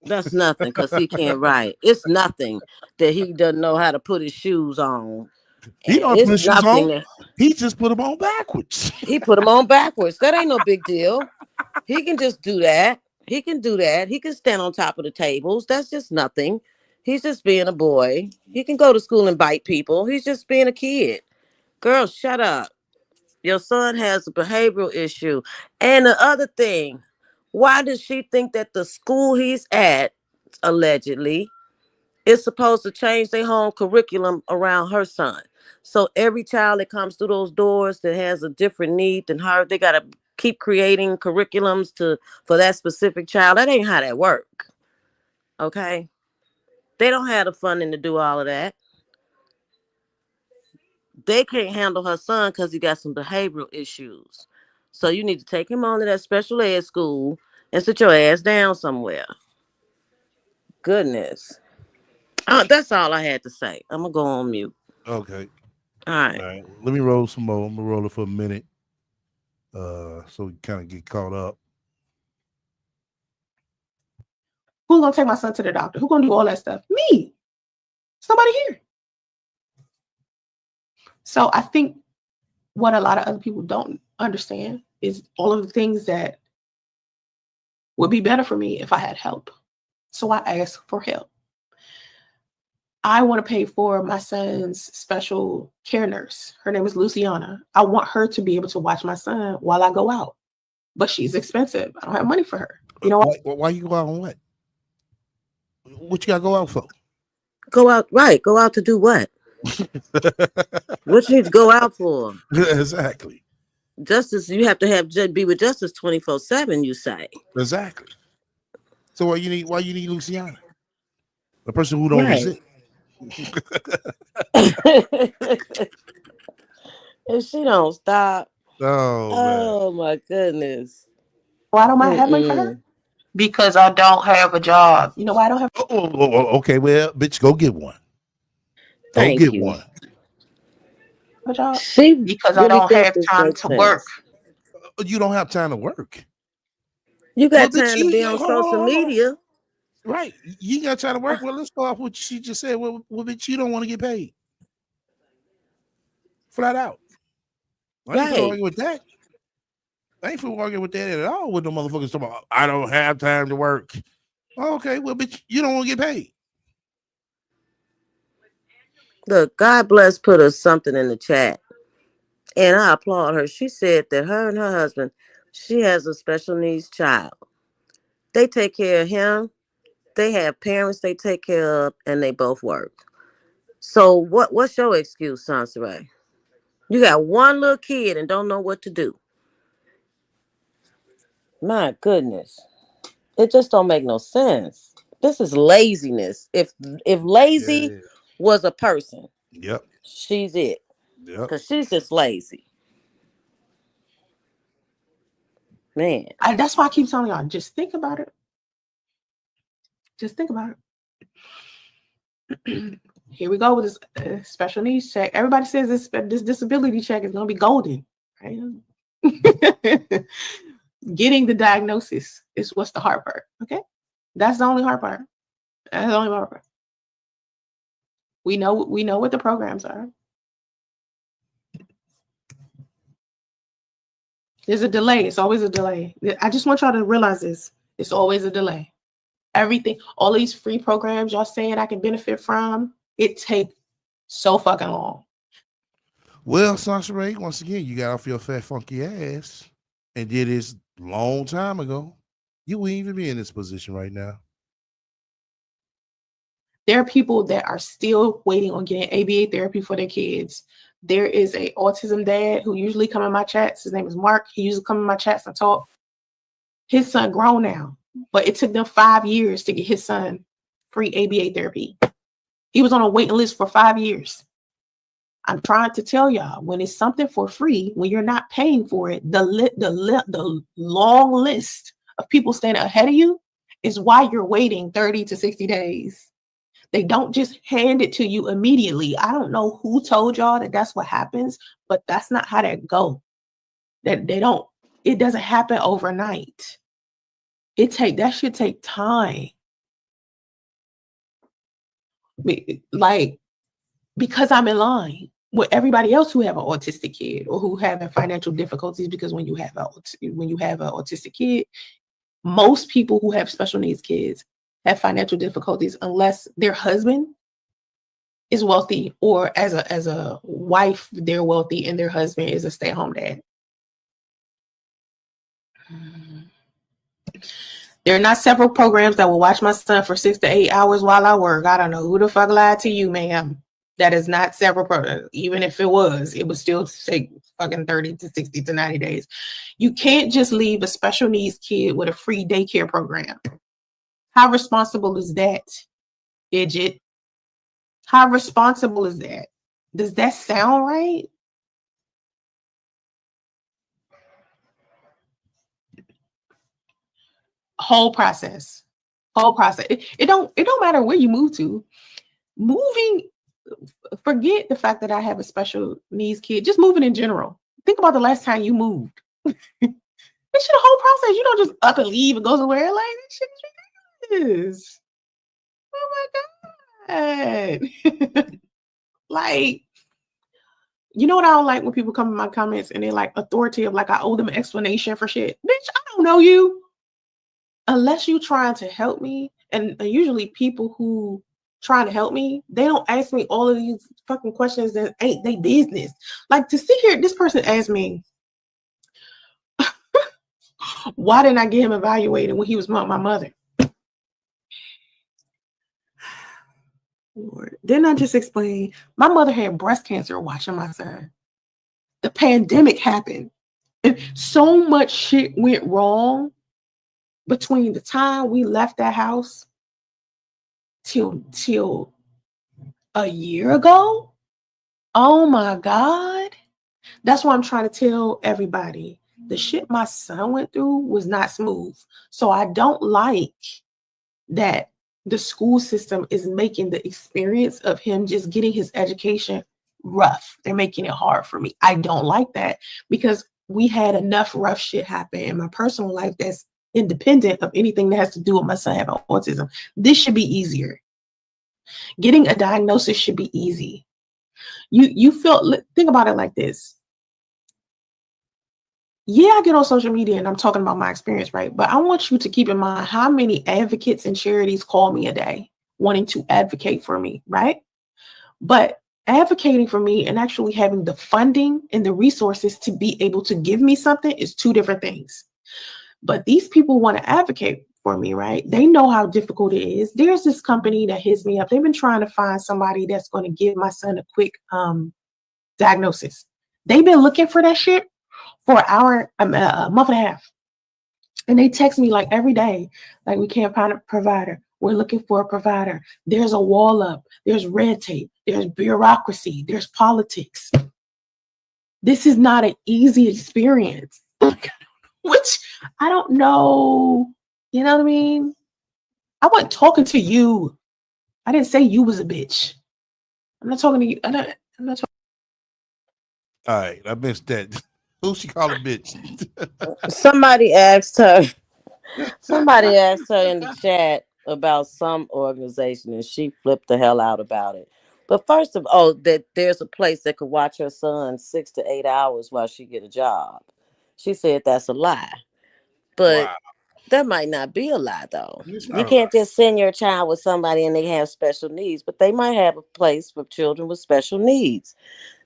That's nothing because he can't write. It's nothing that he doesn't know how to put his shoes on. He don't put It's his shoes on. nothing that He just put them on backwards. he put them on backwards. That ain't no big deal. He can just do that. He can do that. He can stand on top of the tables. That's just nothing. He's just being a boy. He can go to school and bite people. He's just being a kid. Girl, shut up. Your son has a behavioral issue. And the other thing, why does she think that the school he's at, allegedly, is supposed to change their home curriculum around her son? So every child that comes through those doors that has a different need than her, they gotta keep creating curriculums for that specific child. That ain't how that work. Okay? They don't have the funding to do all of that. They can't handle her son because he got some behavioral issues. So you need to take him on to that special ed school and sit your ass down somewhere. Goodness. That's all I had to say. I'm gonna go on mute. Okay. All All right. right. Let me roll some more. I'm gonna roll it for a minute. So we kind of get caught up. Who's gonna take my son to the doctor? Who's gonna do all that stuff? Me. Somebody here. So I think what a lot of other people don't understand is all of the things that would be better for me if I had help. So I ask for help. I want to pay for my son's special care nurse. Her name is Luciana. I want her to be able to watch my son while I go out. But she's expensive. I don't have money for her. You know what? Why you go out on what? What you gotta go out for? Go out, right. Go out to do what? What you need to go out for? Exactly. Justice, you have to be with justice 24/7, you say. Exactly. So why you need Luciana? The person who don't Right. resist. And she don't stop. Oh man. Oh my goodness. Why don't I have money for her? Because I don't have a job. You know why I don't have Okay, well, bitch, go get one. Go Thank get you. one. a job? She Because I really don't thinks have this time makes to work. sense. You don't have time to work. You Well, got bitch, time to be on social media. Right. You ain't got time to work. Well, let's go off what she just said. Well, bitch, you don't want to get paid. Flat out. I ain't finna Right. argue with that. I ain't finna argue with that at all with no motherfuckers talking about, I don't have time to work. Okay, well, bitch, you don't want to get paid. Look, God bless put us something in the chat. And I applaud her. She said that her and her husband, she has a special needs child. They take care of him. They have parents they take care of, and they both work. So what's your excuse, Sansaray? You got one little kid and don't know what to do. My goodness. It just don't make no sense. This is laziness. If lazy Yeah. was a person, Yep. she's it. Yep. Cause she's just lazy. Man. That's why I keep telling y'all, just think about it. Just think about it. Here we go with this special needs check. Everybody says this disability check is going to be golden. Right? Getting the diagnosis is what's the hard part. Okay, that's the only hard part. That's the only hard part. We know what the programs are. There's a delay. It's always a delay. I just want y'all to realize this. It's always a delay. Everything, all these free programs y'all saying I can benefit from, it take so fucking long. Well, Sasha Ray, once again, you got off your fat funky ass and did this long time ago. You wouldn't even be in this position right now. There are people that are still waiting on getting ABA therapy for their kids. There is a autism dad who usually come in my chats. His name is Mark. He usually come in my chats and talk. His son grown now, but it took them 5 years to get his son free ABA therapy. He was on a waiting list for 5 years. I'm trying to tell y'all, when it's something for free, when you're not paying for it, the long list of people standing ahead of you is why you're waiting 30 to 60 days. They don't just hand it to you immediately. I don't know who told y'all that that's what happens, but that's not how that go. That they don't. It doesn't happen overnight. That should take time. Like, because I'm in line with everybody else who have an autistic kid or who having financial difficulties, because when you have an autistic kid, most people who have special needs kids have financial difficulties unless their husband is wealthy, or as a wife they're wealthy and their husband is a stay-at-home dad. There are not several programs that will watch my son for 6 to 8 hours while I work. I don't know who the fuck lied to you, ma'am. That is not several programs. Even if it was, it would still take fucking 30 to 60 to 90 days. You can't just leave a special needs kid with a free daycare program. How responsible is that, Idjit? How responsible is that? Does that sound right? Whole process. It don't matter where you move to. Moving, forget the fact that I have a special needs kid. Just moving in general. Think about the last time you moved. This shit a whole process. You don't just up and leave and go somewhere. Like, this shit is ridiculous. Oh my god. Like, you know what I don't like when people come in my comments and they're like authoritative, like I owe them an explanation for shit. Bitch, I don't know you. Unless you trying to help me, and usually people who trying to help me, they don't ask me all of these fucking questions that ain't they business. Like, to sit here, this person asked me, why didn't I get him evaluated when he was my mother? Lord, didn't I just explain? My mother had breast cancer watching my son. The pandemic happened, and so much shit went wrong between the time we left that house till a year ago. Oh my God. That's why I'm trying to tell everybody. The shit my son went through was not smooth. So I don't like that the school system is making the experience of him just getting his education rough. They're making it hard for me. I don't like that because we had enough rough shit happen in my personal life that's independent of anything that has to do with my son having autism. This should be easier. Getting a diagnosis should be easy. You feel, think about it like this. Yeah, I get on social media and I'm talking about my experience, right? But I want you to keep in mind how many advocates and charities call me a day wanting to advocate for me, right? But advocating for me and actually having the funding and the resources to be able to give me something is two different things. But these people want to advocate for me, right? They know how difficult it is. There's this company that hits me up. They've been trying to find somebody that's going to give my son a quick diagnosis. They've been looking for that shit for an hour, a month and a half. And they text me like every day, like, we can't find a provider. We're looking for a provider. There's a wall up. There's red tape. There's bureaucracy. There's politics. This is not an easy experience, which I don't know. You know what I mean? I wasn't talking to you. I didn't say you was a bitch. I'm not talking to you. I'm not talking. All right, I missed that. Who she call a bitch? Somebody asked her. Somebody asked her in the chat about some organization, and she flipped the hell out about it. But first of all, that there's a place that could watch her son 6 to 8 hours while she get a job. She said that's a lie, but Wow, that might not be a lie though. it's You not a lie. can't just send your child with somebody and they have special needs, but they might have a place for children with special needs.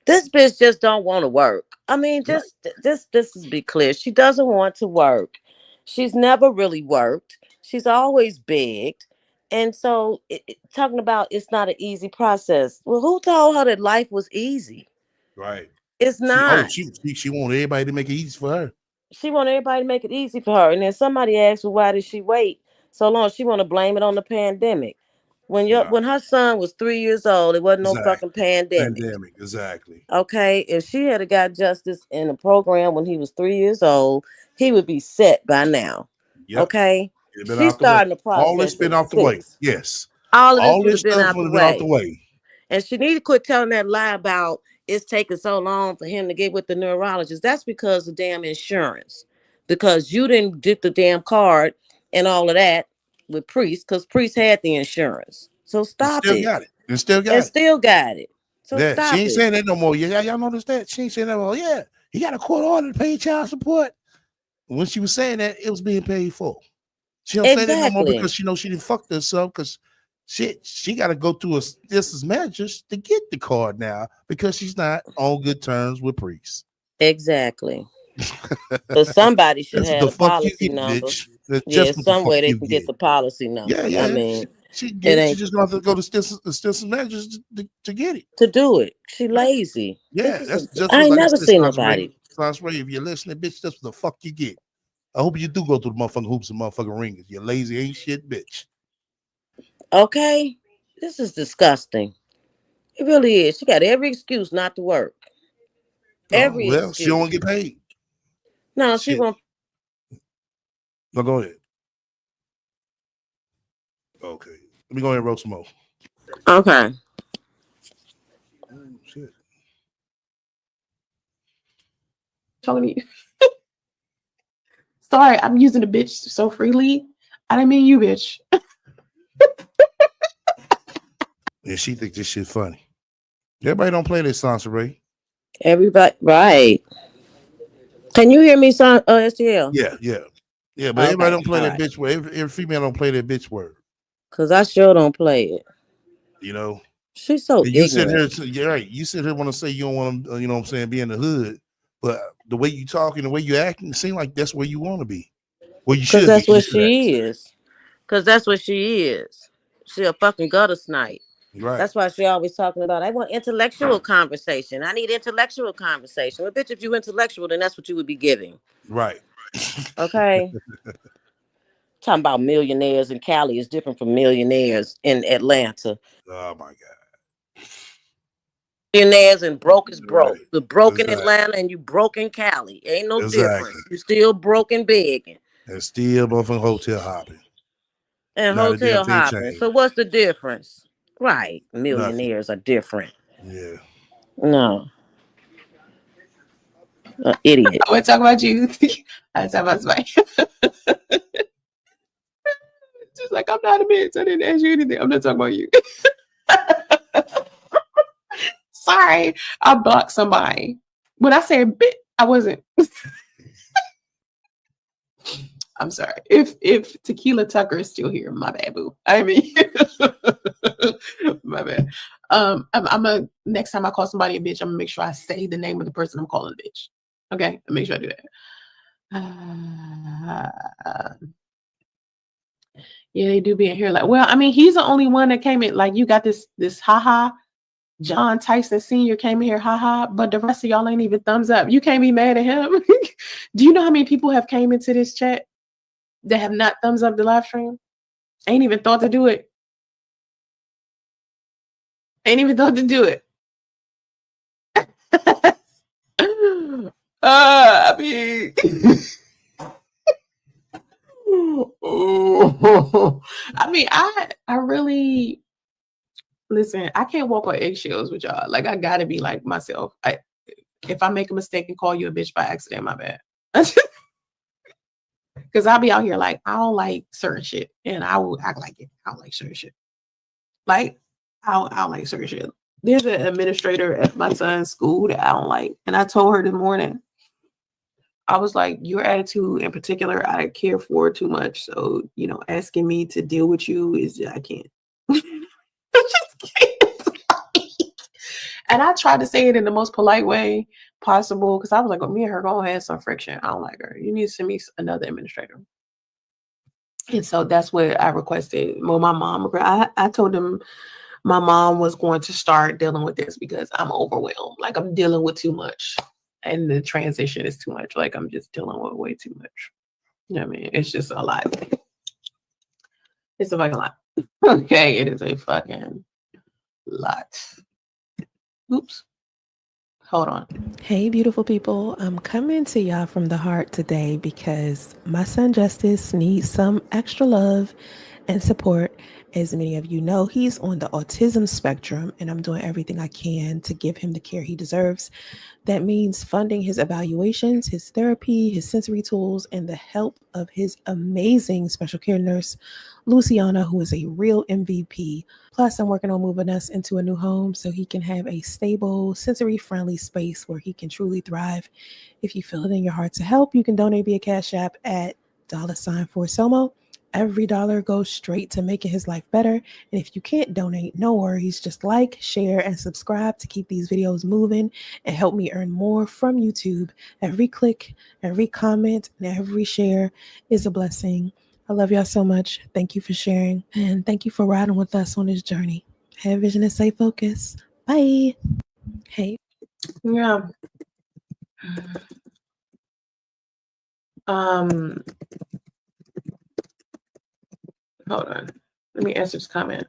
This bitch just don't want to work. I mean, Right, just is be clear. She doesn't want to work. She's never really worked. She's always begged. And so talking about it's not an easy process. Well, who told her that life was easy? right. It's She oh not. she want everybody to make it easy for her. She want everybody to make it easy for her. And then somebody asked, well, why did she wait so long? She want to blame it on the pandemic. Nah, When her son was 3 years old, it wasn't no exactly. fucking pandemic. Pandemic, exactly. Okay, if she had got justice in a program when he was 3 years old, he would be set by now. Yep, Okay, it been she's out the way. starting the All this process been at out the way. 6. Yes, All of this all would this have been stuff out would the have been out the way, way. and she need to quit telling that lie about it's taking so long for him to get with the neurologist. That's because of damn insurance, because you didn't get the damn card and all of that with Priest, because Priest had the insurance. So And stop still it, got it. And still and got it. still got it. So Yeah, she stop ain't it. saying that no more. Yeah, y'all notice that? She ain't saying that no more. Yeah, he got a court order to pay child support. When she was saying that, it was being paid for. She don't say that no more Exactly. because she knows she didn't fuck herself because she got to go through a distance measures to get the card now because she's not on good terms with Priest. Exactly. But somebody should That's what have the the fuck you policy get, number. bitch. That's Yeah, just what the some fuck way they you can get get. the policy Yeah, number. I yeah. mean, She it get it. She ain't just gonna have to go to distance measures to get it. to do it. She Right. lazy. Yeah, that's just I what, ain't like I never said, seen Sans Ray. nobody. Sans Ray, if you're listening, bitch, that's what the fuck you get. I hope you do go through the motherfucking hoops and motherfucking rings. You lazy ain't shit, bitch. Okay? This is disgusting. It really is. She got every excuse not to work. Oh Every well, she don't excuse. want to get paid. No, she Shit. won't. No, go ahead. Okay. Let me go ahead and roll some more. Okay. Oh, shit. Talking to you. Sorry, I'm using the bitch so freely. I didn't mean you, bitch. Yeah, she think this shit funny. Everybody don't play this Sansa Ray. Everybody, right. Can you hear me, son? STL? Yeah, yeah. Yeah, but everybody Okay. don't play All that right. bitch word. Every female don't play that bitch word. Because I sure don't play it. You know? She's so And you sit ignorant. here, you're right. You sit here want to say you don't want to, you know what I'm saying, be in the hood. But the way you talk and the way you acting, it seems like that's where you want to be. Well, you Because should be. that's You what should actually she say. is. Because that's what she is. She a fucking gutter snipe. Right, That's why she always talking about, I want intellectual conversation. I need intellectual conversation. Well, bitch, if you intellectual, then that's what you would be giving. right. Okay? Talking about millionaires in Cali is different from millionaires in Atlanta. Oh my God. Millionaires and broke is broke. Right. The broke in Exactly. Atlanta and you broke in Cali. Ain't no Exactly. difference. You still broke and begging And still motherfucking hotel hopping. and Not a damn hotel thing hopping. changed. So what's the difference? Right. Nothing. Millionaires are different. Yeah. No. Idiot. I want to talk about you. I talk about somebody. Just like, I'm not a bitch. I didn't ask you anything. I'm not talking about you. Sorry, I blocked somebody. When I said bitch, I wasn't. I'm sorry. If Tequila Tucker is still here, my bad, boo. I mean, my bad. I'm a next time I call somebody a bitch, I'm gonna make sure I say the name of the person I'm calling a bitch. Okay, make sure I do that. Yeah, they do be in here. Like, well, I mean, he's the only one that came in. Like, you got this haha. John Tyson Sr. came in here, haha, but the rest of y'all ain't even thumbs up. You can't be mad at him. Do you know how many people have came into this chat that have not thumbs up the live stream? Ain't even thought to do it. Ain't even thought to do it. I mean, I mean, I really listen. I can't walk on eggshells with y'all. Like, I gotta be like myself. If I make a mistake and call you a bitch by accident, my bad. Because I'll be out here like, I don't like certain shit, and I will act like it. I don't like certain shit. Like, I don't like certain shit. There's an administrator at my son's school that I don't like, and I told her this morning. I was like, your attitude in particular, I care for too much. So, asking me to deal with you I can't. I just can't. And I tried to say it in the most polite way possible because I was like, me and her gonna have some friction. I don't like her. You need to send me another administrator. And so that's what I requested. Well, my mom, I told them my mom was going to start dealing with this because I'm overwhelmed. Like, I'm dealing with too much. And the transition is too much. Like, I'm just dealing with way too much. You know what I mean? It's just a lot. It's a fucking lot. Okay, it is a fucking lot. Oops. Hold on. Hey, beautiful people. I'm coming to y'all from the heart today because my son Justice needs some extra love and support. As many of you know, he's on the autism spectrum, and I'm doing everything I can to give him the care he deserves. That means funding his evaluations, his therapy, his sensory tools, and the help of his amazing special care nurse, Luciana, who is a real MVP. Plus, I'm working on moving us into a new home so he can have a stable, sensory-friendly space where he can truly thrive. If you feel it in your heart to help, you can donate via Cash App at $4SOMO. Every dollar goes straight to making his life better. And if you can't donate, no worries. Just like, share, and subscribe to keep these videos moving and help me earn more from YouTube. Every click, every comment, and every share is a blessing. I love y'all so much. Thank you for sharing. And thank you for riding with us on this journey. Have vision and stay focused. Bye. Hey. Yeah. Hold on. Let me answer this comment.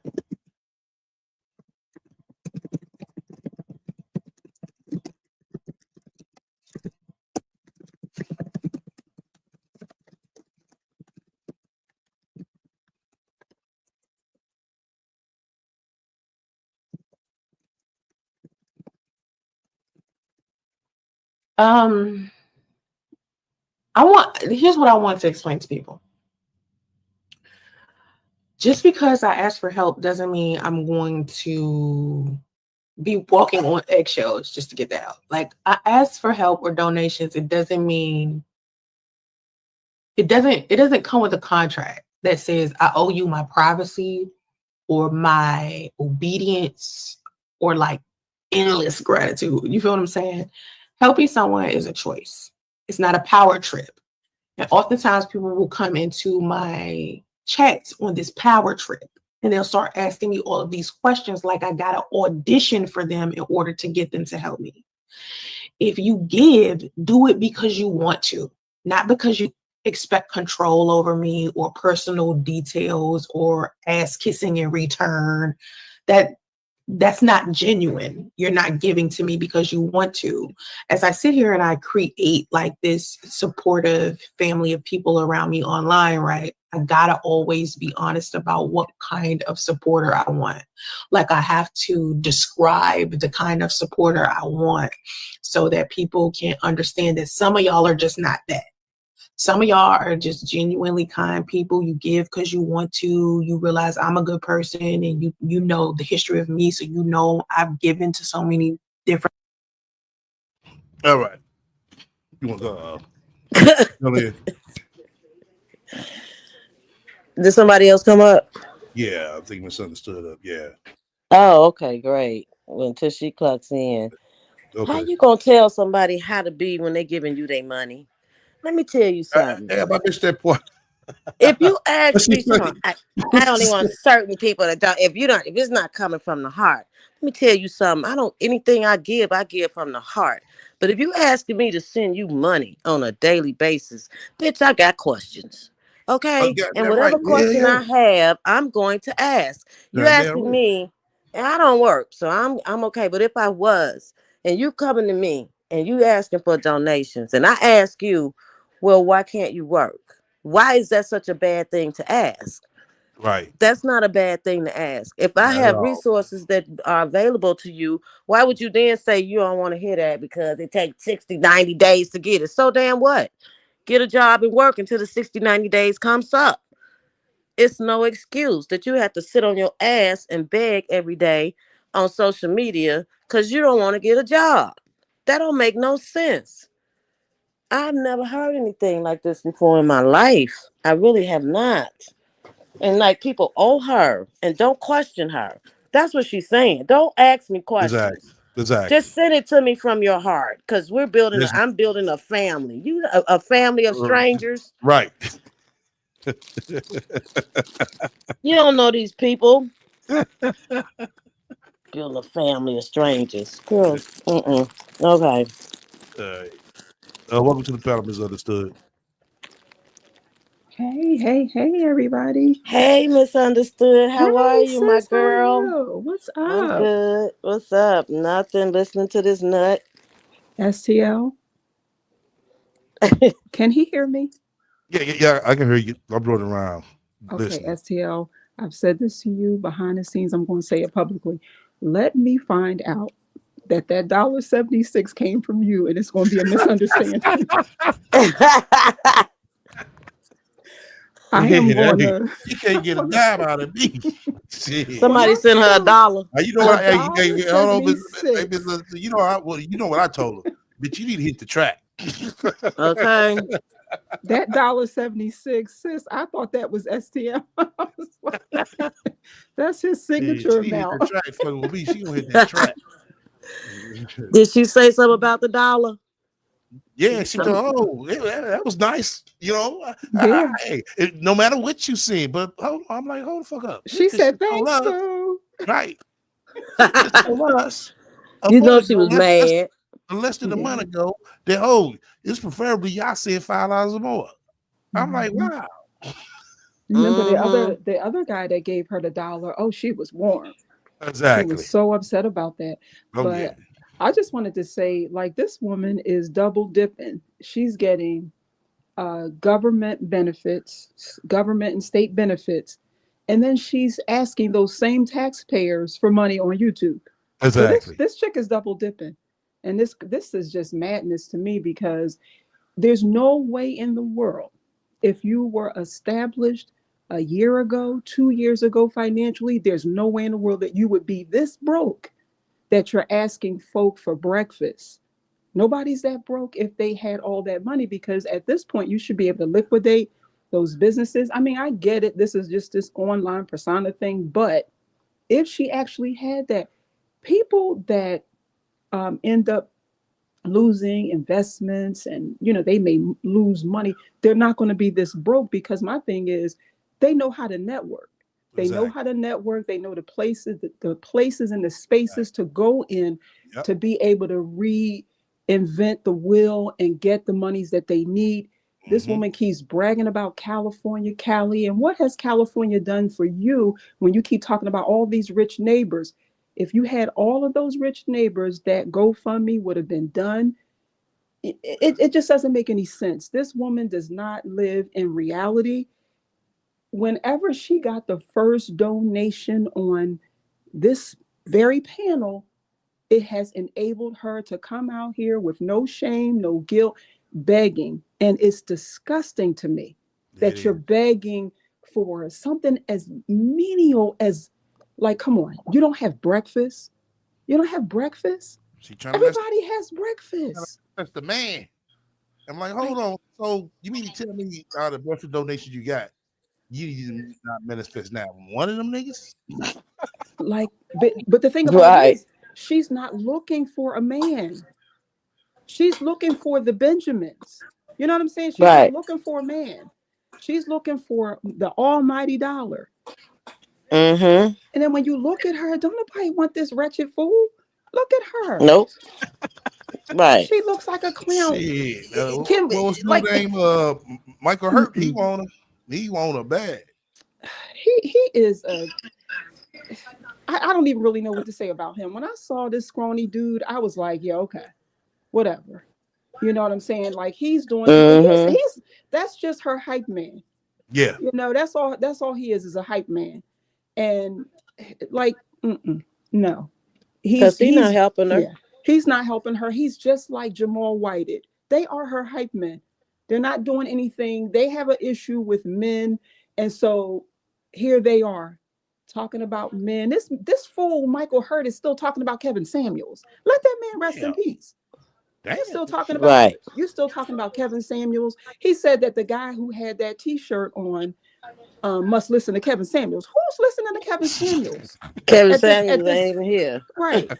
Here's what I want to explain to people. Just because I ask for help doesn't mean I'm going to be walking on eggshells just to get that out. Like, I ask for help or donations. It doesn't mean it doesn't come with a contract that says I owe you my privacy or my obedience or like endless gratitude. You feel what I'm saying? Helping someone is a choice. It's not a power trip. And oftentimes people will come into my chats on this power trip and they'll start asking me all of these questions like I got to audition for them in order to get them to help me. If you give, do it because you want to, not because you expect control over me or personal details or ass kissing in return. that's not genuine. You're not giving to me because you want to. As I sit here and I create like this supportive family of people around me online, right? I gotta always be honest about what kind of supporter I want. Like I have to describe the kind of supporter I want so that people can understand that some of y'all are just not that. Some of y'all are just genuinely kind people. You give because you want to. You realize I'm a good person, and you know the history of me, so you know I've given to so many different. All right. You want to go ahead? Did somebody else come up? Yeah, I think misunderstood up. Yeah. Oh, okay, great. Well, until she clocks in. How Okay. you gonna tell somebody how to be when they giving you their money? Let me tell you something. I missed that part. If you ask What's she me, say? I don't even want certain people that don't. If it's not coming from the heart, let me tell you something. I don't anything I give from the heart. But if you asking me to send you money on a daily basis, bitch, I got questions. Okay, and Goddamn right. whatever Yeah, question yeah. I have, I'm going to ask. You Goddamn asking right. me, and I don't work, so I'm okay. But if I was, and you coming to me and you asking for donations, and I ask you, well, why can't you work? Why is that such a bad thing to ask? Right. That's not a bad thing to ask. If I Not at have all. resources that are available to you, why would you then say you don't want to hear that because it takes 60, 90 days to get it? So damn what? Get a job and work until the 60, 90 days comes up. It's no excuse that you have to sit on your ass and beg every day on social media because you don't want to get a job. That don't make no sense. I've never heard anything like this before in my life. I really have not. And like people owe her and don't question her. That's what she's saying. Don't ask me Exactly. questions. Exactly. Just send it to me from your heart because There's, I'm building a family. A family of strangers. right. You don't know these people. Building a family of strangers. Girl, okay. Welcome to the panel, misunderstood. Hey, everybody. Hey, misunderstood. How are Hey, you, my sis, how are girl? you? What's I'm up? good. What's up? Nothing. Listening to this nut. STL, can he hear me? Yeah. I can hear you. I'm running around Okay, listening. STL, I've said this to you behind the scenes. I'm going to say it publicly. Let me find out that $1.76 came from you and it's going to be a misunderstanding. I am going Hey, to. you can't get a dime out of me. Shit. Well, Somebody that's sent her true. $1. You know A what? dollar Hold on, seventy hey, six. you know how, well, you know what I told her, but you need to hit the track. Okay. That $1.76, sis. I thought that was STL. That's his Yeah, signature she need to hit amount. that track. Fucking with me, she gonna hit that track. Did she say something about the dollar? Yeah, she was Some, like, oh, yeah, that was nice. You know, yeah. hey, no matter what you see, but hold on, I'm like, hold the fuck up. She This said, shit on thanks, us, boo. right? This on us. Of You know course, she was mad. the less than the Yeah. money go, then it's preferably y'all said $5 or more. I'm like, Mhm. wow. Remember Mm-hmm. the other guy that gave her $1? Oh, she was warm. She was Exactly. so upset about that. Oh yeah. But I just wanted to say, like, this woman is double dipping. She's getting government benefits, government and state benefits, and then she's asking those same taxpayers for money on YouTube. So this Exactly. this chick is double dipping, and this is just madness to me because there's no way in the world, if you were established a year ago, 2 years ago financially, there's no way in the world that you would be this broke that you're asking folk for breakfast. Nobody's that broke if they had all that money because at this point you should be able to liquidate those businesses. I mean, I get it. This is just this online persona thing, but if she actually had that, people that end up losing investments and they may lose money, they're not going to be this broke because my thing is they know how to network. They know Exactly. how to network. They know the places and the spaces Exactly. to go in Yep. to be able to reinvent the wheel and get the monies that they need. This Mm-hmm. woman keeps bragging about California, Cali, and what has California done for you when you keep talking about all these rich neighbors? If you had all of those rich neighbors, that GoFundMe would have been done. It just doesn't make any sense. This woman does not live in reality. Whenever she got the first donation on this very panel, it has enabled her to come out here with no shame, no guilt, begging. And it's disgusting to me that you're begging for something as menial as, like, come on, you don't have breakfast? You don't have breakfast? Everybody has breakfast. That's the man. I'm like, hold on. So you mean to tell me out of the breakfast donations you got, you did not manifest now one of them niggas? Like, but the thing about it is, she's not looking for a man. She's looking for the Benjamins. You know what I'm saying? She's not looking for a man. She's looking for the almighty dollar. Mm-hmm. And then when you look at her, don't nobody want this wretched fool? Look at her. Nope. Right. She looks like a clown. Shit. What was the name? Michael Hurt. He want a bag. He is a. I don't even really know what to say about him. When I saw this scrawny dude, I was like, yeah, okay, whatever. You know what I'm saying? Like, he's doing. He's that's just her hype man. Yeah. You know, that's all he is a hype man. And like, no. Because he's not helping her. Yeah, he's not helping her. He's just like Jamal Whited. They are her hype men. They're not doing anything. They have an issue with men. And so here they are talking about men. This fool, Michael Hurt, is still talking about Kevin Samuels. Let that man rest in peace. You're still talking about Kevin Samuels. He said that the guy who had that T-shirt on must listen to Kevin Samuels. Who's listening to Kevin Samuels? Kevin Samuels ain't even here. Right.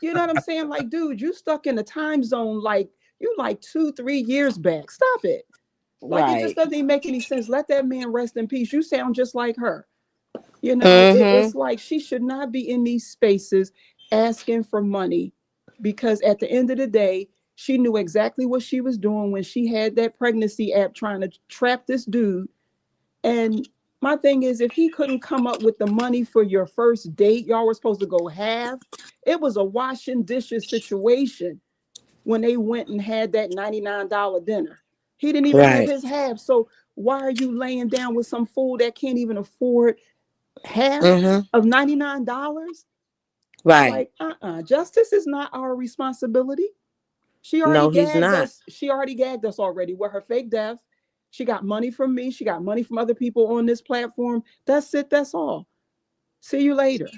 You know what I'm saying? Like, dude, you stuck in the time zone like you like 2-3 years back. Stop it. Like, it just doesn't even make any sense. Let that man rest in peace. You sound just like her. You know, it's like she should not be in these spaces asking for money, because at the end of the day, she knew exactly what she was doing when she had that pregnancy app trying to trap this dude. And my thing is, if he couldn't come up with the money for your first date, y'all were supposed to go half. It was a washing dishes situation when they went and had that $99 dinner. He didn't even have his half. So why are you laying down with some fool that can't even afford half of $99? Right. Like, justice is not our responsibility. She already gagged us. She already gagged us already with her fake death. She got money from me. She got money from other people on this platform. That's it. That's all. See you later.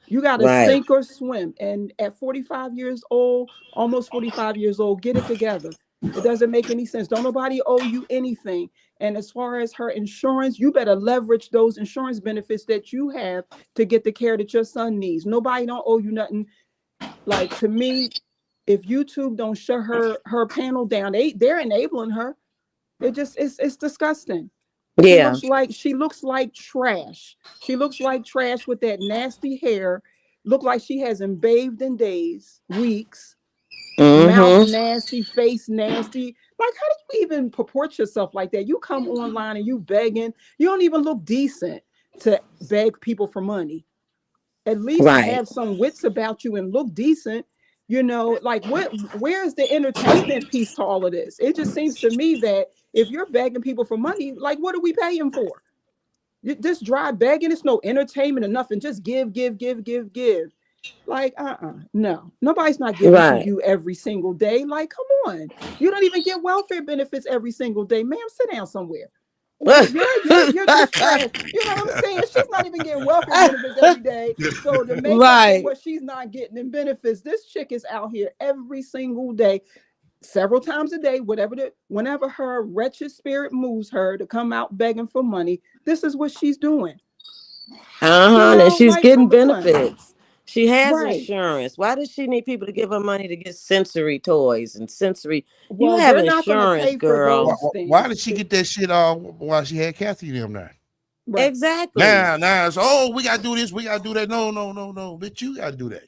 You got to sink or swim. And at 45 years old, almost 45 years old, get it together. It doesn't make any sense. Don't nobody owe you anything. And as far as her insurance, you better leverage those insurance benefits that you have to get the care that your son needs. Nobody don't owe you nothing. Like, to me, if YouTube don't shut her panel down, they're enabling her. It's disgusting. Yeah. She looks like trash. She looks like trash with that nasty hair. Look like she hasn't bathed in days, weeks. Mouth nasty, face nasty. Like, how do you even purport yourself like that? You come online and you begging. You don't even look decent to beg people for money. At least have some wits about you and look decent. You know, like, where's the entertainment piece to all of this? It just seems to me that if you're begging people for money, like, what are we paying for? This dry begging, it's no entertainment or nothing. Just give. Like, no, nobody's not giving to you every single day. Like, come on. You don't even get welfare benefits every single day. Ma'am, sit down somewhere. You're just trash. You know what I'm saying? She's not even getting welfare benefits every day. So to make up for what she's not getting in benefits, this chick is out here every single day, several times a day, whenever her wretched spirit moves her to come out begging for money, this is what she's doing. And she's getting benefits. She has insurance. Why does she need people to give her money to get sensory toys and sensory? You have insurance, girl. Why did she get that shit while she had Kathy and them there? Right. Exactly. Now, so we gotta do this, we gotta do that. No, bitch, you gotta do that.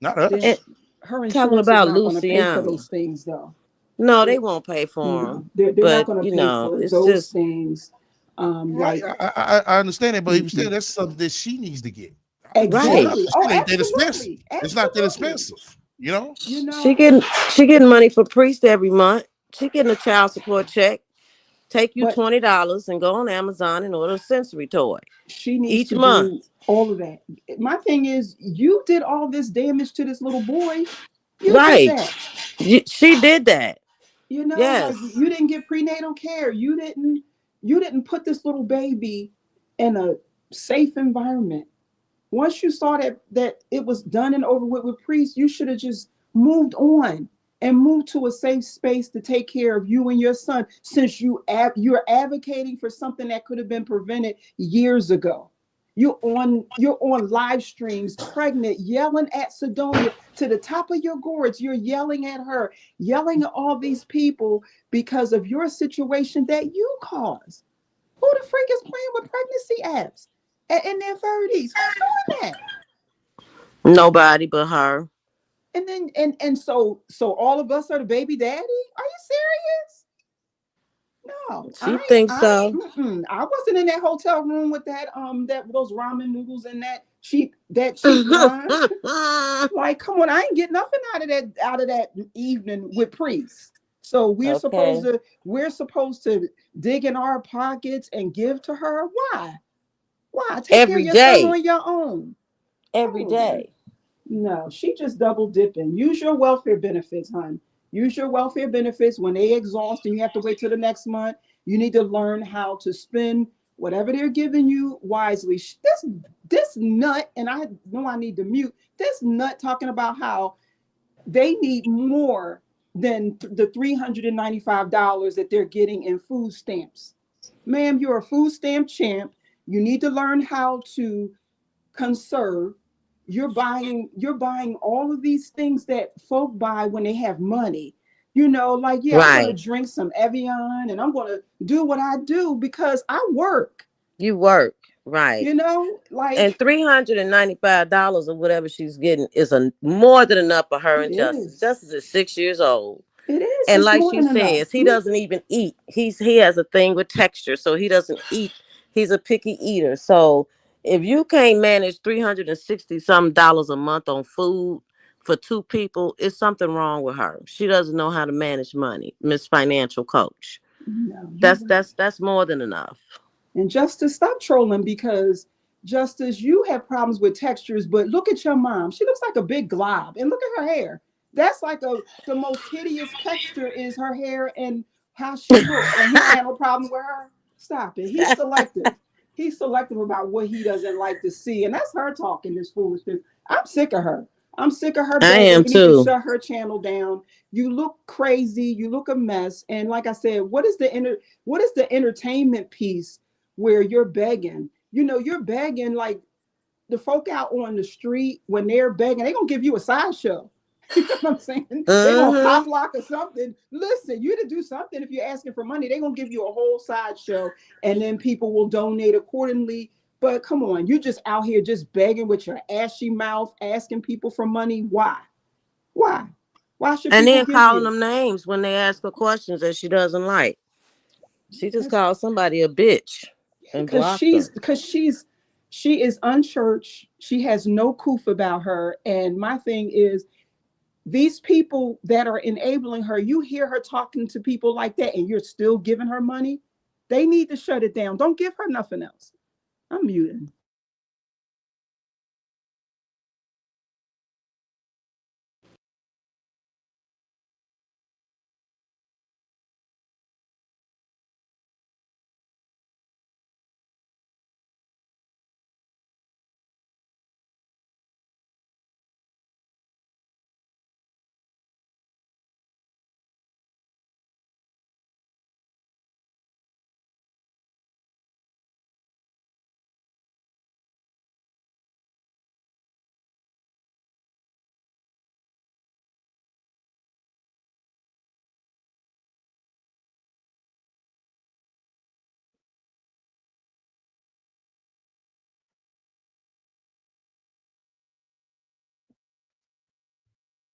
Not us. Her insurance talking about is not going to pay for Luciana. those things, though. No, they won't pay for them. They're not going to pay for those things. I understand it, but even still, that's something that she needs to get. Exactly. It Oh, ain't that expensive. absolutely. It's not that Absolutely. expensive, you know. You She know, getting money for priest every month. She getting a child support check. Take you but $20 and go on Amazon and order a sensory toy she needs each to month. do all of that. My thing is, you did all this damage to this little boy. You did Right. that. She did that. You know, like Yes. you didn't get prenatal care. You didn't put this little baby in a safe environment. Once you saw that it was done and over with priests, you should have just moved on and moved to a safe space to take care of you and your son, since you're advocating for something that could have been prevented years ago. You're on live streams, pregnant, yelling at Sidonia to the top of your gourds. You're yelling at her, yelling at all these people because of your situation that you caused. Who the freak is playing with pregnancy apps in their 30s? Who's doing that? Nobody but her. And then and so all of us are the baby daddy? Are you serious? No, She thinks so. I wasn't in that hotel room with that those ramen noodles and that cheap wine. Like, come on, I ain't get nothing out of that evening with priest. So Okay. we're supposed to dig in our pockets and give to her. Why? Why? Take care of Every your son day. on your own. Every Come on. day. No, she just double dipping. Use your welfare benefits, hon. Use your welfare benefits. When they exhaust and you have to wait till the next month, you need to learn how to spend whatever they're giving you wisely. This nut, and I know I need to mute this nut talking about how they need more than the $395 that they're getting in food stamps. Ma'am, you're a food stamp champ. You need to learn how to conserve. You're buying all of these things that folk buy when they have money. Like, yeah, I'm gonna Right. drink some Evian and I'm gonna do what I do because I work. You work. Right. Like And $395 or whatever she's getting is more than enough for her it and Justice. is. Justice is 6 years old. It is. And It's like more she than enough. says, he doesn't even eat. He has a thing with texture, so he doesn't eat. He's a picky eater. So if you can't manage 360 some dollars a month on food for two people, it's something wrong with her. She doesn't know how to manage money, Miss Financial Coach. No, you're That's right. that's that's more than enough. And Justice, stop trolling because Justice, you have problems with textures, but look at your mom. She looks like a big glob. And look at her hair. That's like the most hideous texture is her hair and how she look. And he don't have no problem with her. Stop it. He's selective. He's selective about what he doesn't like to see. And that's her talking this foolishness. I'm sick of her. I'm sick of her I begging. am We need to too. shut her channel down. You look crazy. You look a mess. And like I said, what is the entertainment piece where you're begging? You're begging like the folk out on the street when they're begging, they're gonna give you a sideshow. You know what I'm saying? They're gonna pop Mm-hmm. lock or something. Listen, you to do something if you're asking for money, they're gonna give you a whole sideshow and then people will donate accordingly. But come on, you just out here just begging with your ashy mouth, asking people for money. Why? Why? Why should And people then give calling you? them names when they ask her questions that she doesn't like. She just That's called somebody a bitch and because blocked she's them. because she's she is unchurched. She has no coof about her. And my thing is, these people that are enabling her, you hear her talking to people like that, and you're still giving her money. They need to shut it down. Don't give her nothing else. I'm muting.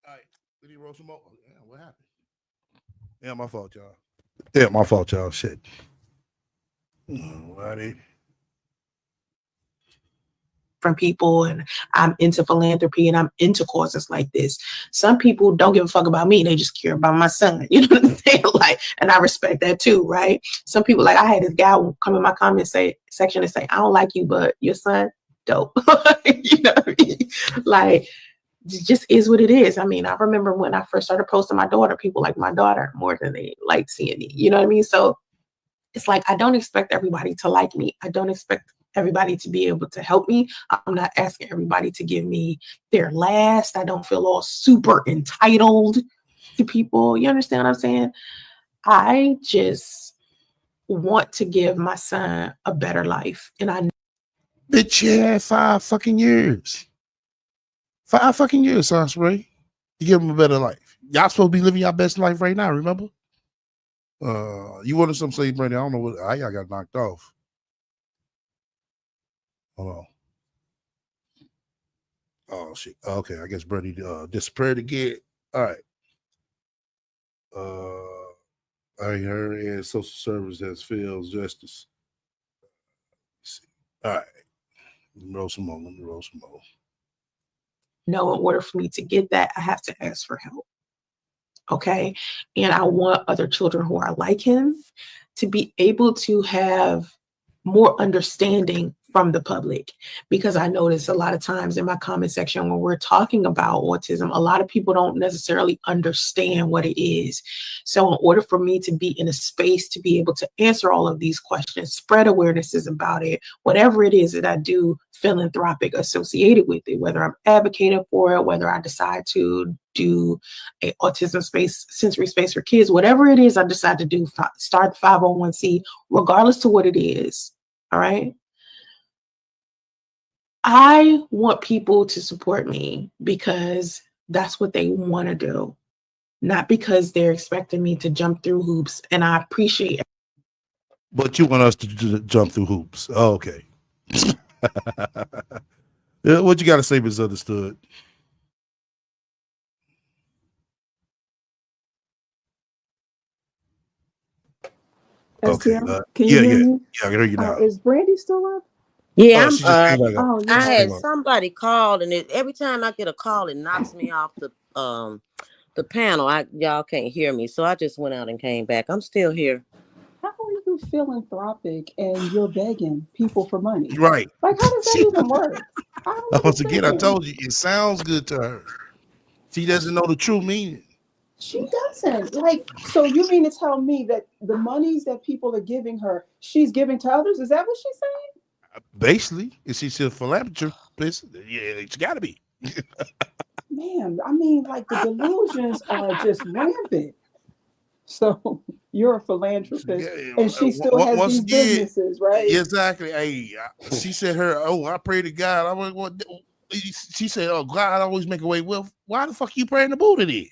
All right. Did he roll some more? Oh, yeah, what happened? Yeah, my fault, y'all. Yeah, my fault, y'all. Shit. Alrighty. different people, and I'm into philanthropy and I'm into causes like this. Some people don't give a fuck about me. They just care about my son. You know what I'm saying? Like, and I respect that too, right? Some people, like, I had this guy come in my comment section and say, I don't like you, but your son, dope. You know what I mean? Like, it just is what it is. I mean, I remember when I first started posting my daughter, people like my daughter more than they like seeing me. You know what I mean? So it's like, I don't expect everybody to like me. I don't expect everybody to be able to help me. I'm not asking everybody to give me their last. I don't feel all super entitled to people. You understand what I'm saying? I just want to give my son a better life. And I Bitch, you had 5 fucking years. 5 fucking years, son, Spray. You give him a better life. Y'all supposed to be living your best life right now, remember? You wanted some say, Brady. I don't know what I got knocked off. Hold on. Oh shit. Okay, I guess Brady disappeared again. All right. I heard in social service that fails justice. All right. Let me roll some more. know in order for me to get that, I have to ask for help. Okay. And I want other children who are like him to be able to have more understanding from the public, because I notice a lot of times in my comment section when we're talking about autism, a lot of people don't necessarily understand what it is. So in order for me to be in a space to be able to answer all of these questions, spread awarenesses about it, whatever it is that I do philanthropic associated with it, whether I'm advocating for it, whether I decide to do a autism space, sensory space for kids, whatever it is I decide to do, start the 501c, regardless to what it is. All right. I want people to support me because that's what they want to do, not because they're expecting me to jump through hoops. And I appreciate it. But you want us to jump through hoops. Oh, okay. What you got to say, misunderstood? Okay. STL, can you hear me? Yeah, I can hear you now. Is Brandy still up? Yeah, She just came back up. Oh, I yeah. had somebody called, and every time I get a call, it knocks me off the panel. Y'all can't hear me, so I just went out and came back. I'm still here. How are you philanthropic and you're begging people for money? Right. Like, how does that even work? I don't Once again, I understand. told you, it sounds good to her. She doesn't know the true meaning. She doesn't. Like, so you mean to tell me that the monies that people are giving her, she's giving to others? Is that what she's saying? Basically, if she's a philanthropist, yeah, it's got to be. Man, I mean, like the delusions are just rampant. So you're a philanthropist, and she still has Once these again, businesses, right? Exactly. Hey, she said I pray to God. I went, what? She said, oh, God always make a way. Well, why the fuck you praying the Buddha then?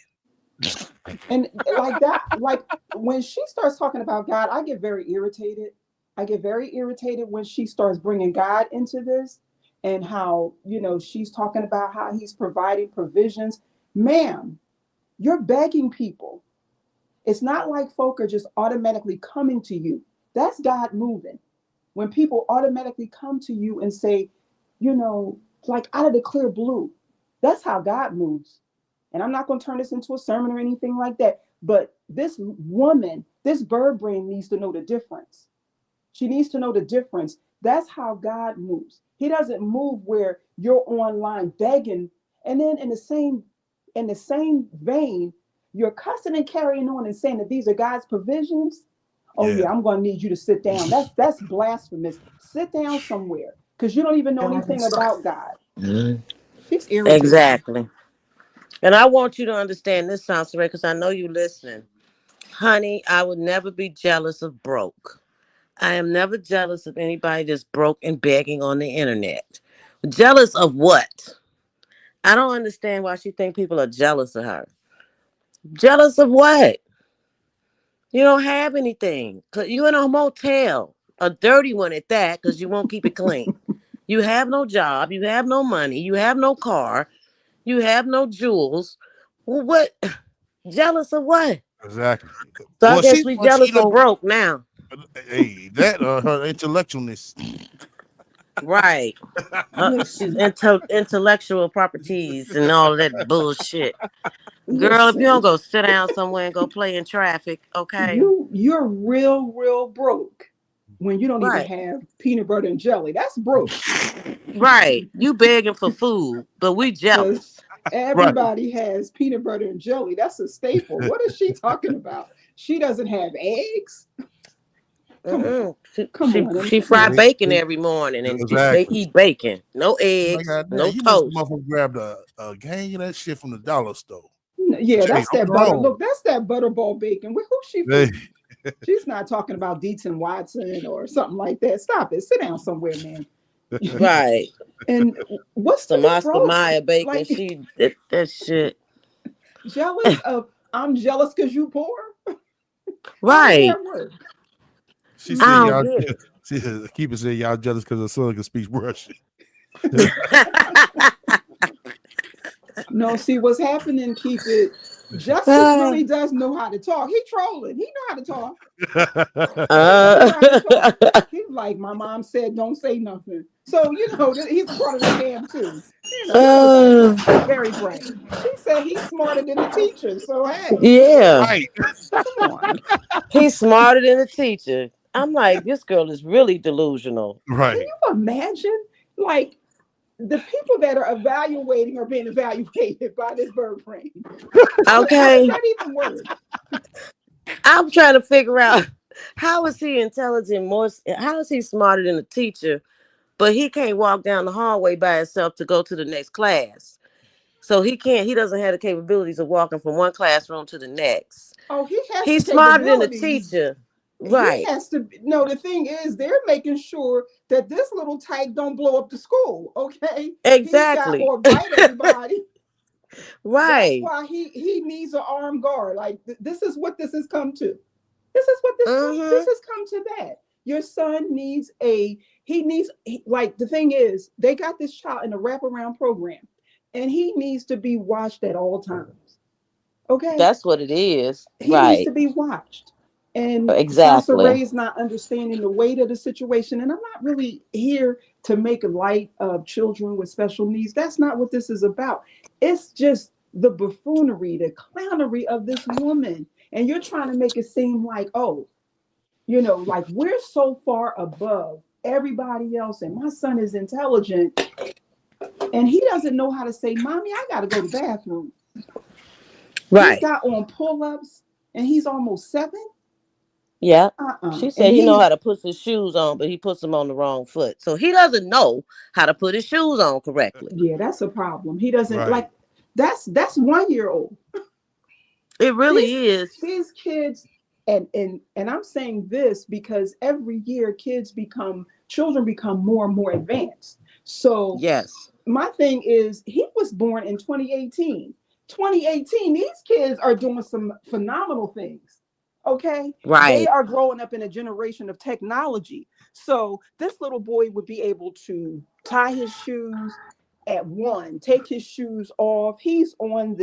And like that, like when she starts talking about God, I get very irritated. I get very irritated when she starts bringing God into this, and how, she's talking about how he's providing provisions. Ma'am, you're begging people. It's not like folk are just automatically coming to you. That's God moving. When people automatically come to you and say, like out of the clear blue, that's how God moves. And I'm not going to turn this into a sermon or anything like that. But this woman, this bird brain needs to know the difference. She needs to know the difference. That's how God moves. He doesn't move where you're online begging, and then in the same vein, you're cussing and carrying on and saying that these are God's provisions. Oh yeah, I'm going to need you to sit down. That's blasphemous. Sit down somewhere, because you don't even know anything about God. She's irritating. Exactly. And I want you to understand this, Sansaray, because I know you listening. Honey, I would never be jealous of broke. I am never jealous of anybody that's broke and begging on the internet. Jealous of what? I don't understand why she think people are jealous of her. Jealous of what? You don't have anything. Cause you in a motel, a dirty one at that, because you won't keep it clean. You have no job. You have no money. You have no car. You have no jewels. Well, what? Jealous of what? Exactly. So I guess we jealous of broke now. Hey, that her intellectualness. Right. She's Listen, intellectual properties and all that bullshit. Girl, if you don't listen. go sit down somewhere and go play in traffic, okay? You're real broke when you don't even Right. have peanut butter and jelly. That's broke. Right. You begging for food, but we Because jealous. Right. everybody has peanut butter and jelly. That's a staple. What is she talking about? She doesn't have eggs. Come on, Mm-mm. She, come she on, and she fry They- bacon they- every morning, and they exactly. eat bacon. No Like eggs, I no you must toast. motherfucker grabbed a gang of that shit from the dollar store. yeah, Straight that's on that the butter. bone. Look, that's that butterball bacon. Who's she Hey, fooling? She's not talking about Dietz and Watson or something like that. Stop it. Sit down somewhere, man. Right. And what's to Some be Oscar broke? Mayer bacon. Like She that shit. jealous of I'm jealous because you poor? How does Right. that work? she I said Mm-mm. don't y'all. get it. She keep it saying y'all jealous because her son can speak Russian. No, see what's happening, keep it. Justice uh, really does know how to talk. He trolling. He know how to talk. He know how to talk. He's like, my mom said, don't say nothing. So, he's a part of the scam too. He knows how to uh, talk. He's very bright. She said he's smarter than the teacher. So, hey, yeah. Right. come on. He's smarter than the teacher. I'm like, this girl is really delusional. Can Right. you imagine? Like, the people that are evaluating are being evaluated by this bird brain. How does Okay. that even work? I'm trying to figure out how is he intelligent more, how is he smarter than the teacher, but he can't walk down the hallway by himself to go to the next class. So he doesn't have the capabilities of walking from one classroom to the next. Oh, he has the He's smarter than the capabilities. teacher. He Right. has to no, the thing is they're making sure that this little tyke don't blow up the school. Okay, he's got Exactly. or bite everybody. That's Right. why he needs an armed guard. Like this is what this has come to. This is what this Mm-hmm. has come to. That your son needs like the thing is they got this child in a wraparound program, and he needs to be watched at all times. Okay, That's what it is. he needs Right. to be watched. And Casa Exactly. Ray is not understanding the weight of the situation. And I'm not really here to make light of children with special needs. That's not what this is about. It's just the buffoonery, the clownery of this woman. And you're trying to make it seem like, oh, like we're so far above everybody else. And my son is intelligent and he doesn't know how to say, Mommy, I got to go to the bathroom. He's Right. got on pull-ups and he's almost 7. Yeah. Uh-uh. She And said he know he's how to put his shoes on, but he puts them on the wrong foot. So he doesn't know how to put his shoes on correctly. yeah, that's a problem. He doesn't Right. like that's 1 year old. It These really is. these kids and I'm saying this because every year children become more and more advanced. So Yes. my thing is he was born in 2018. 2018, these kids are doing some phenomenal things. Okay. They Right. are growing up in a generation of technology. So this little boy would be able to tie his shoes at 1, take his shoes off. He's on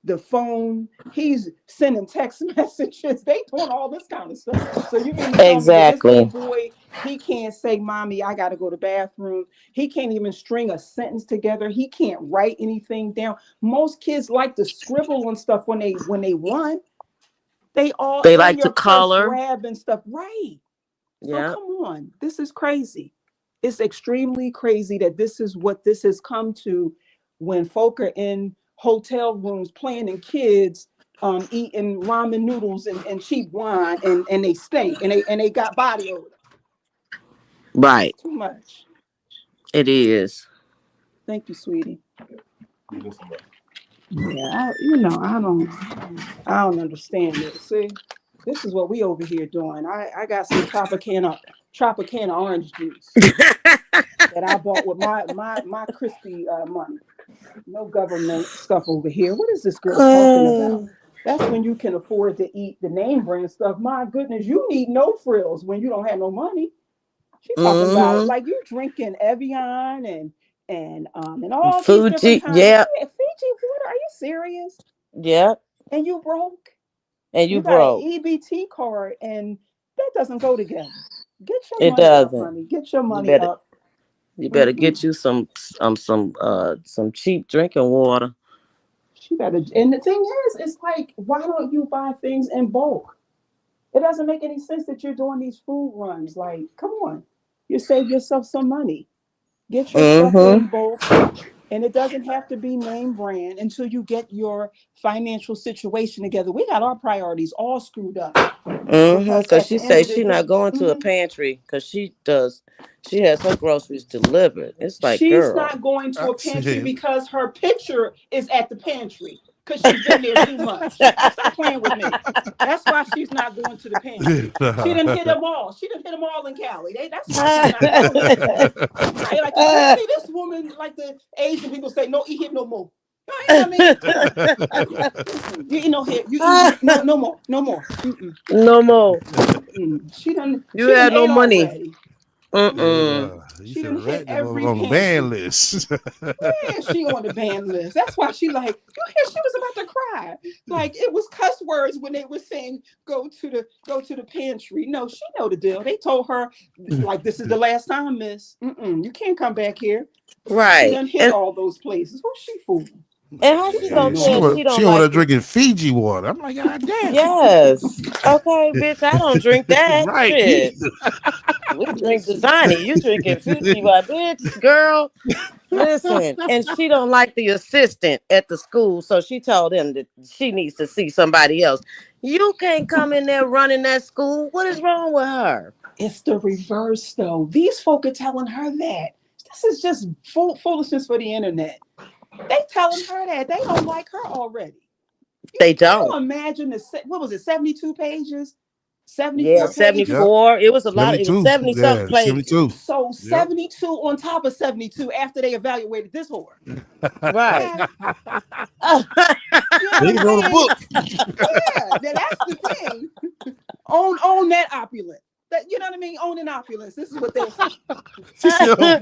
the phone. He's sending text messages. They doing all this kind of stuff. So you mean to tell me that this little Exactly. boy, he can't say, Mommy, I got to go to the bathroom. He can't even string a sentence together. He can't write anything down. Most kids like to scribble on stuff when they run. They all They in like to your purse color. grabbing stuff. Right. So Yeah. come on. This is crazy. It's extremely crazy that this is what this has come to when folk are in hotel rooms playing in kids eating ramen noodles and cheap wine and they stink and they got body odor. It's Right. too much. It is. Thank you, sweetie. Yeah, I don't understand it. See, this is what we over here doing. I got some Tropicana orange juice that I bought with my crispy money. No government stuff over here. What is this girl talking about? Uh, That's when you can afford to eat the name brand stuff. My goodness, you need no frills when you don't have no money. She's talking about mm-hmm. like you drinking Evian and all these different Fuji. kinds of Yep. Fiji water. Are you serious? Yep. And you broke? And you You got an broke. EBT card, and that doesn't go together. Get your It money up, doesn't. honey. Get your You money better up. You better get you some cheap drinking water. She better. And the thing is, it's like, why don't you buy things in bulk? It doesn't make any sense that you're doing these food runs. Like, come on, you save yourself some money. Get your stuff Mm-hmm. in bulk, and it doesn't have to be name brand until you get your financial situation together. We got our priorities all screwed up Mm-hmm. because Cause at she the end says of the she not day, going to a pantry because she has her groceries delivered. It's like, she's girl. not going to I a pantry said, because her picture is at the pantry because she's been there 2 months. Stop playing with me. That's why she's not going to the pantry. She didn't hit them all. She didn't hit them all in Cali. That's why she's not going there. Right? Like if you see this woman, like the Asian people say, no eat here no more. You know what I mean? You eat no here. You eat here. No, no more. No more. No more. She done. You She done had no ate money. already. Mm-mm. he She said done a hit rat them every on the ban pantry. list. Yeah, she on the ban list. That's why she like. You hear? She was about to cry. Like it was cuss words when they were saying go to the pantry. No, she know the deal. They told her like this is the last time, Miss. You can't come back here. She Right. done hit all those places. Who's she fooling? And how she She's gonna She say annoying. she was don't she over there like it? drinking Fiji water. I'm like, God damn. Yes. Okay, bitch. I don't drink that Right. shit. We drink Dasani. You drinking Fiji, my bitch, girl. Listen, and she don't like the assistant at the school, so she told him that she needs to see somebody else. You can't come in there running that school. What is wrong with her? It's the reverse though. These folk are telling her that. This is just foolishness for the internet. They telling her that they don't like her already. They Can don't. you imagine what was it, 72 pages? Yeah, 74 Yep. pages? Yep. 74. It was a lot. It was 72. 70 something Yeah, pages. 72. So Yep. 72 on top of 72 after they evaluated this whore. Right. Okay? You know what I'm They wrote a saying? book. Yeah, now that's the thing. Own that opulence. That you know what I mean? Own an opulence. This is what they're saying. She said, "Oh,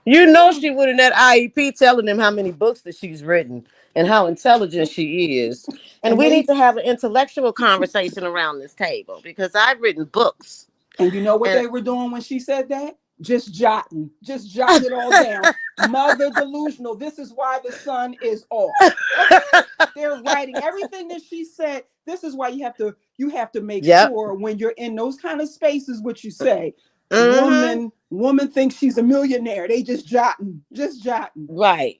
You know she would in that IEP telling them how many books that she's written and how intelligent she is. And And we need they to have an intellectual conversation around this table because I've written books. and you know what And they were doing when she said that? Just jotting it all down. Mother delusional. This is why the sun is off. Okay, they're writing everything that she said. This is why you have to make yep. sure when you're in those kind of spaces, what you say. Mm-hmm. Woman thinks she's a millionaire. They just jotting. Right.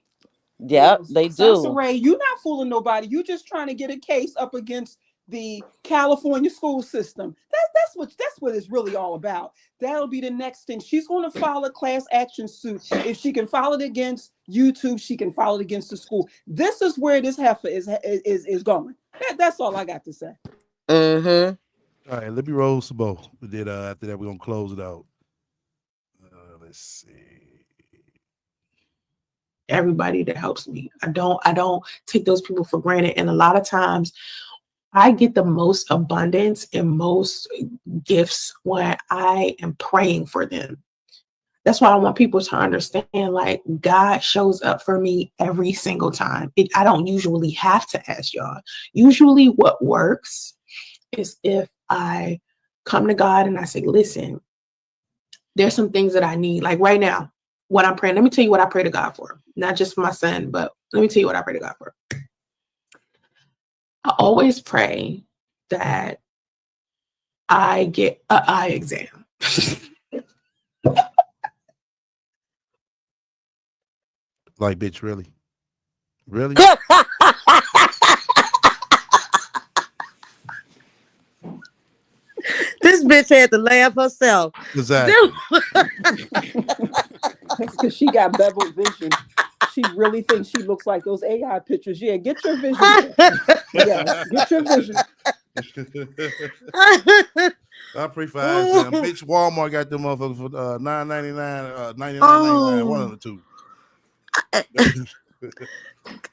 Yep, Well, they Sansa do. Ray, you're not fooling nobody. You're just trying to get a case up against the California school system. That's what it's really all about. That'll be the next thing. She's going to file a class action suit. If she can file it against YouTube, she can file it against the school. This is where this heifer is going. That's all I got to say. Mm-hmm. all right, let me roll some more. But then after that, we're gonna close it out. Let's see. Everybody that helps me. I don't take those people for granted. And a lot of times I get the most abundance and most gifts when I am praying for them. That's why I want people to understand like God shows up for me every single time. I don't usually have to ask y'all. Usually what works is if I come to God and I say, listen, there's some things that I need. Like right now, what I'm praying, let me tell you what I pray to God for. Not just for my son, but let me tell you what I pray to God for. I always pray that I get an eye exam. Like, bitch, really? Really? This bitch had to laugh herself. Exactly. That's because she got beveled vision. She really thinks she looks like those AI pictures. Yeah, get your vision checked. Yes, get your vision. I pray for eyes. Bitch, Walmart got them motherfuckers for $9.99, $99.99, one of Oh, the two.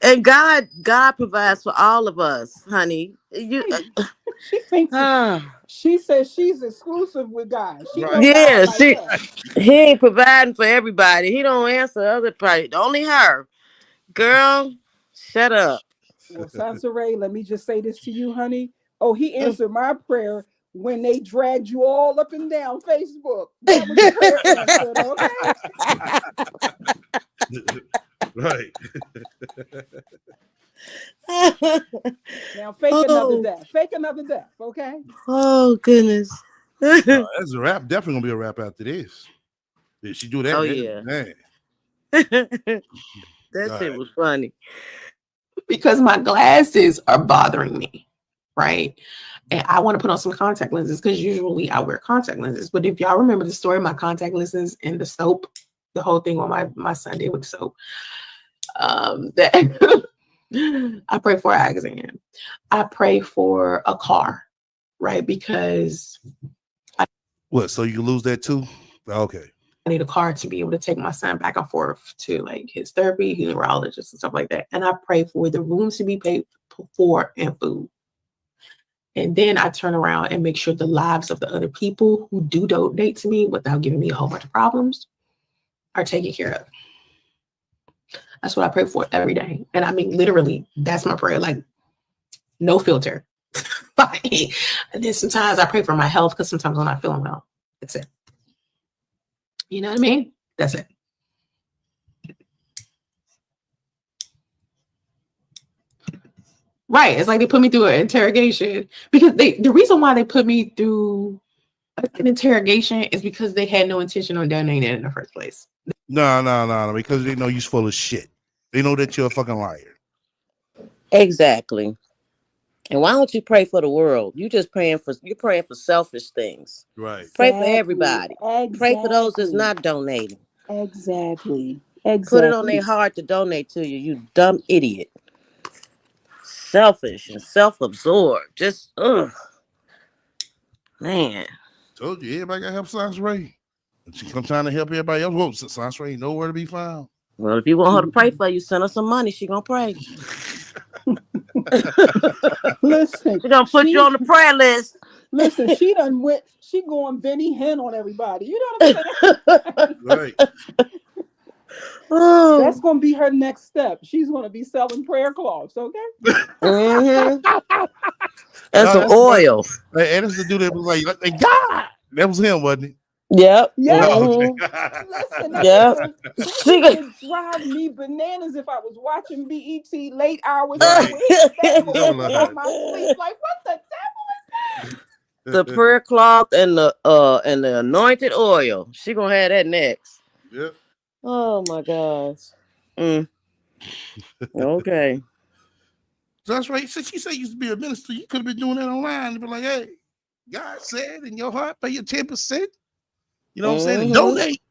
and God provides for all of us, honey. You, She thinks uh, she says she's exclusive with God. She know Right. God yeah, like she that. he ain't providing for everybody. He don't answer other party. Only her, girl. Shut up. Well, Sansaray, let me just say this to you, honey. Oh, he answered my prayer when they dragged you all up and down Facebook. That was the prayer answered, okay? Right. Now fake another death. Fake another death, okay? Oh goodness. That's a wrap. Definitely gonna be a wrap after this. Did she do that? Oh, man? yeah. Man. That All shit right. was funny. Because my glasses are bothering me, right? And I want to put on some contact lenses because usually I wear contact lenses. But if y'all remember the story of my contact lenses and the soap, the whole thing what my son did with the soap, that I pray for an exam. I pray for a car, right? Because What? So you lose that too? Okay. I need a car to be able to take my son back and forth to like his therapy, his neurologist, and stuff like that. And I pray for the rooms to be paid for and food. And then I turn around and make sure the lives of the other people who do donate to me without giving me a whole bunch of problems are taken care of. That's what I pray for every day. And I mean, literally, that's my prayer. Like, no filter. And then sometimes I pray for my health because sometimes I'm not feeling well. That's it. You know what I mean? That's it. Right. It's like they put me through an interrogation because the reason why they put me through an interrogation is because they had no intention on donating in the first place. No. Because they know you're full of shit. They know that you're a fucking liar. Exactly. And why don't you pray for the world? You're praying for selfish things. Right. Pray for everybody. Exactly. Pray for those that's not donating. Exactly. Put it on their heart to donate to you, you dumb idiot. Selfish and self-absorbed. Just man. Told you, everybody got help Science Ray. And she come trying to help everybody else. Whoa, Science Ray nowhere to be found. Well, if you want her to pray for you, send her some money. She gonna pray. Listen, She gonna put you on the prayer list. Listen, she going Benny Hinn on everybody. You know what I'm saying? Right. Oh. That's gonna be her next step. She's gonna be selling prayer cloths, okay? Mm-hmm. And some oil. And it's the dude that was like, God, that was him, wasn't it? Yep. Yeah. Mm-hmm. Listen, Yep. that would drive me bananas if I was watching BET late hours on my sleep. Like, what the devil is that? The prayer cloth and the anointed oil. She gonna have that next. Yep. Oh my gosh. Okay. So that's right. Since you say you used to be a minister, you could have been doing that online and be like, hey, God said in your heart, pay your 10%. You know what I'm saying? And donate.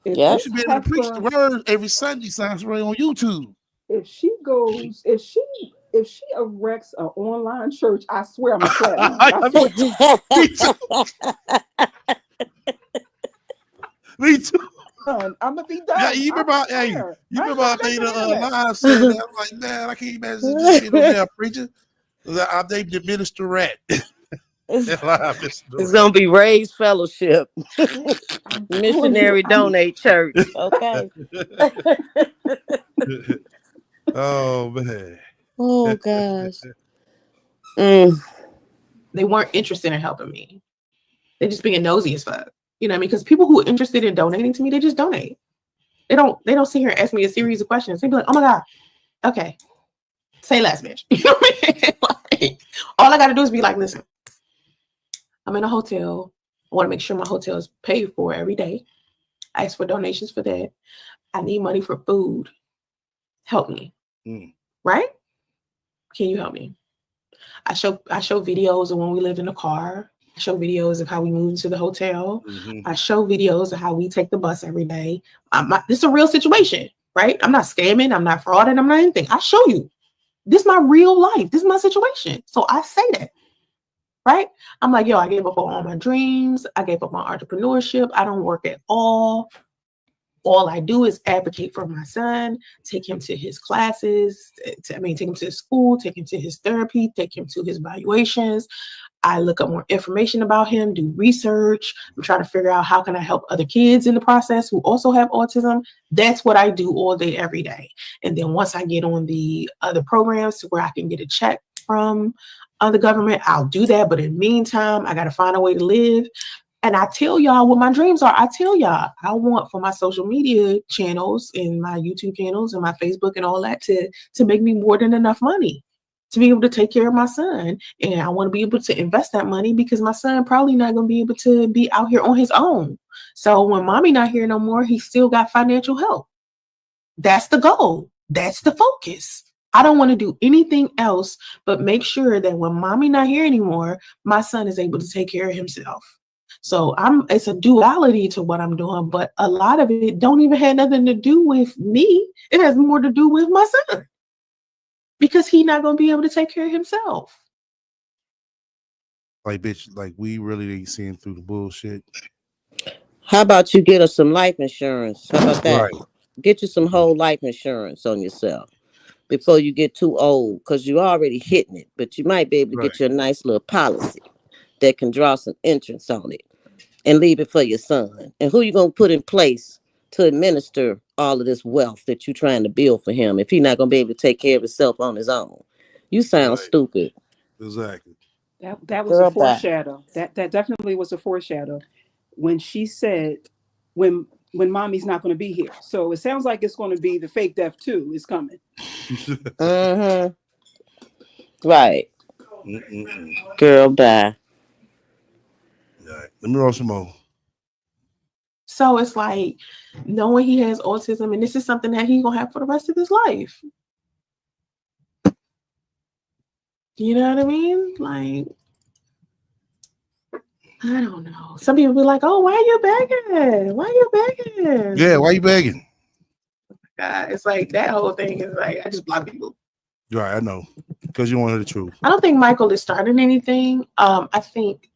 Yeah. You should be able to preach the word every Sunday, Science Ray, on YouTube. If she erects an online church, I swear I'm gonna flatline. Me too. I'm gonna be done. Yeah, you remember I made a live saying that. I'm like, man, I can't imagine this shit on there preacher. I named the Minister Rat. It's gonna be Ray's Fellowship. Missionary Donate Church. Okay. Oh man. Oh gosh. They weren't interested in helping me. They're just being nosy as fuck. You know what I mean? Because people who are interested in donating to me, they just donate. They don't sit here and ask me a series of questions. They be like, oh my God, okay. Say less, bitch. You know what I mean? Like, all I gotta do is be like, listen, I'm in a hotel. I want to make sure my hotel is paid for every day. I ask for donations for that. I need money for food. Help me. Right? Can you help me? I show videos of when we lived in the car. I show videos of how we moved to the hotel. I show videos of how we take the bus every day. This is a real situation, right? I'm not scamming. I'm not frauding. I'm not anything. I show you. This is my real life. This is my situation. So I say that, right? I'm like, yo, I gave up on all my dreams. I gave up on entrepreneurship. I don't work at all. All I do is advocate for my son, take him to his classes, take him to his school, take him to his therapy, take him to his evaluations. I look up more information about him, do research. I'm trying to figure out how can I help other kids in the process who also have autism. That's what I do all day, every day. And then once I get on the other programs to where I can get a check from the government, I'll do that. But in the meantime, I got to find a way to live. And I tell y'all what my dreams are. I tell y'all, I want for my social media channels and my YouTube channels and my Facebook and all that to make me more than enough money to be able to take care of my son. And I want to be able to invest that money because my son probably not going to be able to be out here on his own. So when mommy not here no more, he still got financial help. That's the goal. That's the focus. I don't want to do anything else but make sure that when mommy not here anymore, my son is able to take care of himself. So it's a duality to what I'm doing, but a lot of it don't even have nothing to do with me. It has more to do with my son because he's not going to be able to take care of himself. Like, bitch, like we really ain't seeing through the bullshit. How about you get us some life insurance? How about that? Right. Get you some whole life insurance on yourself before you get too old, because you're already hitting it, but you might be able to Right. get you a nice little policy that can draw some interest on it and leave it for your son. And who you going to put in place to administer all of this wealth that you're trying to build for him if he's not going to be able to take care of himself on his own? You sound Right. stupid. Exactly. That was a Girl, bye. foreshadow. That definitely was a foreshadow when she said when mommy's not going to be here. So it sounds like it's going to be the fake death too is coming. Mm-hmm. Right. Mm-mm-mm. Girl, bye. Right. Let me roll some more. So it's like knowing he has autism and this is something that he's going to have for the rest of his life. You know what I mean? Like, I don't know. Some people be like, oh, why are you begging? Why are you begging? Yeah, why you begging? God, it's like that whole thing is like, I just block people. Right, I know. Because you want to know the truth. I don't think Michael is starting anything. I think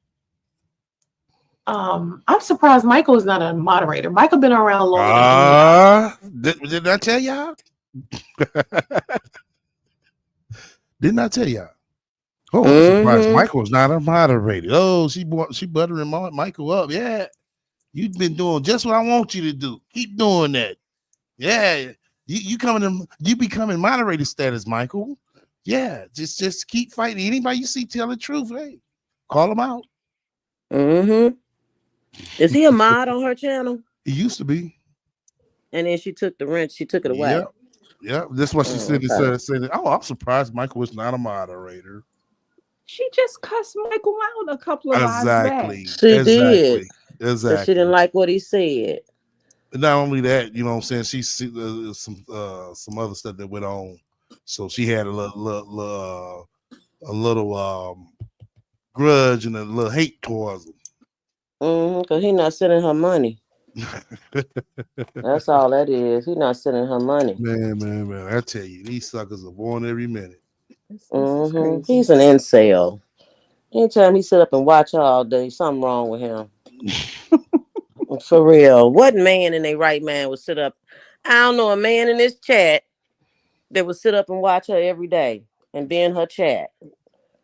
I'm surprised Michael is not a moderator. Michael been around longer than Did I tell y'all? Didn't I tell y'all? Oh, I'm surprised Michael's not a moderator. Oh, she buttering Michael up. Yeah, you've been doing just what I want you to do. Keep doing that. Yeah, you becoming moderator status, Michael. Yeah, just keep fighting. Anybody you see tell the truth, hey, call them out. Mm-hmm. Is he a mod on her channel? He used to be. And then she took the wrench. She took it away. Yep. That's what she said. Okay. Said, oh, I'm surprised Michael was not a moderator. She just cussed Michael out a couple of lives back. She did. Because she didn't Exactly. like what he said. But not only that, you know what I'm saying? She some other stuff that went on. So she had a little grudge and a little hate towards him. Because he's not sending her money. That's all that is. He's not sending her money. Man. I tell you, these suckers are born every minute. This is crazy. He's an incel. Anytime he sit up and watch her all day, something wrong with him. For real. What man in their right mind would sit up? I don't know a man in this chat that would sit up and watch her every day and be in her chat.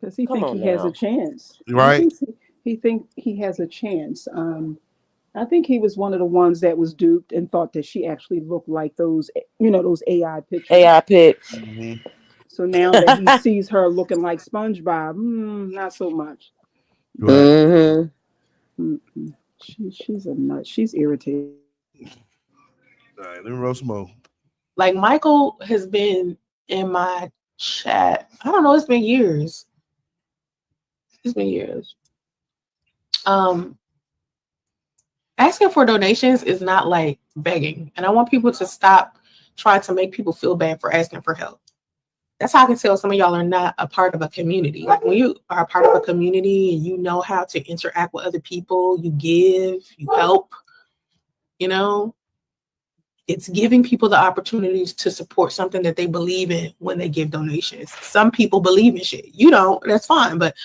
Because he Come think on he has now. a chance. Right? He think he has a chance. I think he was one of the ones that was duped and thought that she actually looked like those, those AI pictures. AI pics. Mm-hmm. So now that he sees her looking like SpongeBob, not so much. Right. Mm-mm. She's a nut. She's irritating. All right, let me roll some more. Like Michael has been in my chat. I don't know. It's been years. Asking for donations is not like begging. And I want people to stop trying to make people feel bad for asking for help. That's how I can tell some of y'all are not a part of a community. Like when you are a part of a community and you know how to interact with other people, you give, you help, it's giving people the opportunities to support something that they believe in when they give donations. Some people believe in shit. You don't, that's fine. But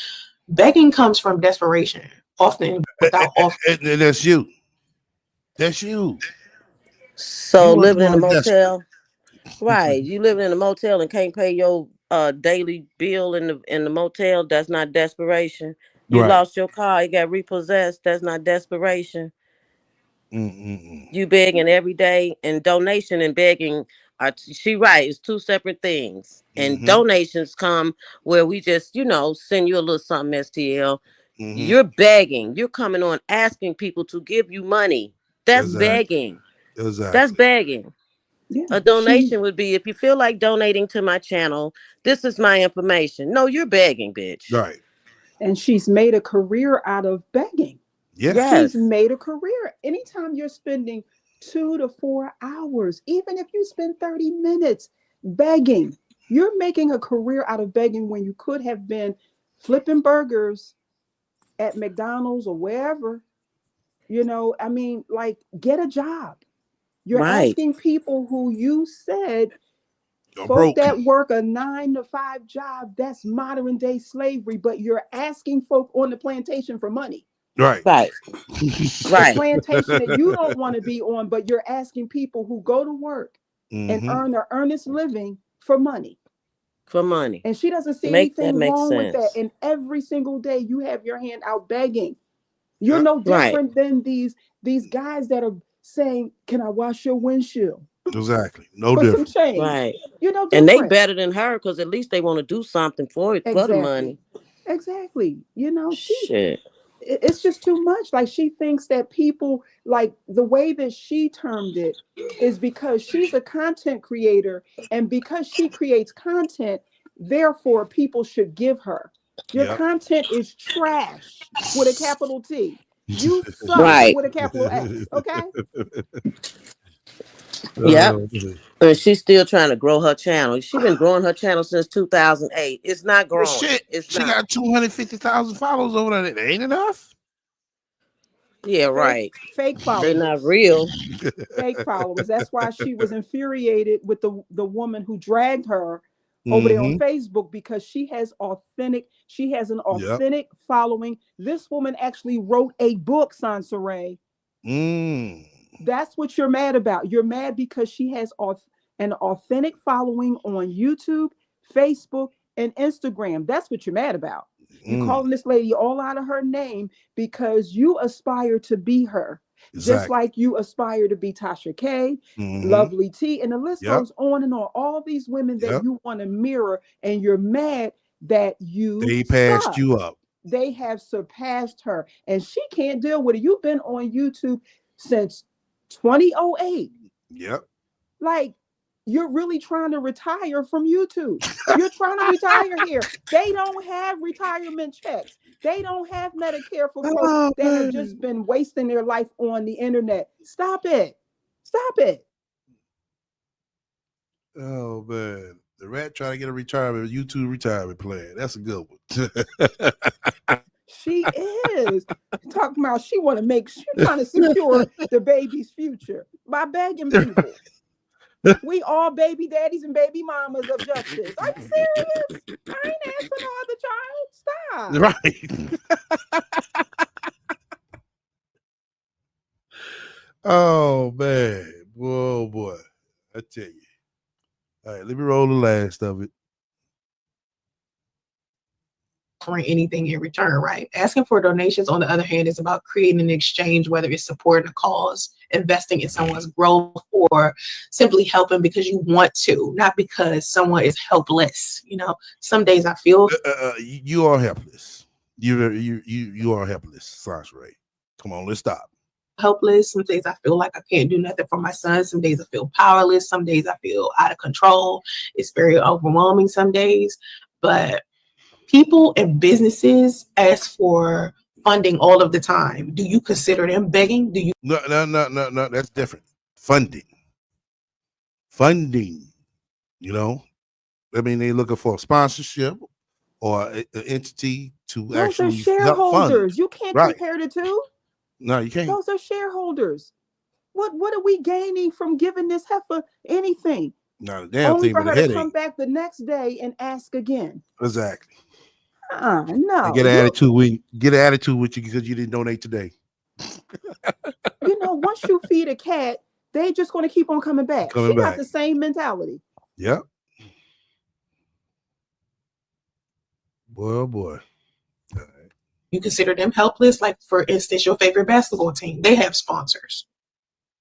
begging comes from desperation, often without offering. And that's you. That's you. So You are the living in a one motel, right? You living in a motel and can't pay your daily bill in the motel. That's not desperation. You right. lost your car. You got repossessed. That's not desperation. Mm-mm-mm. You begging every day, and donation and begging She right. It's two separate things. And Mm-hmm. donations come where we just, send you a little something, STL. Mm-hmm. You're begging. You're coming on asking people to give you money. That's Exactly. begging. That's Exactly. begging. Yeah, A she donation would be, if you feel like donating to my channel, this is my information. No, you're begging, bitch. Right. and she's made a career out of begging. Yeah. She's Yes. made a career. Anytime you're spending 2 to 4 hours, even if you spend 30 minutes begging, you're making a career out of begging when you could have been flipping burgers at McDonald's or wherever. I mean, like, get a job. You're Right. asking people who you said You're folk broke. that work a 9 to 5 job, that's modern day slavery, but you're asking folk on the plantation for money. Right. Right. The Right. plantation that you don't want to be on, but you're asking people who go to work and Mm-hmm. earn their earnest living for money. For money. And she doesn't see Make that anything make wrong with that. sense. And every single day you have your hand out begging. You're Yep. no Right. different than these guys that are saying, "Can I wash your windshield Exactly. No for some different. change?" Right. You're no And they different. better than her because at least they want to do something for it, for the Exactly. money. Exactly. Shit. It's just too much. Like, she thinks that people, like, the way that she termed it is because she's a content creator, and because she creates content, therefore people should give her. Your Yep. content is trash with a capital T. You suck Right. with a capital S. Okay. Yep. Oh, And she's still trying to grow her channel. She's been growing her channel since 2008. It's not well, growing. shit. It's She not. got 250,000 followers over there. That ain't enough. Yeah, Fake, right. fake They're not followers. real. Fake followers. That's why she was infuriated with the woman who dragged her over there on Mm-hmm. Facebook, because she has an Yep. authentic following. This woman actually wrote a book, Sansaray. Mm. That's what you're mad about. You're mad because she has an authentic following on YouTube, Facebook, and Instagram. That's what you're mad about. You Mm. calling this lady all out of her name because you aspire to be her, just Exactly. like you aspire to be Tasha K, Mm-hmm. Lovely T, and the list Yep. goes on and on. All these women that Yep. you want to mirror, and you're mad that you They passed suck. you up. They have surpassed her, and she can't deal with it. You've been on YouTube since 2008. Yep. Like, you're really trying to retire from YouTube. You're trying to retire here. They don't have retirement checks. They don't have Medicare for folks Oh, that have man. just been wasting their life on the internet. Stop it. Stop it. Oh man. The rat trying to get a YouTube retirement plan. That's a good one. She is talking about she's trying to secure the baby's future by begging people. We all baby daddies and baby mamas of justice. Are you serious? I ain't asking no other child. Stop. Right. Oh man. Oh boy. I tell you. All right, let me roll the last of it. For anything in return, right? Asking for donations, on the other hand, is about creating an exchange, whether it's supporting a cause, investing in someone's growth, or simply helping because you want to, not because someone is helpless. Some days I feel You are helpless. You are helpless, Sasha Ray. Come on, let's stop. helpless. Some days I feel like I can't do nothing for my son. Some days I feel powerless. Some days I feel out of control. It's very overwhelming some days. But people and businesses ask for funding all of the time. Do you consider them begging? Do you? No. That's different. Funding. I mean, they're looking for a sponsorship or an entity to Those are actually help fund. shareholders. You can't Right. compare the two. No, you can't. Those are shareholders. What are we gaining from giving this heifer anything? Not a damn Only thing for but a her to headache. come back the next day and ask again. Exactly. No. I get an attitude with you because you didn't donate today. Once you feed a cat, they just going to keep on coming back. She got the same mentality. Yep. Boy, oh boy. You consider them helpless? Like, for instance, your favorite basketball team, they have sponsors.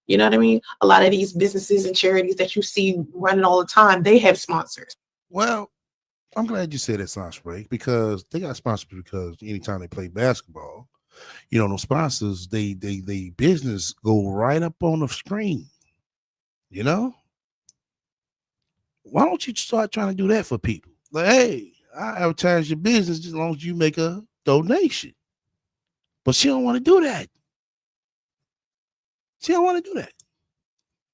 You know what I mean? A lot of these businesses and charities that you see running all the time, they have sponsors. Well, I'm glad you said that, Sanspray, because they got sponsors because anytime they play basketball, you know, those sponsors, they business go right up on the screen. You know? Why don't you start trying to do that for people? Like, hey, I advertise your business as long as you make a donation. But she don't want to do that. She don't want to do that.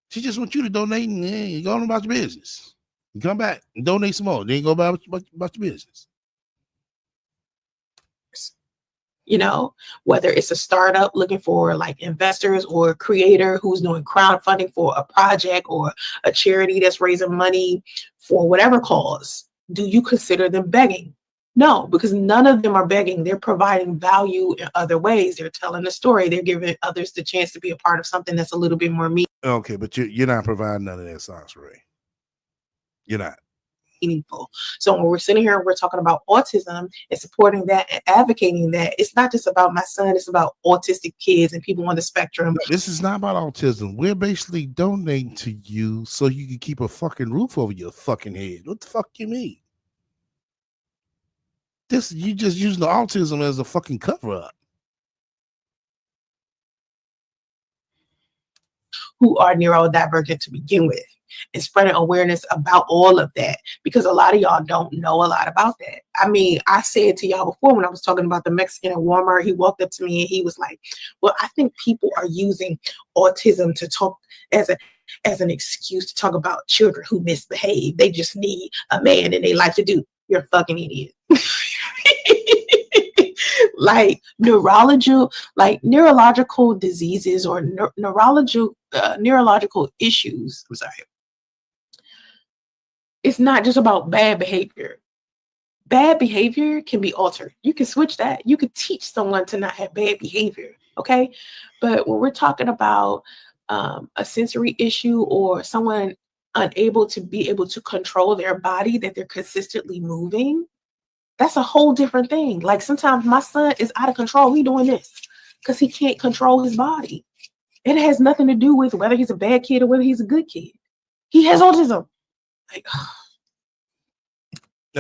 She just wants you to donate and you go on about your business. You come back and donate some more. Then go about your business. You know, whether it's a startup looking for like investors or a creator who's doing crowdfunding for a project or a charity that's raising money for whatever cause, do you consider them begging? No, because none of them are begging. They're providing value in other ways. They're telling a story. They're giving others the chance to be a part of something that's a little bit more Okay, but you're not providing none of that sauce, Ray. You're not. meaningful. So when we're sitting here, we're talking about autism and supporting that and advocating that, it's not just about my son, it's about autistic kids and people on the spectrum. This is not about autism. We're basically donating to you so you can keep a fucking roof over your fucking head. What the fuck you mean? You just using the autism as a fucking cover up. Who are neurodivergent to begin with, and spreading awareness about all of that, because a lot of y'all don't know a lot about that. I mean, I said to y'all before when I was talking about the Mexican at Walmart, he walked up to me and he was like, well, I think people are using autism to talk as an excuse to talk about children who misbehave. They just need a man in their life to do. You're a fucking idiot. Like neurological diseases or neurological issues. I'm sorry. It's not just about bad behavior. Bad behavior can be altered. You can switch that. You could teach someone to not have bad behavior. Okay. But when we're talking about a sensory issue or someone unable to be able to control their body, that they're consistently moving, that's a whole different thing. Like sometimes my son is out of control. He doing this because he can't control his body. It has nothing to do with whether he's a bad kid or whether he's a good kid. He has autism. Like, all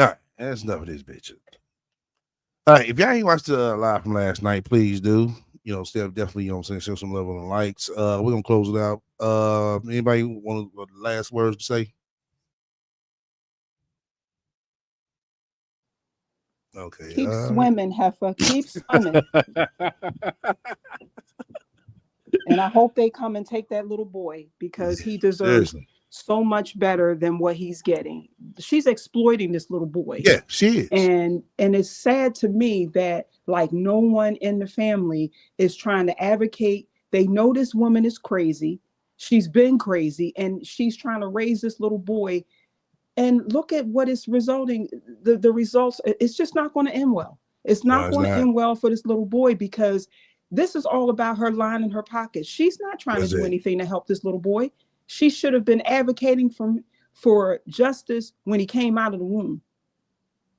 right, that's enough of this bitch. All right, if y'all ain't watched the live from last night, please do. You know, Steph definitely, you know what I'm saying, show some level of likes. We're gonna close it out. Anybody want the last words to say? Okay. Keep swimming, heifer. Keep swimming. And I hope they come and take that little boy because he deserves so much better than what he's getting. She's exploiting this little boy. Yeah, she is. And it's sad to me that like no one in the family is trying to advocate. They know this woman is crazy. She's been crazy and she's trying to raise this little boy. And look at what is resulting. The results, it's just not going to end well. It's not going to end well for this little boy because this is all about her lining her pocket. She's not trying to do anything to help this little boy. She should have been advocating for justice when he came out of the womb.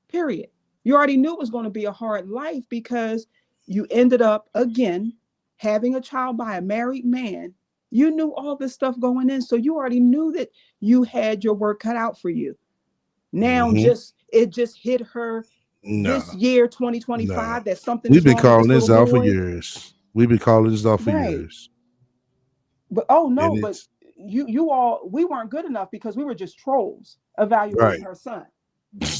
Period. You already knew it was going to be a hard life because you ended up, again, having a child by a married man. You knew all this stuff going in. So you already knew that you had your work cut out for you. Now it just hit her this year, 2025, that something we've been calling this out for years. We've been calling this out for years. But but you all, we weren't good enough because we were just trolls evaluating her son.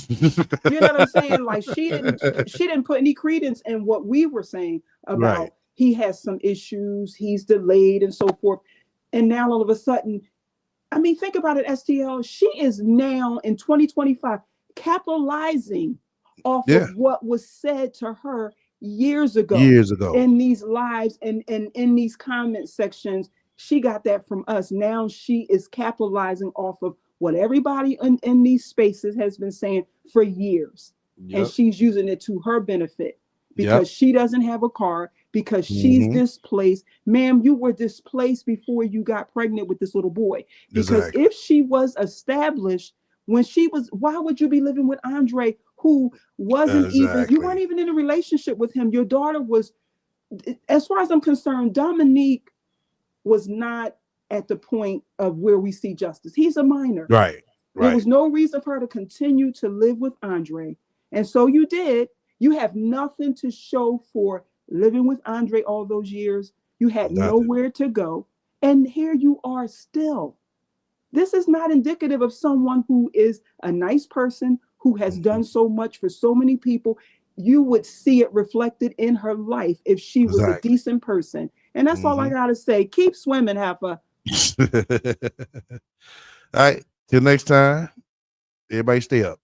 You know what I'm saying? Like she didn't put any credence in what we were saying about he has some issues, he's delayed and so forth. And now all of a sudden, I mean, think about it, STL. She is now in 2025 capitalizing off of what was said to her years ago in these lives and in these comment sections. She got that from us. Now she is capitalizing off of what everybody in these spaces has been saying for years. And she's using it to her benefit because she doesn't have a car, because she's displaced. Ma'am, you were displaced before you got pregnant with this little boy. Because if she was established when she was, why would you be living with Andre, who wasn't even, you weren't even in a relationship with him. Your daughter was, as far as I'm concerned, Dominique was not at the point of where we see justice. He's a minor. Right. There Right. was no reason for her to continue to live with Andre. And so you did. You have nothing to show for living with Andre all those years. You had Nothing. nowhere to go. And here you are still. This is not indicative of someone who is a nice person, who has done so much for so many people. You would see it reflected in her life if she was a decent person. And that's all I got to say. Keep swimming, Heifer. All right. Till next time. Everybody stay up.